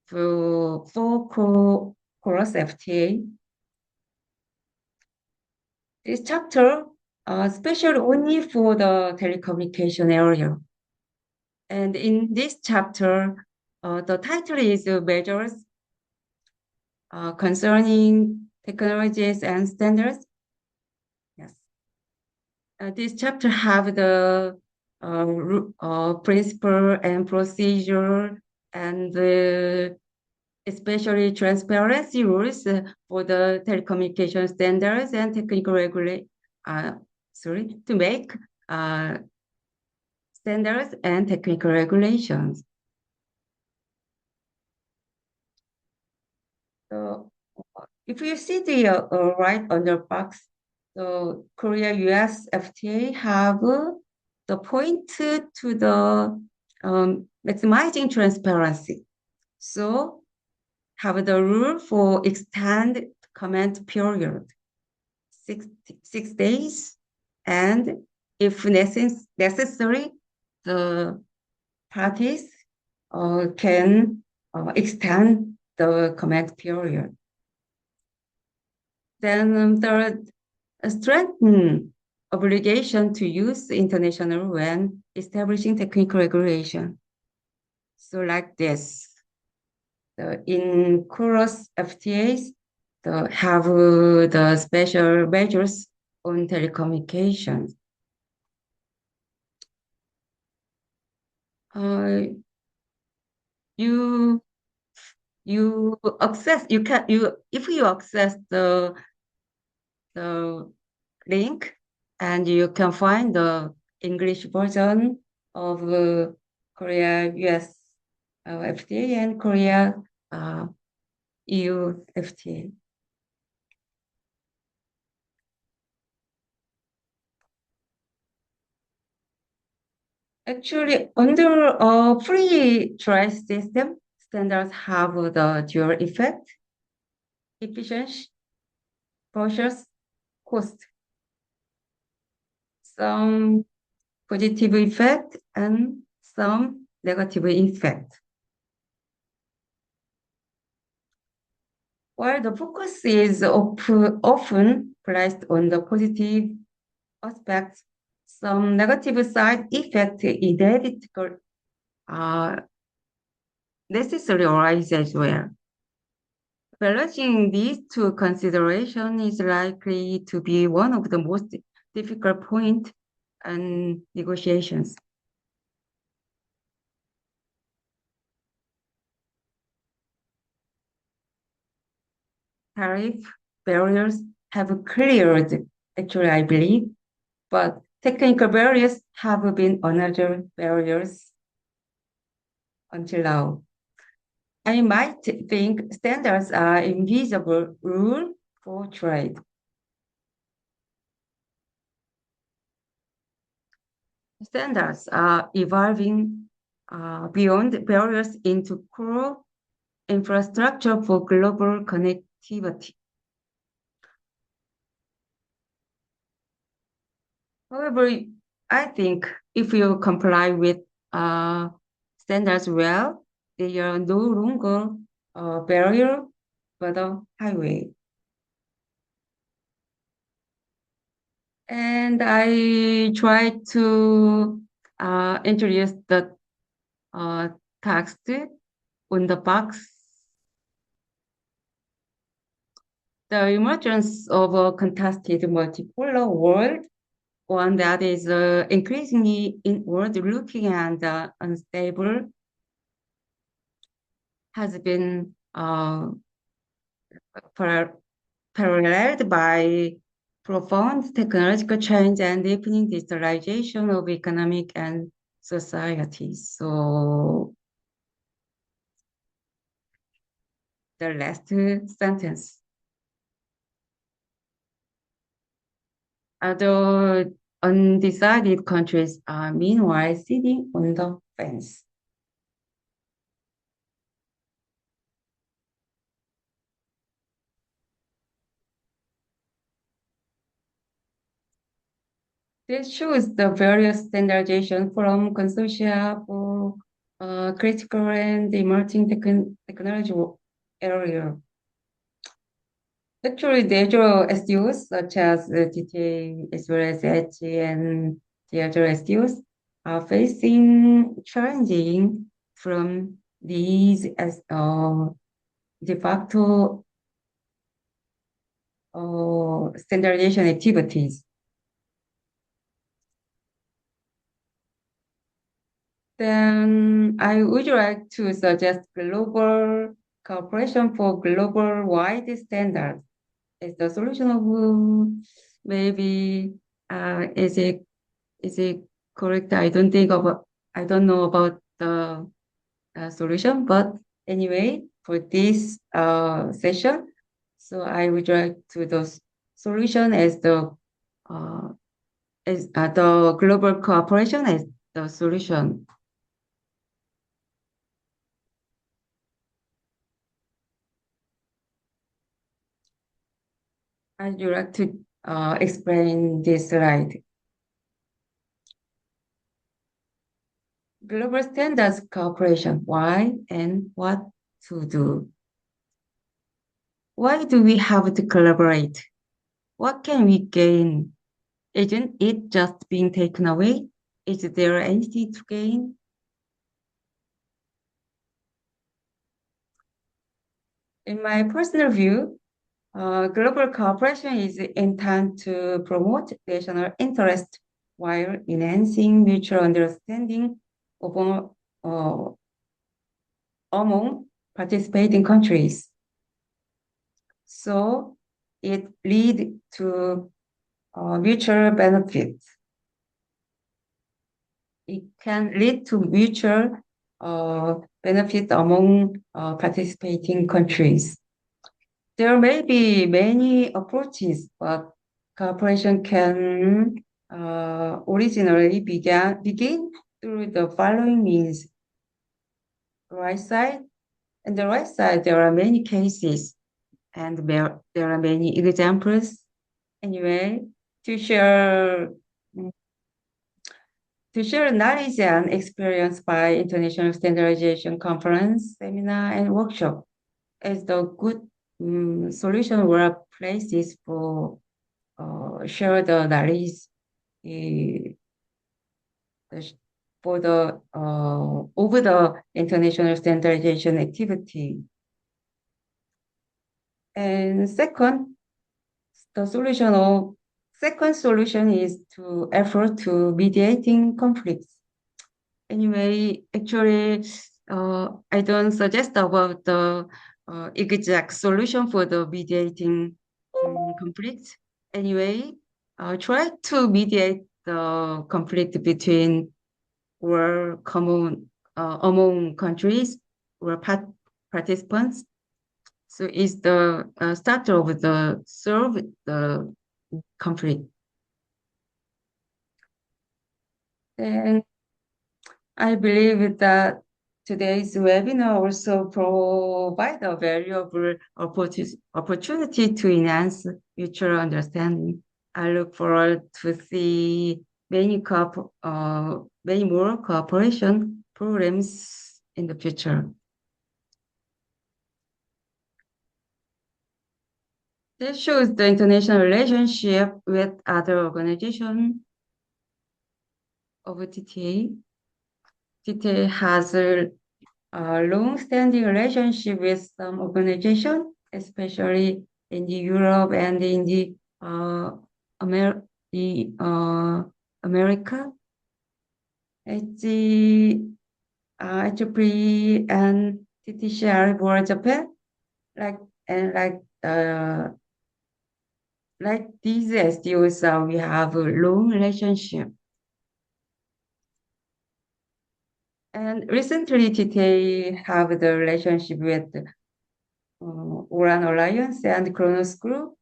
for cross FTA. This chapter special only for the telecommunication area. And in this chapter, the title is Measures Concerning Technologies and Standards. Yes. This chapter have the principle and procedure and especially transparency rules for the telecommunication standards and technical to make standards and technical regulations. So if you see the right under box, the Korea-US FTA have the point to the maximizing transparency. So have the rule for extend comment period, 6 days, and if necessary, the parties can extend the comment period. Then third, strengthen obligation to use international when establishing technical regulation. So like this. In cross FTAs, have the special measures on telecommunications. If you access the link, and you can find the English version of Korea-US FTA and Korea EU FTA. Actually, under a free trial system, standards have the dual effect, efficiency versus cost. Some positive effect and some negative effect. While the focus is often placed on the positive aspects, some negative side effect inevitable necessarily arise as well. Balancing these two considerations is likely to be one of the most difficult points in negotiations. Tariff barriers have cleared, actually, I believe, but technical barriers have been another barriers until now. I might think standards are invisible rule for trade. Standards are evolving beyond barriers into core infrastructure for global connectivity. However, I think if you comply with standards well, they are no longer a barrier, but a highway. And I try to introduce the text on the box. The emergence of a contested multipolar world, one that is increasingly inward-looking and unstable, has been paralleled by profound technological change and deepening digitalization of economic and society. So the last sentence. Other undecided countries are meanwhile sitting on the fence. This shows the various standardization from consortia for critical and emerging technology area. Actually, the natural SDOs such as DTA as well as H and the other SDOs are facing challenging from these as de facto standardization activities. Then I would like to suggest global cooperation for global-wide standards as the solution of maybe is it correct? I don't know about the solution, but anyway, for this session, so I would like to the solution as the global cooperation as the solution. I'd like to explain this slide. Global standards cooperation, why and what to do. Why do we have to collaborate? What can we gain? Isn't it just being taken away? Is there anything to gain? In my personal view, global cooperation is intended to promote national interest while enhancing mutual understanding among participating countries. So it leads to mutual benefits. It can lead to mutual benefit among participating countries. There may be many approaches, but cooperation can originally begin through the following means. Right side, on the right side, there are many cases, and there are many examples. Anyway, to share knowledge and experience by international standardization conference, seminar, and workshop as the good solution workplaces for share the knowledge for the over the international standardization activity. And second solution is to effort to mediating conflicts. Anyway, actually, I don't suggest about the exact solution for the mediating conflicts. Anyway, try to mediate the conflict between or common among countries or participants. So it's the start of the solve the conflict. And I believe that today's webinar also provide a valuable opportunity to enhance mutual understanding. I look forward to see many more cooperation programs in the future. This shows the international relationship with other organizations of TTA. TTA has a long-standing relationship with some organizations, especially in the Europe and in the America. It's the IEEE and TTCR for Japan, like these SDOs, we have a long relationship. And recently, TTA have the relationship with Uran Alliance and Kronos Group.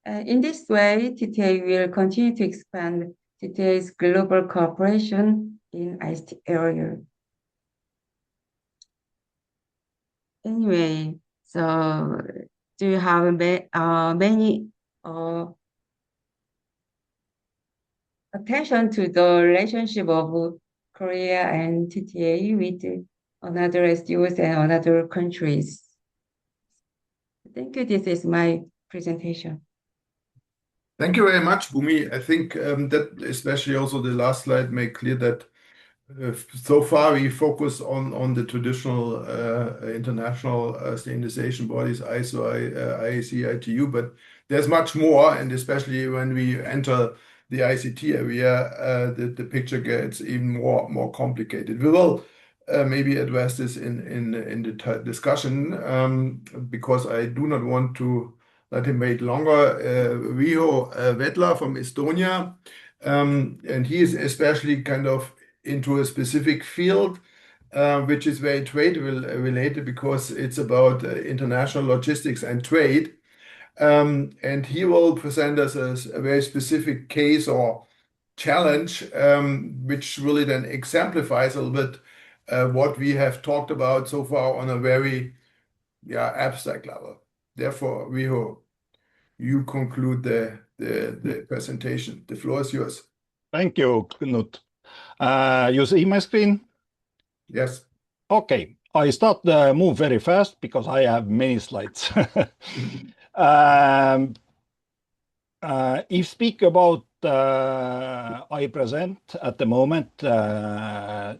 In this way, TTA will continue to expand TTA's global cooperation in ICT area. Anyway, so do you have many attention to the relationship of Korea and TTA with another SDOs and other countries? Thank you. This is my presentation. Thank you very much, Bhumi. I think that especially also the last slide made clear that so far we focus on the traditional international standardization bodies, ISO, IEC, ITU, but there's much more, and especially when we enter the ICT area, the picture gets even more complicated. We will maybe address this in the discussion because I do not want to let him wait longer. Riho Vedla from Estonia, and he is especially kind of into a specific field, which is very trade related because it's about international logistics and trade. And he will present us a very specific case or challenge, which really then exemplifies a little bit what we have talked about so far on a very abstract level. Therefore, Riho, you conclude the presentation. The floor is yours. Thank you, Knut. You see my screen? Yes. Okay, I start move very fast because I have many slides. If speak about I present at the moment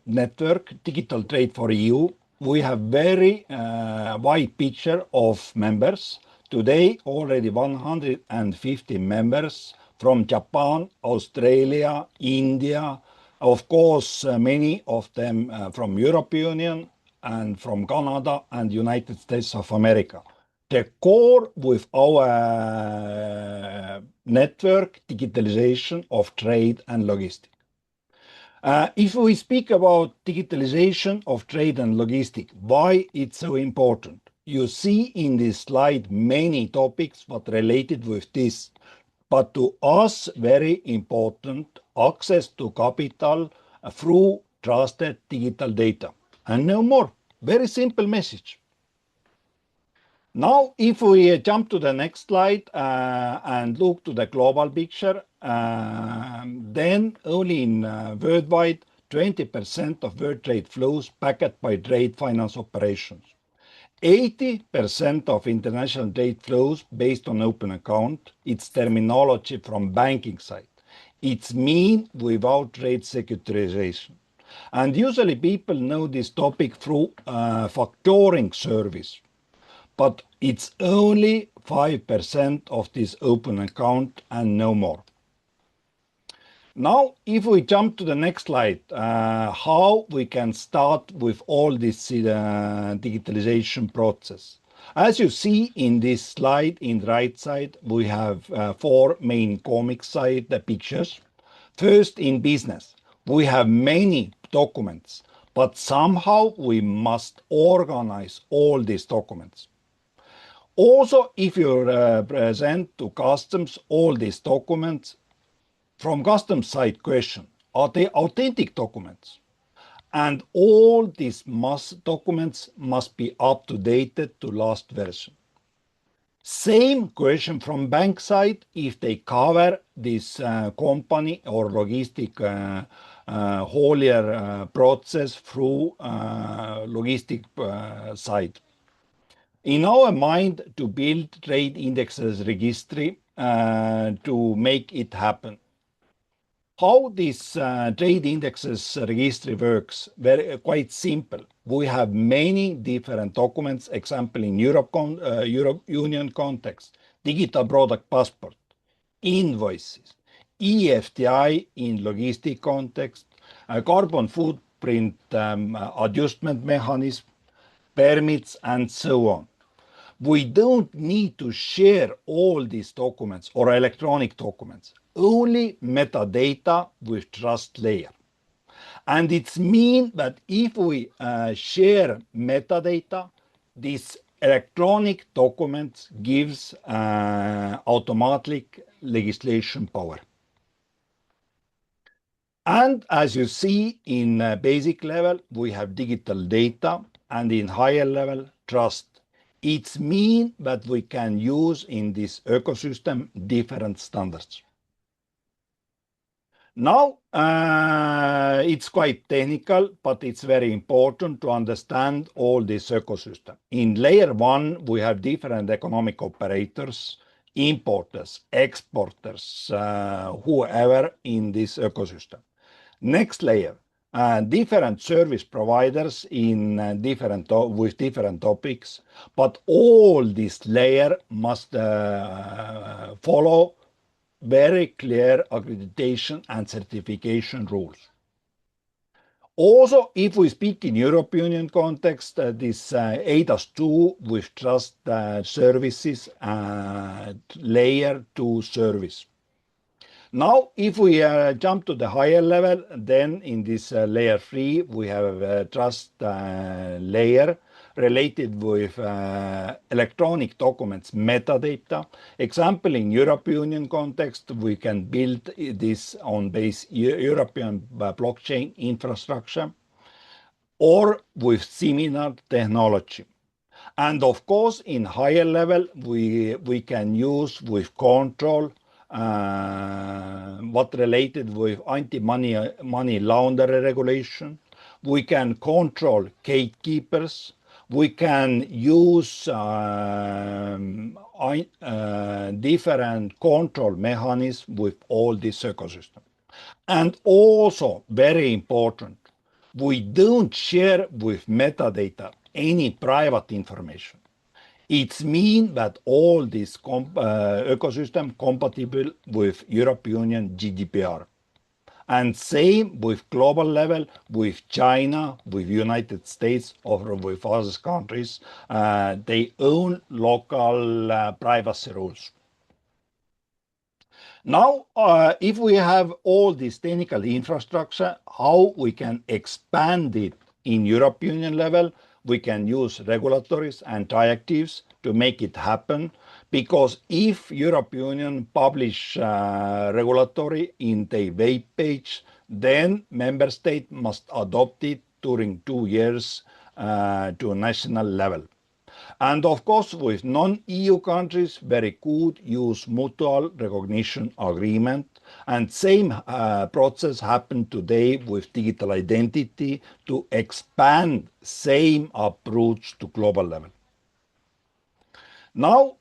network Digital Trade for EU. We have very wide picture of members. Today already 150 members from Japan, Australia, India, of course many of them from European Union and from Canada and United States of America. The core with our network digitalization of trade and logistics. If we speak about digitalization of trade and logistics, why it's so important? You see in this slide many topics what related with this, but to us very important access to capital through trusted digital data. And no more, very simple message. Now, if we jump to the next slide and look to the global picture, then only in worldwide, 20% of world trade flows backed by trade finance operations. 80% of international trade flows based on open account. It's terminology from banking side. It's mean without trade securitization. And usually people know this topic through factoring service, but it's only 5% of this open account and no more. Now, if we jump to the next slide, how we can start with all this digitalization process. As you see in this slide, in the right side, we have 4 main comic side pictures. First, in business, we have many documents, but somehow we must organize all these documents. Also, if you present to customs all these documents, from customs side question, are they authentic documents? And all these documents must be up to date to last version. Same question from bank side, if they cover this company or logistic haulier process through logistic side. In our mind, to build trade indexes registry to make it happen. How this trade indexes registry works, quite simple. We have many different documents, example in Europe Union context, digital product passport, invoices, EFTI in logistic context, carbon footprint adjustment mechanism, permits, and so on. We don't need to share all these documents or electronic documents, only metadata with trust layer. And it's mean that if we share metadata, this electronic documents gives automatic legislation power. And as you see in basic level, we have digital data, and in higher level, trust. It's mean that we can use in this ecosystem different standards. Now, it's quite technical, but it's very important to understand all this ecosystem. In layer 1, we have different economic operators, importers, exporters, whoever in this ecosystem. Next layer, different service providers in with different topics, but all this layer must follow very clear accreditation and certification rules. Also, if we speak in European Union context, this ADAS2 with trust services layer 2 service. Now, if we jump to the higher level, then in this layer 3, we have a trust layer related with electronic documents metadata. Example, in European Union context, we can build this on base European blockchain infrastructure or with similar technology. And of course, in higher level, we can use with control what related with anti-money laundering regulation. We can control gatekeepers. We can use different control mechanisms with all this ecosystem. And also, very important, we don't share with metadata any private information. It means that all this ecosystem compatible with European Union GDPR. And same with global level, with China, with United States, or with other countries, they own local privacy rules. Now, if we have all this technical infrastructure, how we can expand it in European Union level? We can use regulatories and directives to make it happen, because if European Union publish regulatory in the web page, then member state must adopt it during 2 years to a national level. And of course, with non-EU countries, very good use mutual recognition agreement. And same process happened today with digital identity to expand same approach to global level. Now,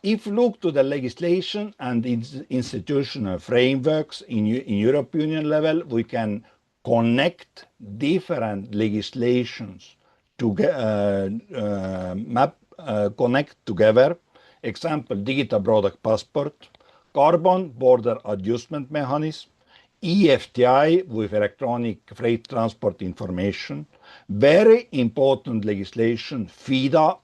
if you look to the legislation and institutional frameworks in European Union level, we can connect different legislations to connect together. Example, digital product passport, carbon border adjustment mechanism, EFTI with electronic freight transport information. Very important legislation, FIDA,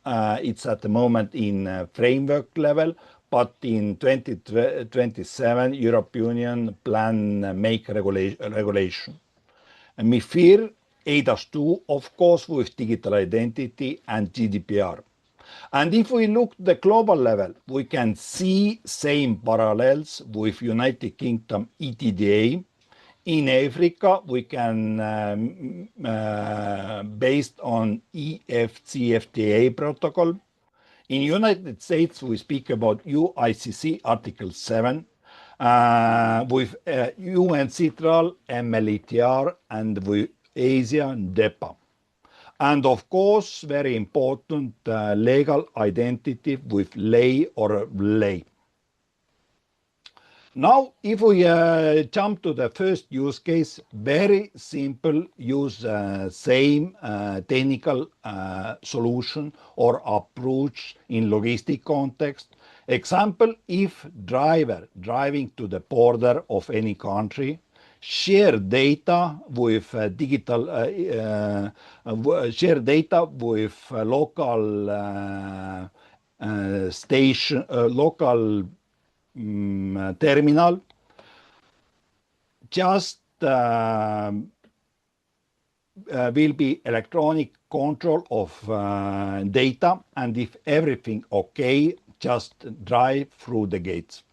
it's at the moment in framework level, but in 2027, European Union plan make regulation. And MIFIR, ADAS2, of course, with digital identity and GDPR. And if we look at the global level, we can see same parallels with United Kingdom ETDA. In Africa, we can, based on EFCFTA protocol. In United States, we speak about UICC Article 7, with UNCITRAL, MLETR, and with Asia, DEPA. And of course, very important, legal identity with lay or lay. Now, if we jump to the first use case, very simple, use same technical solution or approach in logistic context. Example, if driver driving to the border of any country, share data with local station, local terminal, just will be electronic control of data, and if everything okay, just drive through the gates.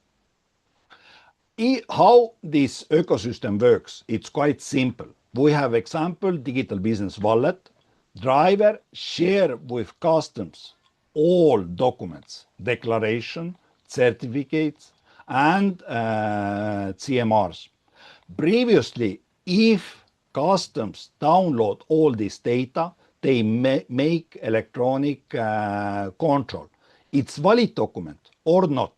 How this ecosystem works, it's quite simple. We have example, digital business wallet. Driver share with customs all documents, declaration, certificates, and CMRs. Previously, if customs download all this data, they make electronic control. It's valid document or not.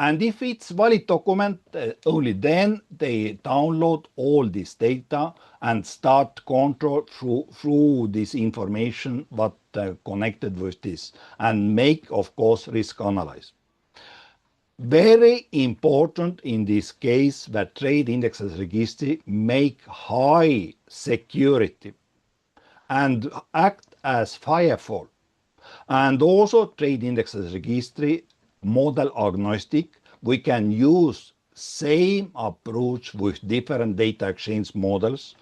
And if it's valid document, only then they download all this data and start control through this information what connected with this, and make, of course, risk analysis. Very important in this case that trade indexes registry make high security and act as firewall. And also trade indexes registry model agnostic. We can use same approach with different data exchange models.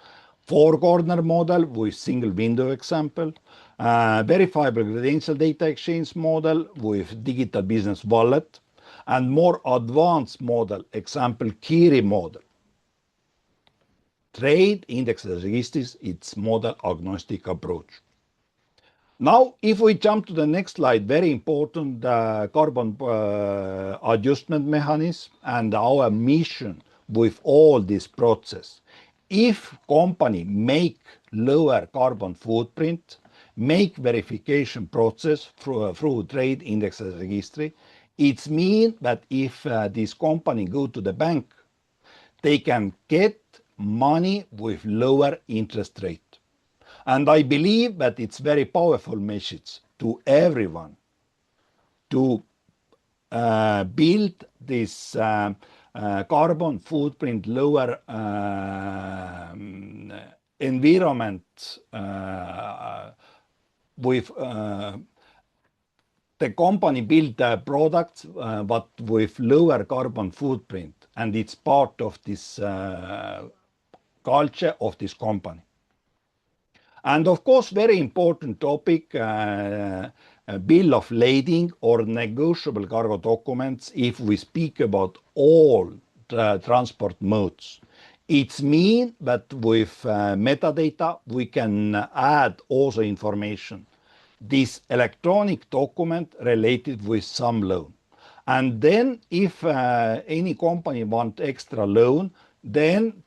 Four corner model with single window example, verifiable credential data exchange model with digital business wallet, and more advanced model, example Kiri model. Trade indexes registries, it's model agnostic approach. Now, if we jump to the next slide, very important carbon adjustment mechanism and our mission with all this process. If company make lower carbon footprint, make verification process through trade indexes registry, it means that if this company go to the bank, they can get money with lower interest rate. And I believe that it's very powerful message to everyone to build this carbon footprint lower environment with the company build products but with lower carbon footprint, and it's part of this culture of this company. And of course, very important topic, bill of lading or negotiable cargo documents if we speak about all transport modes. It means that with metadata, we can add also information. This electronic document related with some loan. And then if any company want extra loan, then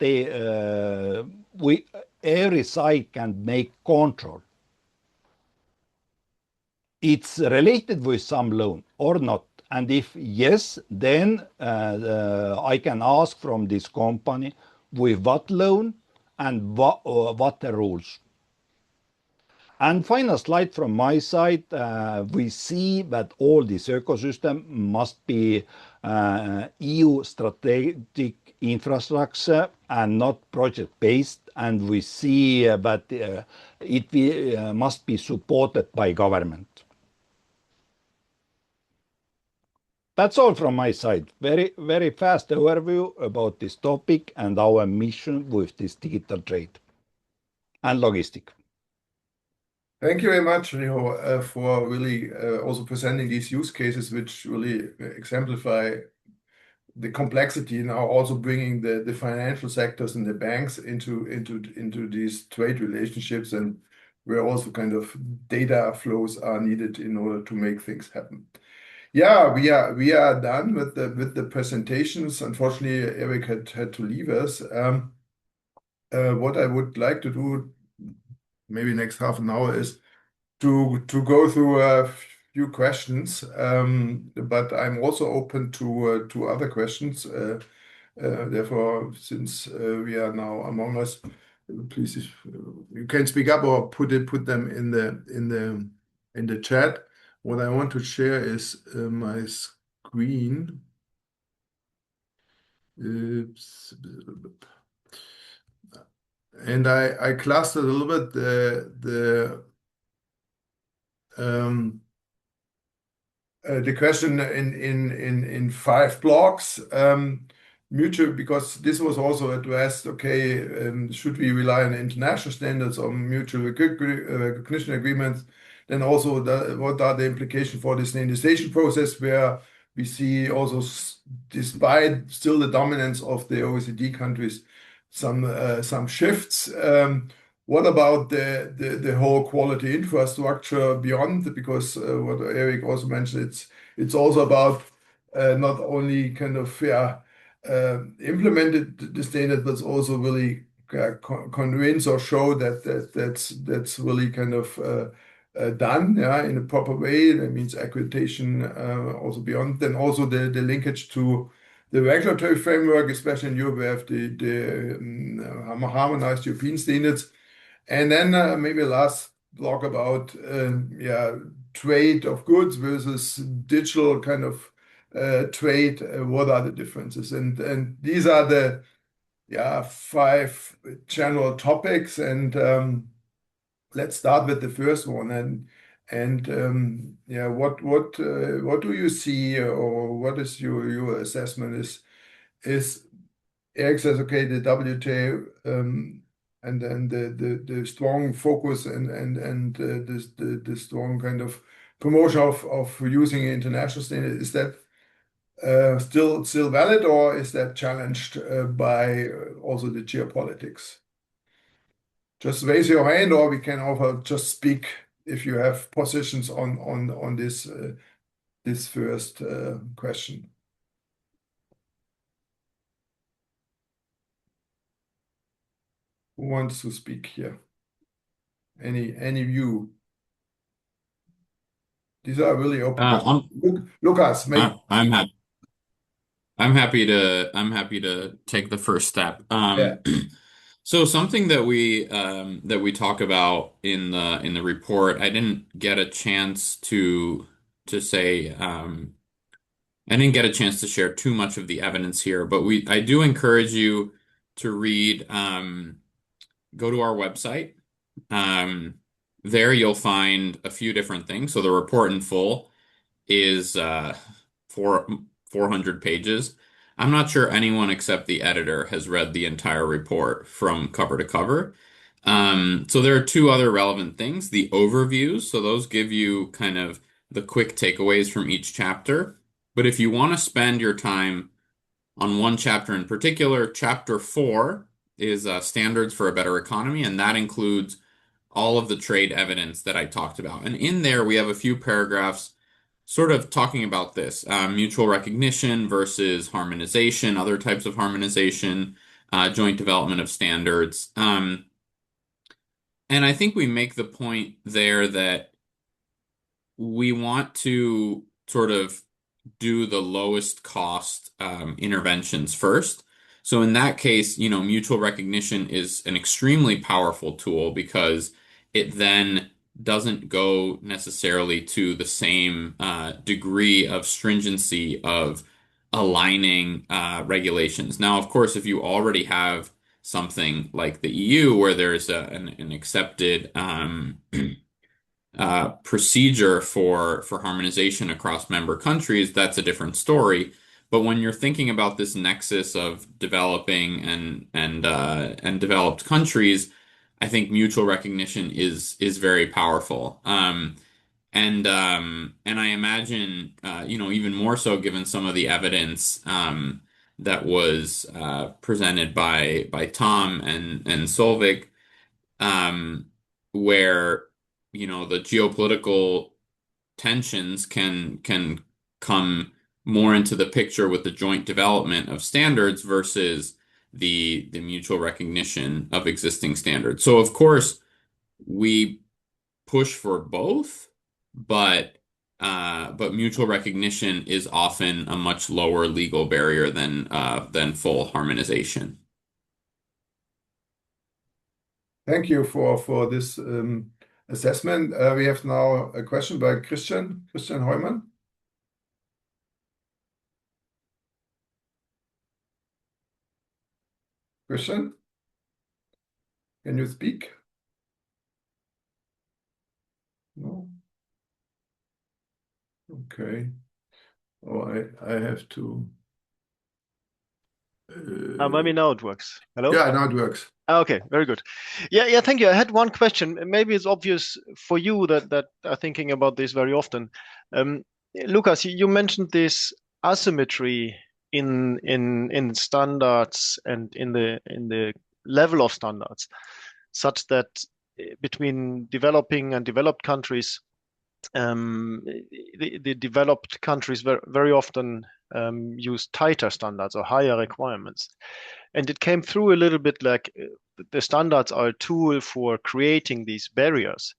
every site can make control. it's related with some loan or not. And if yes, then I can ask from this company with what loan and what the rules. And final slide from my side, we see that all this ecosystem must be EU strategic infrastructure and not project-based, and we see that it must be supported by government. That's all from my side. Very, very fast overview about this topic and our mission with this digital trade and logistic. Thank you very much, Riho, for really also presenting these use cases, which really exemplify the complexity now, also bringing the financial sectors and the banks into these trade relationships, and where also kind of data flows are needed in order to make things happen. Yeah, we are done with the presentations. Unfortunately, Eric had to leave us. What I would like to do, maybe next half an hour, is to go through a few questions. But I'm also open to other questions. Therefore, since we are now among us, please, if you can speak up or put them in the chat. What I want to share is my screen. Oops. And I clustered a little bit the question in 5 blocks. Mutual, because this was also addressed, okay, should we rely on international standards or mutual recognition agreements? Then also, what are the implications for the standardization process, where we see also, despite still the dominance of the OECD countries, some shifts. What about the whole quality infrastructure beyond? Because what Eric also mentioned, it's also about not only kind of implemented the standard, but also really convince or show that's really kind of done, yeah, in a proper way. That means accreditation also beyond. Then also the linkage to the regulatory framework, especially in Europe, we have the harmonized European standards. And then maybe a last block about trade of goods versus digital kind of trade. What are the differences? And these are the 5 general topics. And let's start with the first one. What do you see, or what is your assessment? Is Eric says, okay, the WTA, and then the strong focus and the strong kind of promotion of using international standard, is that still valid, or is that challenged by also the geopolitics? Just raise your hand, or we can also just speak if you have positions on this first question. Who wants to speak here? Any view? These are really open questions. Lucas, maybe. I'm happy to take the first step. So something that we talk about in the report, I didn't get a chance to say, I didn't get a chance to share too much of the evidence here, but I do encourage you to read. Go to our website. There you'll find a few different things. So the report in full is 400 pages. I'm not sure anyone except the editor has read the entire report from cover to cover. So there are 2 other relevant things. The overviews, so those give you kind of the quick takeaways from each chapter. But if you want to spend your time on one chapter in particular, chapter 4 is Standards for a Better Economy, and that includes all of the trade evidence that I talked about. And in there, we have a few paragraphs sort of talking about this, mutual recognition versus harmonization, other types of harmonization, joint development of standards. And I think we make the point there that we want to sort of do the lowest cost interventions first. So in that case, mutual recognition is an extremely powerful tool because it then doesn't go necessarily to the same degree of stringency of aligning regulations. Now, of course, if you already have something like the EU where there's an accepted procedure for harmonization across member countries, that's a different story. But when you're thinking about this nexus of developing and developed countries, I think mutual recognition is very powerful. And I imagine even more so given some of the evidence that was presented by Tom and Solvik, um, where the geopolitical tensions can come more into the picture with the joint development of standards versus the mutual recognition of existing standards. So of course we push for both, but mutual recognition is often a much lower legal barrier than full harmonization. Thank you for this assessment. We have now a question by Christian Heumann. Christian, can you speak? No. Okay. Oh, I have to. Maybe now it works. Hello? Yeah, now it works. Okay, very good. Yeah, thank you. I had one question. Maybe it's obvious for you that are thinking about this very often. Lucas, you mentioned this asymmetry in standards and in the level of standards, such that between developing and developed countries, the developed countries very often use tighter standards or higher requirements. And it came through a little bit like the standards are a tool for creating these barriers.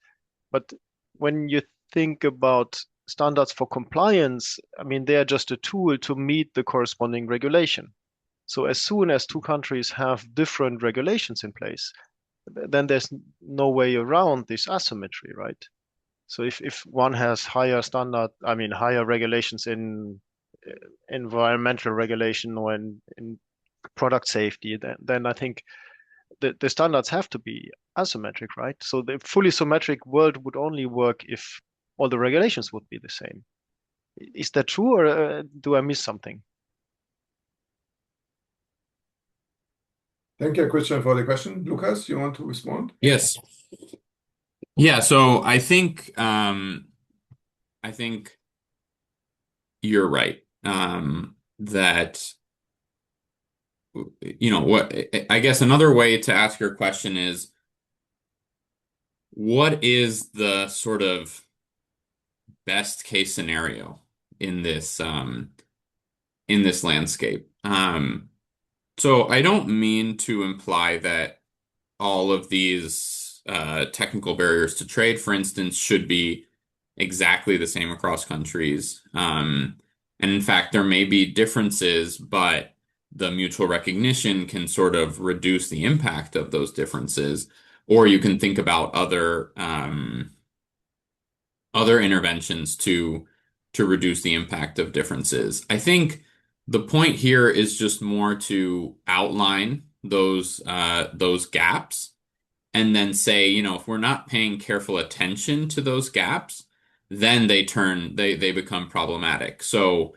But when you think about standards for compliance, I mean, they are just a tool to meet the corresponding regulation. So as soon as two countries have different regulations in place, then there's no way around this asymmetry, right? So if one has higher regulations in environmental regulation or in product safety, then I think the standards have to be asymmetric, right? So the fully symmetric world would only work if all the regulations would be the same. Is that true, or do I miss something? Thank you, Christian, for the question. Lucas, you want to respond? Yes. Yeah, so I think you're right. That what I guess another way to ask your question is, what is the sort of best case scenario in this landscape? So I don't mean to imply that all of these technical barriers to trade, for instance, should be exactly the same across countries. And in fact, there may be differences, but the mutual recognition can sort of reduce the impact of those differences. Or you can think about other interventions to reduce the impact of differences. I think the point here is just more to outline those gaps and then say, if we're not paying careful attention to those gaps, then they become problematic. So,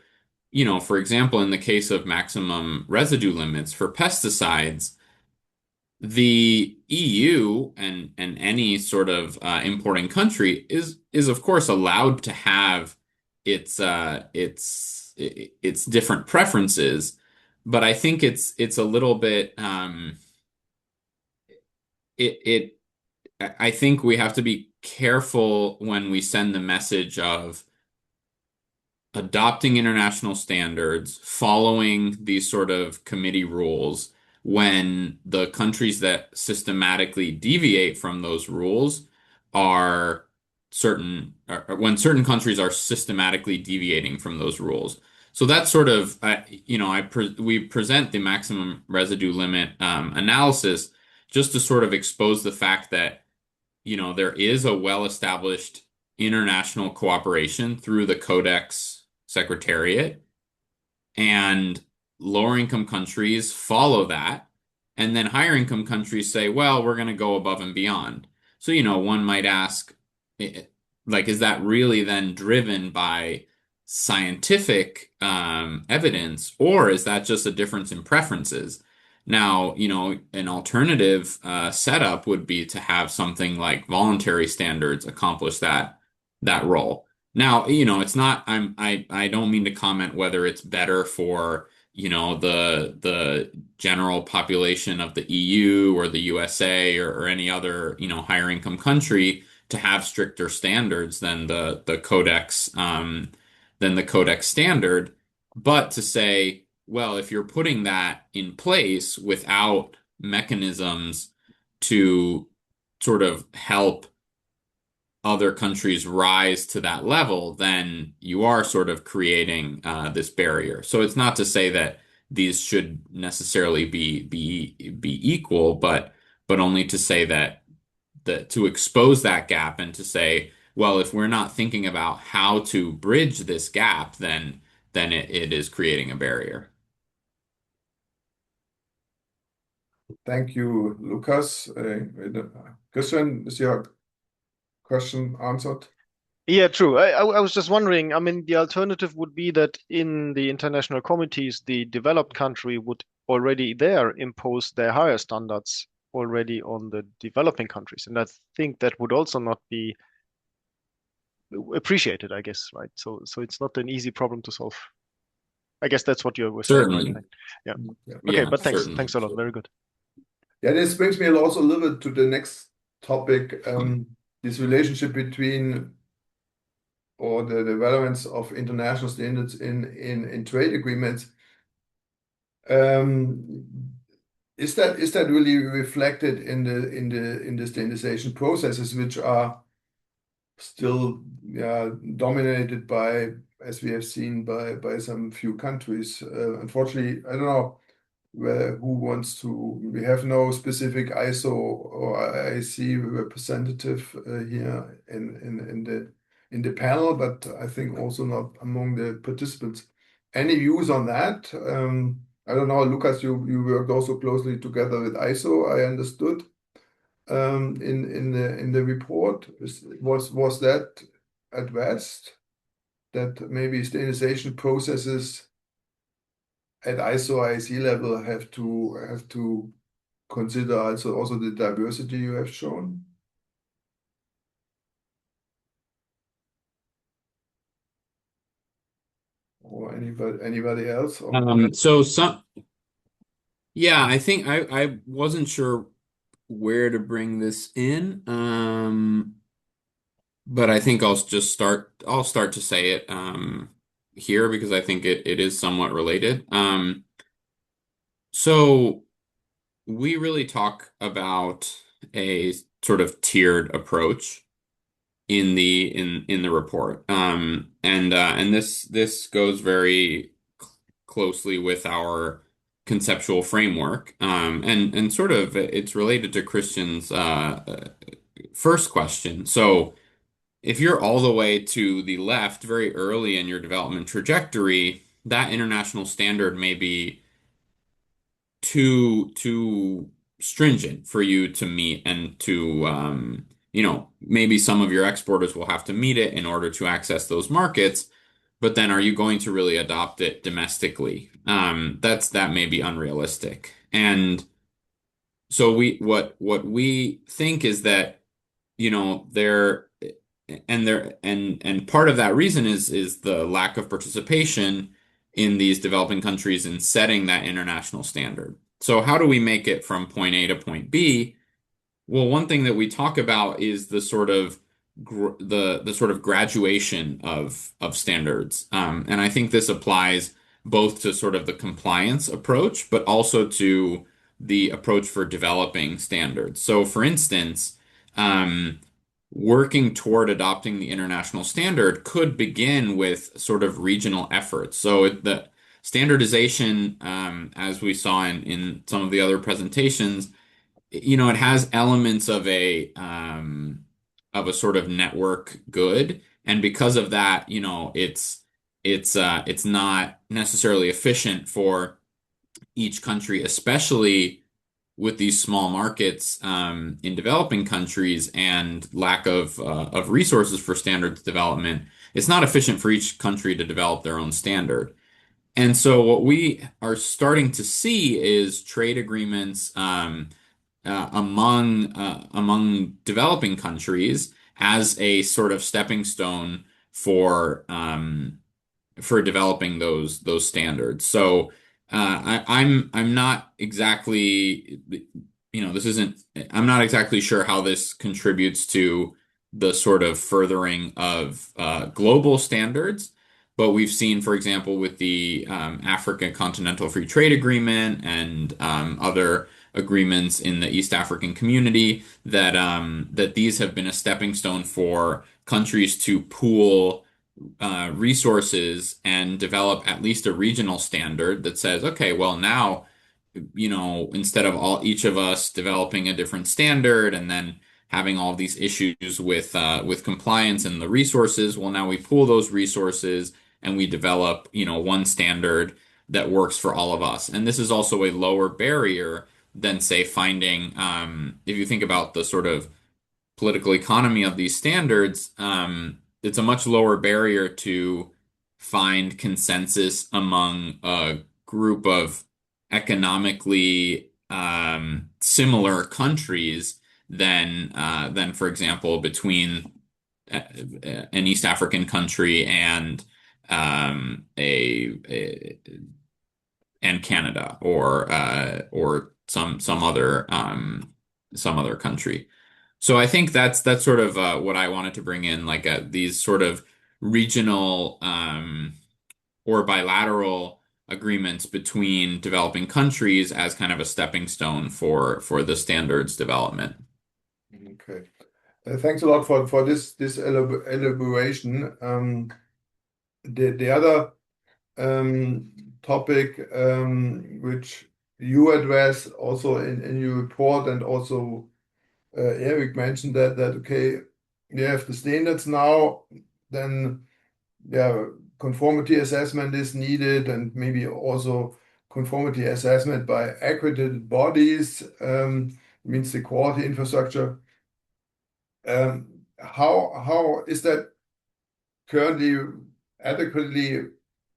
for example, in the case of maximum residue limits for pesticides, the EU and any sort of importing country is of course allowed to have its different preferences, but I think it's a little bit I think we have to be careful when we send the message of adopting international standards, following these sort of committee rules, when the countries that systematically deviate from those rules are when certain countries are systematically deviating from those rules. So that's sort of, we present the maximum residue limit analysis just to sort of expose the fact that, there is a well-established international cooperation through the Codex Secretariat, and lower income countries follow that. And then higher income countries say, well, we're going to go above and beyond. So, one might ask, like, is that really then driven by scientific evidence, or is that just a difference in preferences? Now, an alternative setup would be to have something like voluntary standards accomplish that role. Now, it's not, I don't mean to comment whether it's better for, the general population of the EU or the USA or any other, higher income country to have stricter standards than the codex standard, but to say, well, if you're putting that in place without mechanisms to sort of help other countries rise to that level, then you are sort of creating this barrier. So it's not to say that these should necessarily be equal, but only to say that to expose that gap and to say, well, if we're not thinking about how to bridge this gap, then it is creating a barrier. Thank you, Lucas. Christian, is your question answered? Yeah, true. I was just wondering, I mean, the alternative would be that in the international committees, the developed country would already there impose their higher standards already on the developing countries. And I think that would also not be appreciated, I guess, right? So it's not an easy problem to solve. I guess that's what you were saying, Certainly. right? Yeah. Yeah. Okay, Yeah, but thanks. certainly. Thanks a lot. Very good. Yeah, this brings me also a little bit to the next topic, this relationship between or the developments of international standards in trade agreements. Is that really reflected in the standardization processes, which are still dominated by, as we have seen, by some few countries? Unfortunately, I don't know who wants to. We have no specific ISO or IC representative here in the panel, but I think also not among the participants. Any views on that? I don't know, Lucas, you worked also closely together with ISO, I understood, in the report. Was that addressed, that maybe standardization processes at ISO IEC level have to consider also the diversity you have shown? Or anybody else? Yeah, I think I wasn't sure where to bring this in, but I think I'll start to say it here because I think it is somewhat related. So we really talk about a sort of tiered approach in the report, and this goes very closely with our conceptual framework, and sort of it's related to Christian's first question. So if you're all the way to the left very early in your development trajectory, that international standard may be too stringent for you to meet, and to maybe some of your exporters will have to meet it in order to access those markets, but then are you going to really adopt it domestically? That may be unrealistic. And so what we think is that, there and part of that reason is the lack of participation in these developing countries in setting that international standard. So how do we make it from point A to point B? Well, one thing that we talk about is the sort of graduation of standards, and I think this applies both to sort of the compliance approach, but also to the approach for developing standards. So, for instance, working toward adopting the international standard could begin with sort of regional efforts. So the standardization, as we saw in some of the other presentations, it has elements of a sort of network good, and because of that, it's not necessarily efficient for each country, especially with these small markets in developing countries and lack of resources for standards development. It's not efficient for each country to develop their own standard. And so what we are starting to see is trade agreements among developing countries as a sort of stepping stone for developing those standards. So I'm not exactly, this isn't, I'm not exactly sure how this contributes to the sort of furthering of global standards. But we've seen, for example, with the Africa Continental Free Trade Agreement and other agreements in the East African community, that these have been a stepping stone for countries to pool resources and develop at least a regional standard that says, okay, well now, instead of each of us developing a different standard and then having all these issues with compliance and the resources, well now we pool those resources and we develop, one standard that works for all of us. And this is also a lower barrier than, say, finding, if you think about the sort of political economy of these standards, it's a much lower barrier to find consensus among a group of economically similar countries than, for example, between an East African country and a and Canada or some other country. So I think that's sort of what I wanted to bring in, like these sort of regional or bilateral agreements between developing countries as kind of a stepping stone for the standards development. Okay. Thanks a lot for this elaboration. The other topic which you address also in your report, and also Eric mentioned that okay, you have the standards now, then conformity assessment is needed, and maybe also conformity assessment by accredited bodies, means the quality infrastructure. How is that currently adequately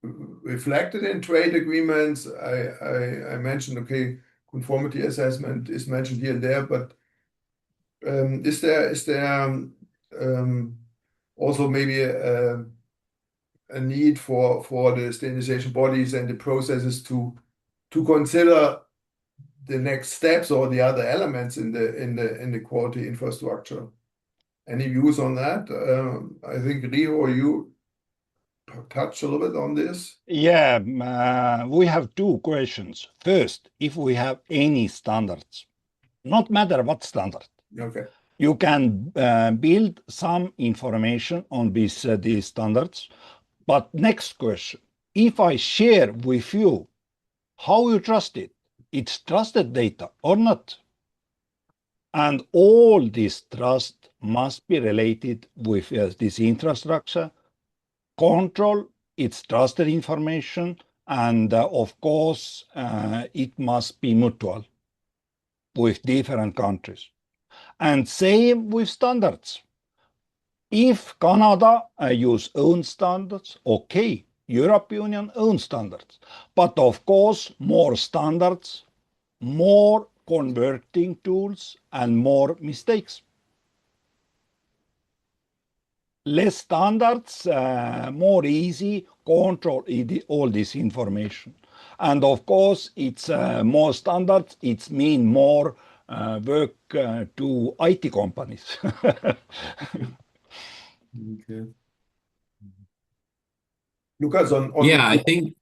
reflected in trade agreements? I mentioned, okay, conformity assessment is mentioned here and there, but is there also maybe a need for the standardization bodies and the processes to consider the next steps or the other elements in the quality infrastructure? Any views on that? I think Rio, you touch a little bit on this. Yeah, we have two questions. First, if we have any standards, not matter what standard, Okay. you can build some information on these standards. But next question, if I share with you, how you trust it? It's trusted data or not? And all this trust must be related with this infrastructure, control its trusted information, and of course, it must be mutual with different countries. And same with standards. If Canada use own standards, okay, European Union own standards. But of course, more standards, more converting tools, and more mistakes. Less standards, more easy control all this information. And of course, it's more standards, it's mean more work to IT companies. Okay. Lucas, on Yeah, I think.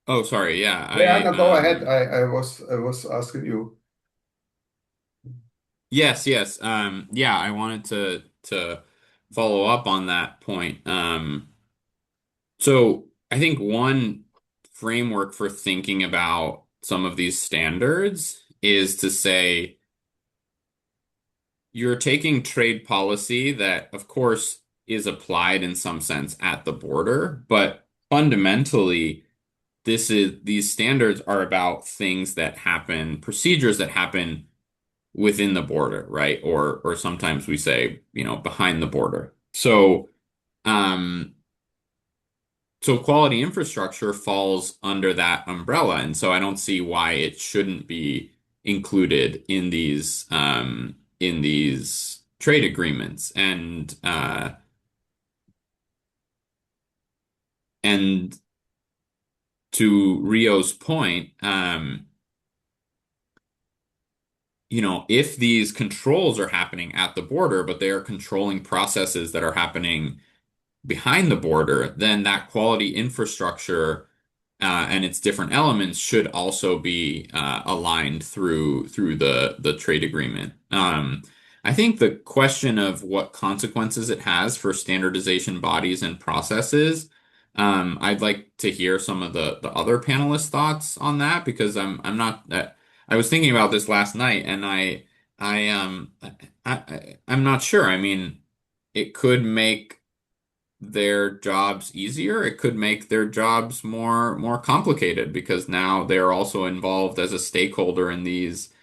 Oh, sorry. Yeah, yeah, no, go ahead. I was asking you. Yes, yes. Yeah, I wanted to follow up on that point. So I think one framework for thinking about some of these standards is to say you're taking trade policy that, of course, is applied in some sense at the border, but fundamentally, these standards are about things that happen, procedures that happen within the border, right? Or sometimes we say, behind the border. Um, so quality infrastructure falls under that umbrella, and so I don't see why it shouldn't be included in these trade agreements. And to Rio's point, if these controls are happening at the border, but they are controlling processes that are happening behind the border, then that quality infrastructure and its different elements should also be aligned through the trade agreement. I think the question of what consequences it has for standardization bodies and processes, I'd like to hear some of the other panelists' thoughts on that because I'm not. I was thinking about this last night, and I'm not sure. I mean, it could make their jobs easier. It could make their jobs more complicated because now they're also involved as a stakeholder in these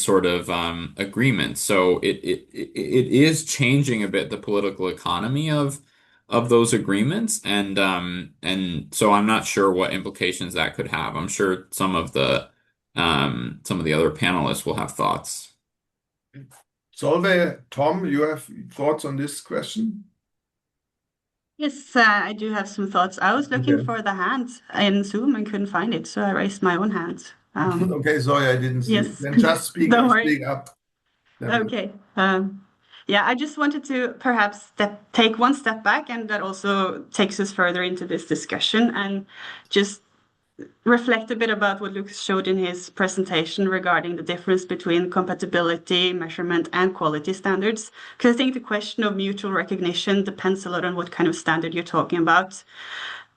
sort of agreements. So it is changing a bit the political economy of those agreements, and so I'm not sure what implications that could have. I'm sure some of the other panelists will have thoughts. Solveig, Tom, you have thoughts on this question? Yes, I do have some thoughts. I was looking Okay. for the hand in Zoom and couldn't find it, so I raised my own hand. Okay, sorry, I didn't see it. Yes. Then just speak Don't worry. speak up. Definitely. Okay. Yeah, I just wanted to perhaps take one step back, and that also takes us further into this discussion and just reflect a bit about what Lucas showed in his presentation regarding the difference between compatibility, measurement, and quality standards. Because I think the question of mutual recognition depends a lot on what kind of standard you're talking about.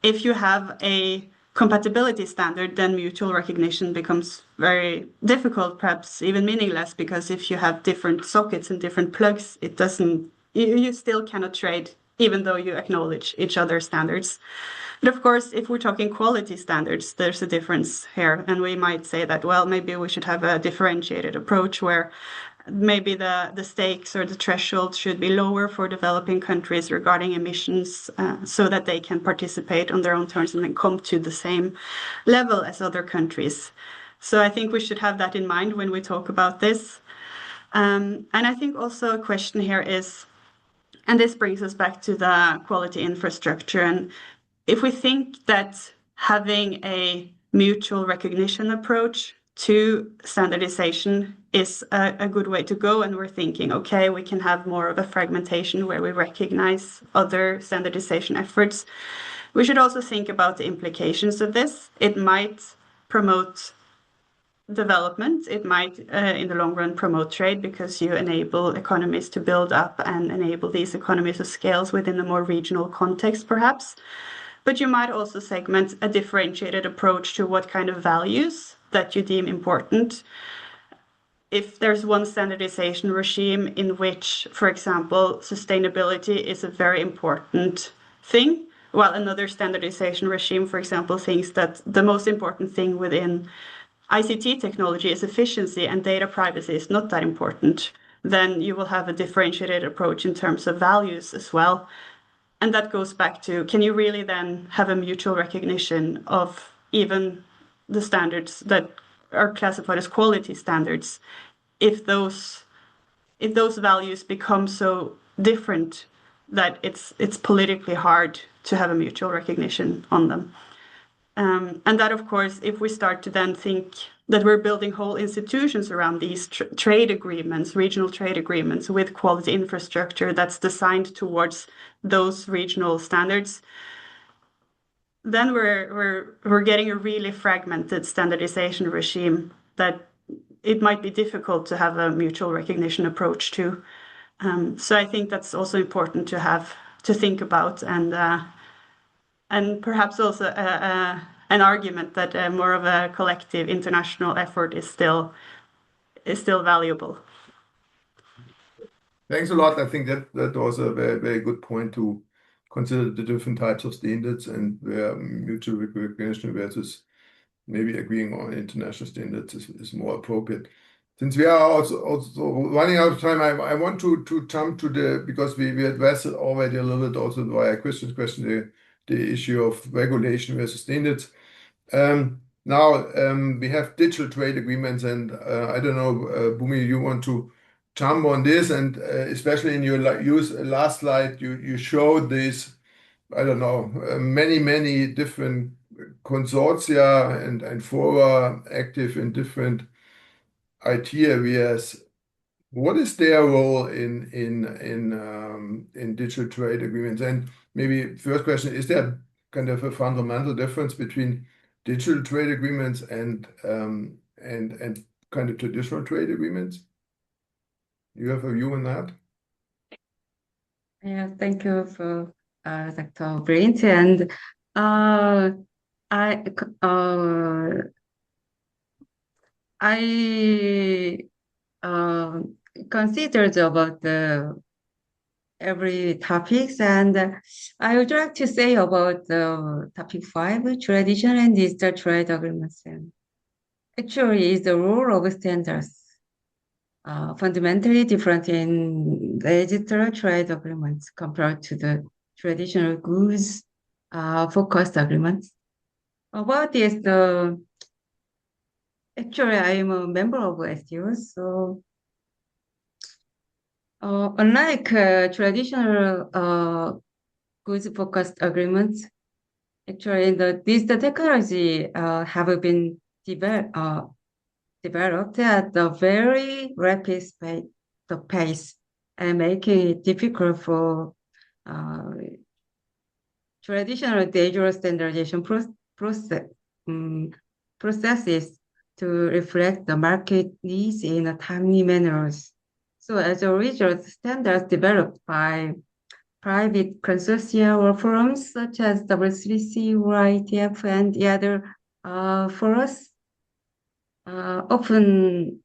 If you have a compatibility standard, then mutual recognition becomes very difficult, perhaps even meaningless, because if you have different sockets and different plugs, you still cannot trade, even though you acknowledge each other's standards. But of course, if we're talking quality standards, there's a difference here. And we might say that, well, maybe we should have a differentiated approach where maybe the stakes or the threshold should be lower for developing countries regarding emissions so that they can participate on their own terms and then come to the same level as other countries. So I think we should have that in mind when we talk about this. And I think also a question here is, and this brings us back to the quality infrastructure. And if we think that having a mutual recognition approach to standardization is a good way to go, and we're thinking, okay, we can have more of a fragmentation where we recognize other standardization efforts, we should also think about the implications of this. It might promote development. It might, in the long run, promote trade because you enable economies to build up and enable these economies of scales within a more regional context, perhaps. But you might also segment a differentiated approach to what kind of values that you deem important. If there's one standardization regime in which, for example, sustainability is a very important thing, while another standardization regime, for example, thinks that the most important thing within ICT technology is efficiency and data privacy is not that important, then you will have a differentiated approach in terms of values as well. And that goes back to, can you really then have a mutual recognition of even the standards that are classified as quality standards if those values become so different that it's politically hard to have a mutual recognition on them. And that, of course, if we start to then think that we're building whole institutions around these trade agreements, regional trade agreements with quality infrastructure that's designed towards those regional standards, then we're getting a really fragmented standardization regime that it might be difficult to have a mutual recognition approach too. So I think that's also important to think about, and perhaps also an argument that more of a collective international effort is still valuable. Thanks a lot. I think that was a very, very good point to consider the different types of standards and where mutual recognition versus maybe agreeing on international standards is more appropriate. Since we are also running out of time, I want to jump to because we addressed it already a little bit also via Christian's question, the issue of regulation versus standards. Now we have digital trade agreements, and I don't know, Bhumi, you want to jump on this, and especially in your last slide, you showed this, I don't know, many different consortia and fora active in different IT areas. What is their role in digital trade agreements? And maybe first question, is there kind of a fundamental difference between digital trade agreements and kind of traditional trade agreements? You have a view on that? Yeah, thank you for Dr. Brint. And I considered about every topics, and I would like to say about topic 5, traditional and digital trade agreements. And actually, is the role of standards fundamentally different in digital trade agreements compared to the traditional goods focused agreements. About this, actually, I am a member of STO, so unlike traditional goods focused agreements, actually, the technology have been developed at a very rapid pace and making it difficult for traditional digital standardization processes to reflect the market needs in a timely manner. So as a result, standards developed by private consortia or forums such as W3C or ITF and the other forums often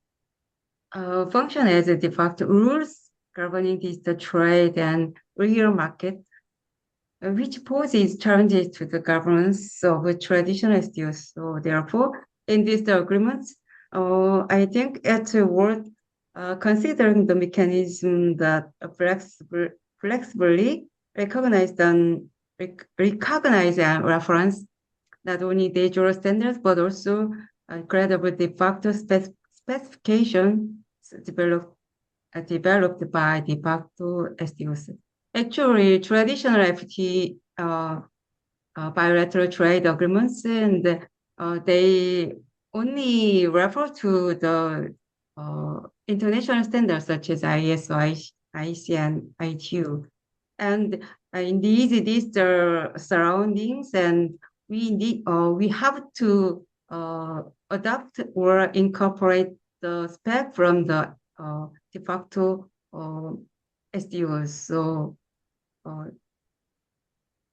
function as de facto rules governing digital trade and real market, which poses challenges to the governance of traditional STOs. So therefore, in these agreements, I think it's worth considering the mechanism that flexibly recognize and reference not only digital standards, but also credible de facto specifications developed by de facto STOs. Actually, traditional FT bilateral trade agreements, and they only refer to the international standards such as ISO, IC, and ITU. And in these surroundings, and we have to adapt or incorporate the spec from the de facto STOs. So,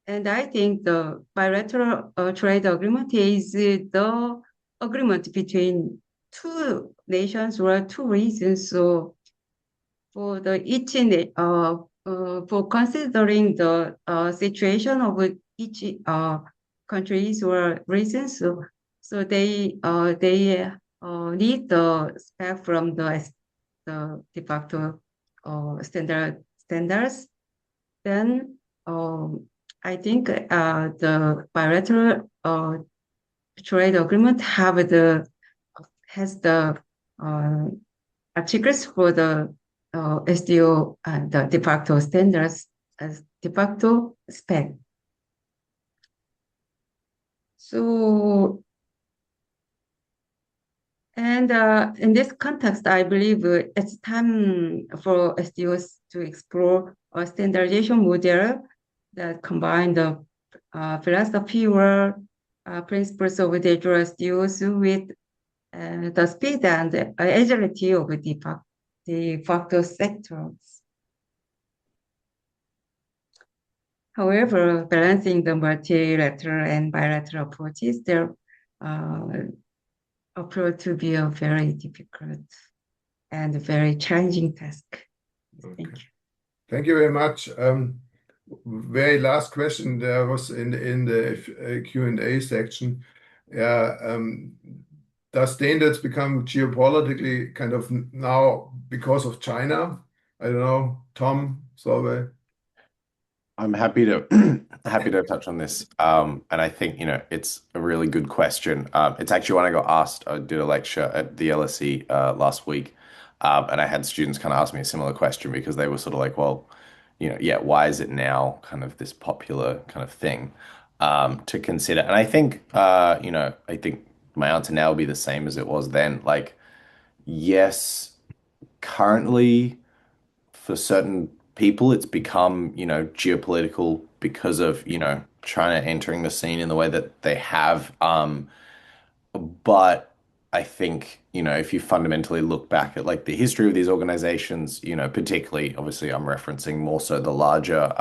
and I think the bilateral trade agreement is the agreement between two nations or two regions. So, for for considering the situation of each countries or regions, so they need the spec from the de facto standards. Then I think the bilateral trade agreement has the articles for the SDO and the de facto standards as de facto spec. So, and in this context, I believe it's time for SDOs to explore a standardization model that combine the philosophy or principles of digital SDOs with the speed and the agility of the factor sectors. However, balancing the multilateral and bilateral approaches, there appear to be a very difficult and very challenging task. Okay. Thank you. Thank you very much. Very last question there was in the Q&A section. Does standards become geopolitically kind of now because of China? I don't know, Tom, Solveig. I'm happy to touch on this. And I think, it's a really good question. It's actually when I got asked, I did a lecture at the LSE last week, and I had students kind of ask me a similar question because they were sort of like, well, why is it now kind of this popular kind of thing to consider? And I think, I think my answer now will be the same as it was then. Like, yes, currently for certain people, it's become, geopolitical because of, China entering the scene in the way that they have. But I think, if you fundamentally look back at like the history of these organizations, particularly, obviously, I'm referencing more so the larger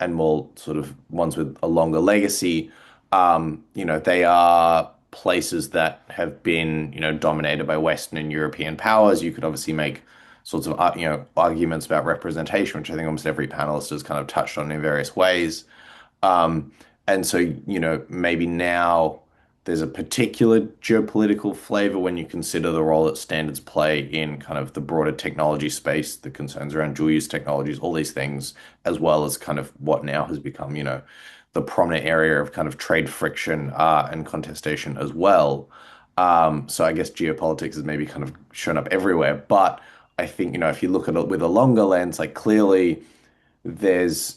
and more sort of ones with a longer legacy, they are places that have been, dominated by Western and European powers. You could obviously make sorts of, arguments about representation, which I think almost every panelist has kind of touched on in various ways. And so, maybe now there's a particular geopolitical flavor when you consider the role that standards play in kind of the broader technology space, the concerns around dual use technologies, all these things, as well as kind of what now has become, the prominent area of kind of trade friction and contestation as well. So I guess geopolitics has maybe kind of shown up everywhere. But I think, if you look at it with a longer lens, like clearly there's,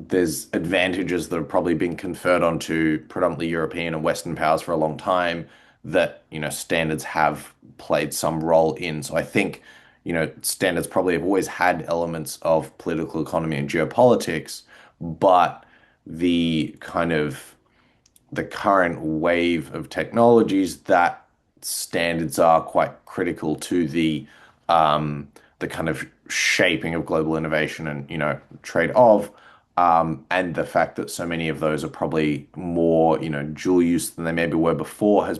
there's advantages that have probably been conferred onto predominantly European and Western powers for a long time that, standards have played some role in. So I think, standards probably have always had elements of political economy and geopolitics, but the kind of the current wave of technologies that standards are quite critical to the kind of shaping of global innovation and trade of and the fact that so many of those are probably more dual use than they maybe were before has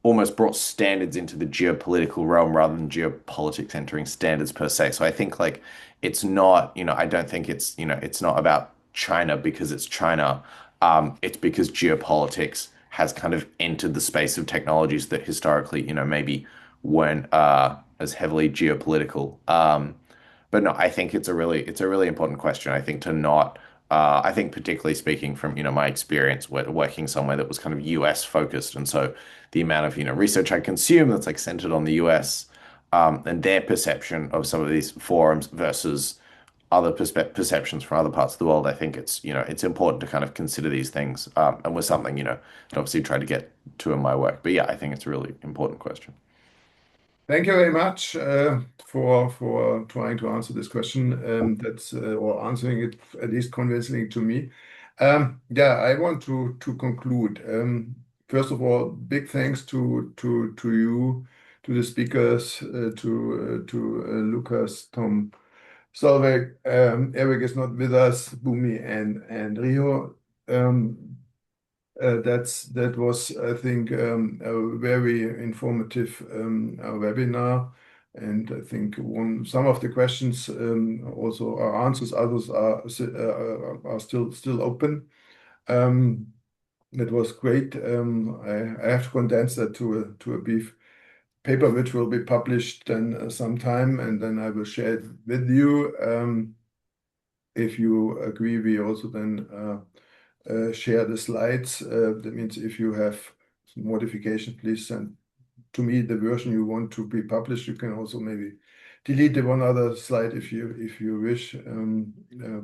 almost brought standards into the geopolitical realm rather than geopolitics entering standards per se. So I think like it's not, I don't think it's, it's not about China because it's China. It's because geopolitics has kind of entered the space of technologies that historically, maybe weren't as heavily geopolitical. But no, I think it's a really important question. I think to not, I think particularly speaking from, my experience working somewhere that was kind of US focused. And so the amount of, research I consume that's like centered on the US and their perception of some of these forums versus other perceptions from other parts of the world, I think it's, it's important to kind of consider these things. And was something, that obviously try to get to in my work. But yeah, I think it's a really important question. Thank you very much for trying to answer this question. That's or answering it at least convincingly to me. I want to conclude. First of all, big thanks to you, to the speakers, to Lucas, Tom, Solveig. Eric is not with us, Bumi and Rio. That was, I think, a very informative webinar, and I think some of the questions also are answers, others are still open. That was great. I have to condense that to a brief paper which will be published then sometime, and then I will share it with you. If you agree, we also then share the slides. That means if you have some modification, please send to me the version you want to be published. You can also maybe delete the one other slide if you wish.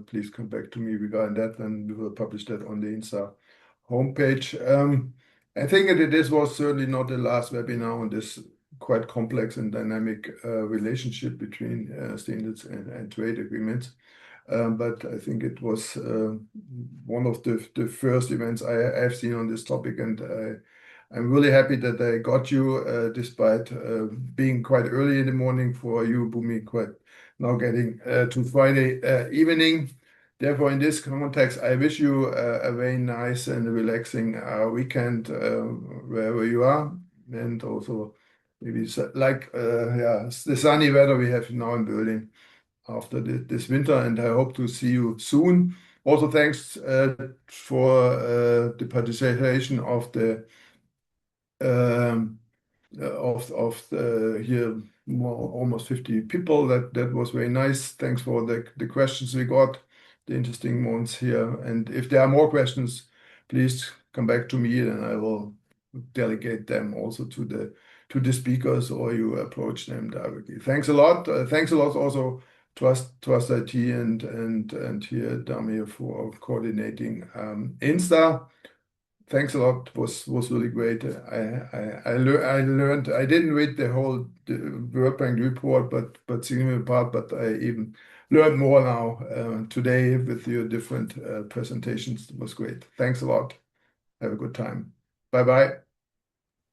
Please come back to me regarding that, and we will publish that on the INSTAR homepage. I think this was certainly not the last webinar on this quite complex and dynamic relationship between standards and trade agreements. But I think it was one of the first events I have seen on this topic, and I'm really happy that I got you, despite being quite early in the morning for you, Bumi, quite now getting to Friday evening. Therefore, in this context, I wish you a very nice and relaxing weekend wherever you are, and also maybe like the sunny weather we have now in Berlin after this winter, and I hope to see you soon. Also, thanks for the participation of the here almost 50 people. That was very nice. Thanks for the questions we got, the interesting ones here. And if there are more questions, please come back to me, and I will delegate them also to the speakers, or you approach them directly. Thanks a lot. Thanks a lot also Trust IT and here Damir for coordinating INSTAR. Thanks a lot. Was really great. I learned. I didn't read the whole World Bank report, but significant part. But I even learned more now today with your different presentations. It was great. Thanks a lot. Have a good time. Bye bye.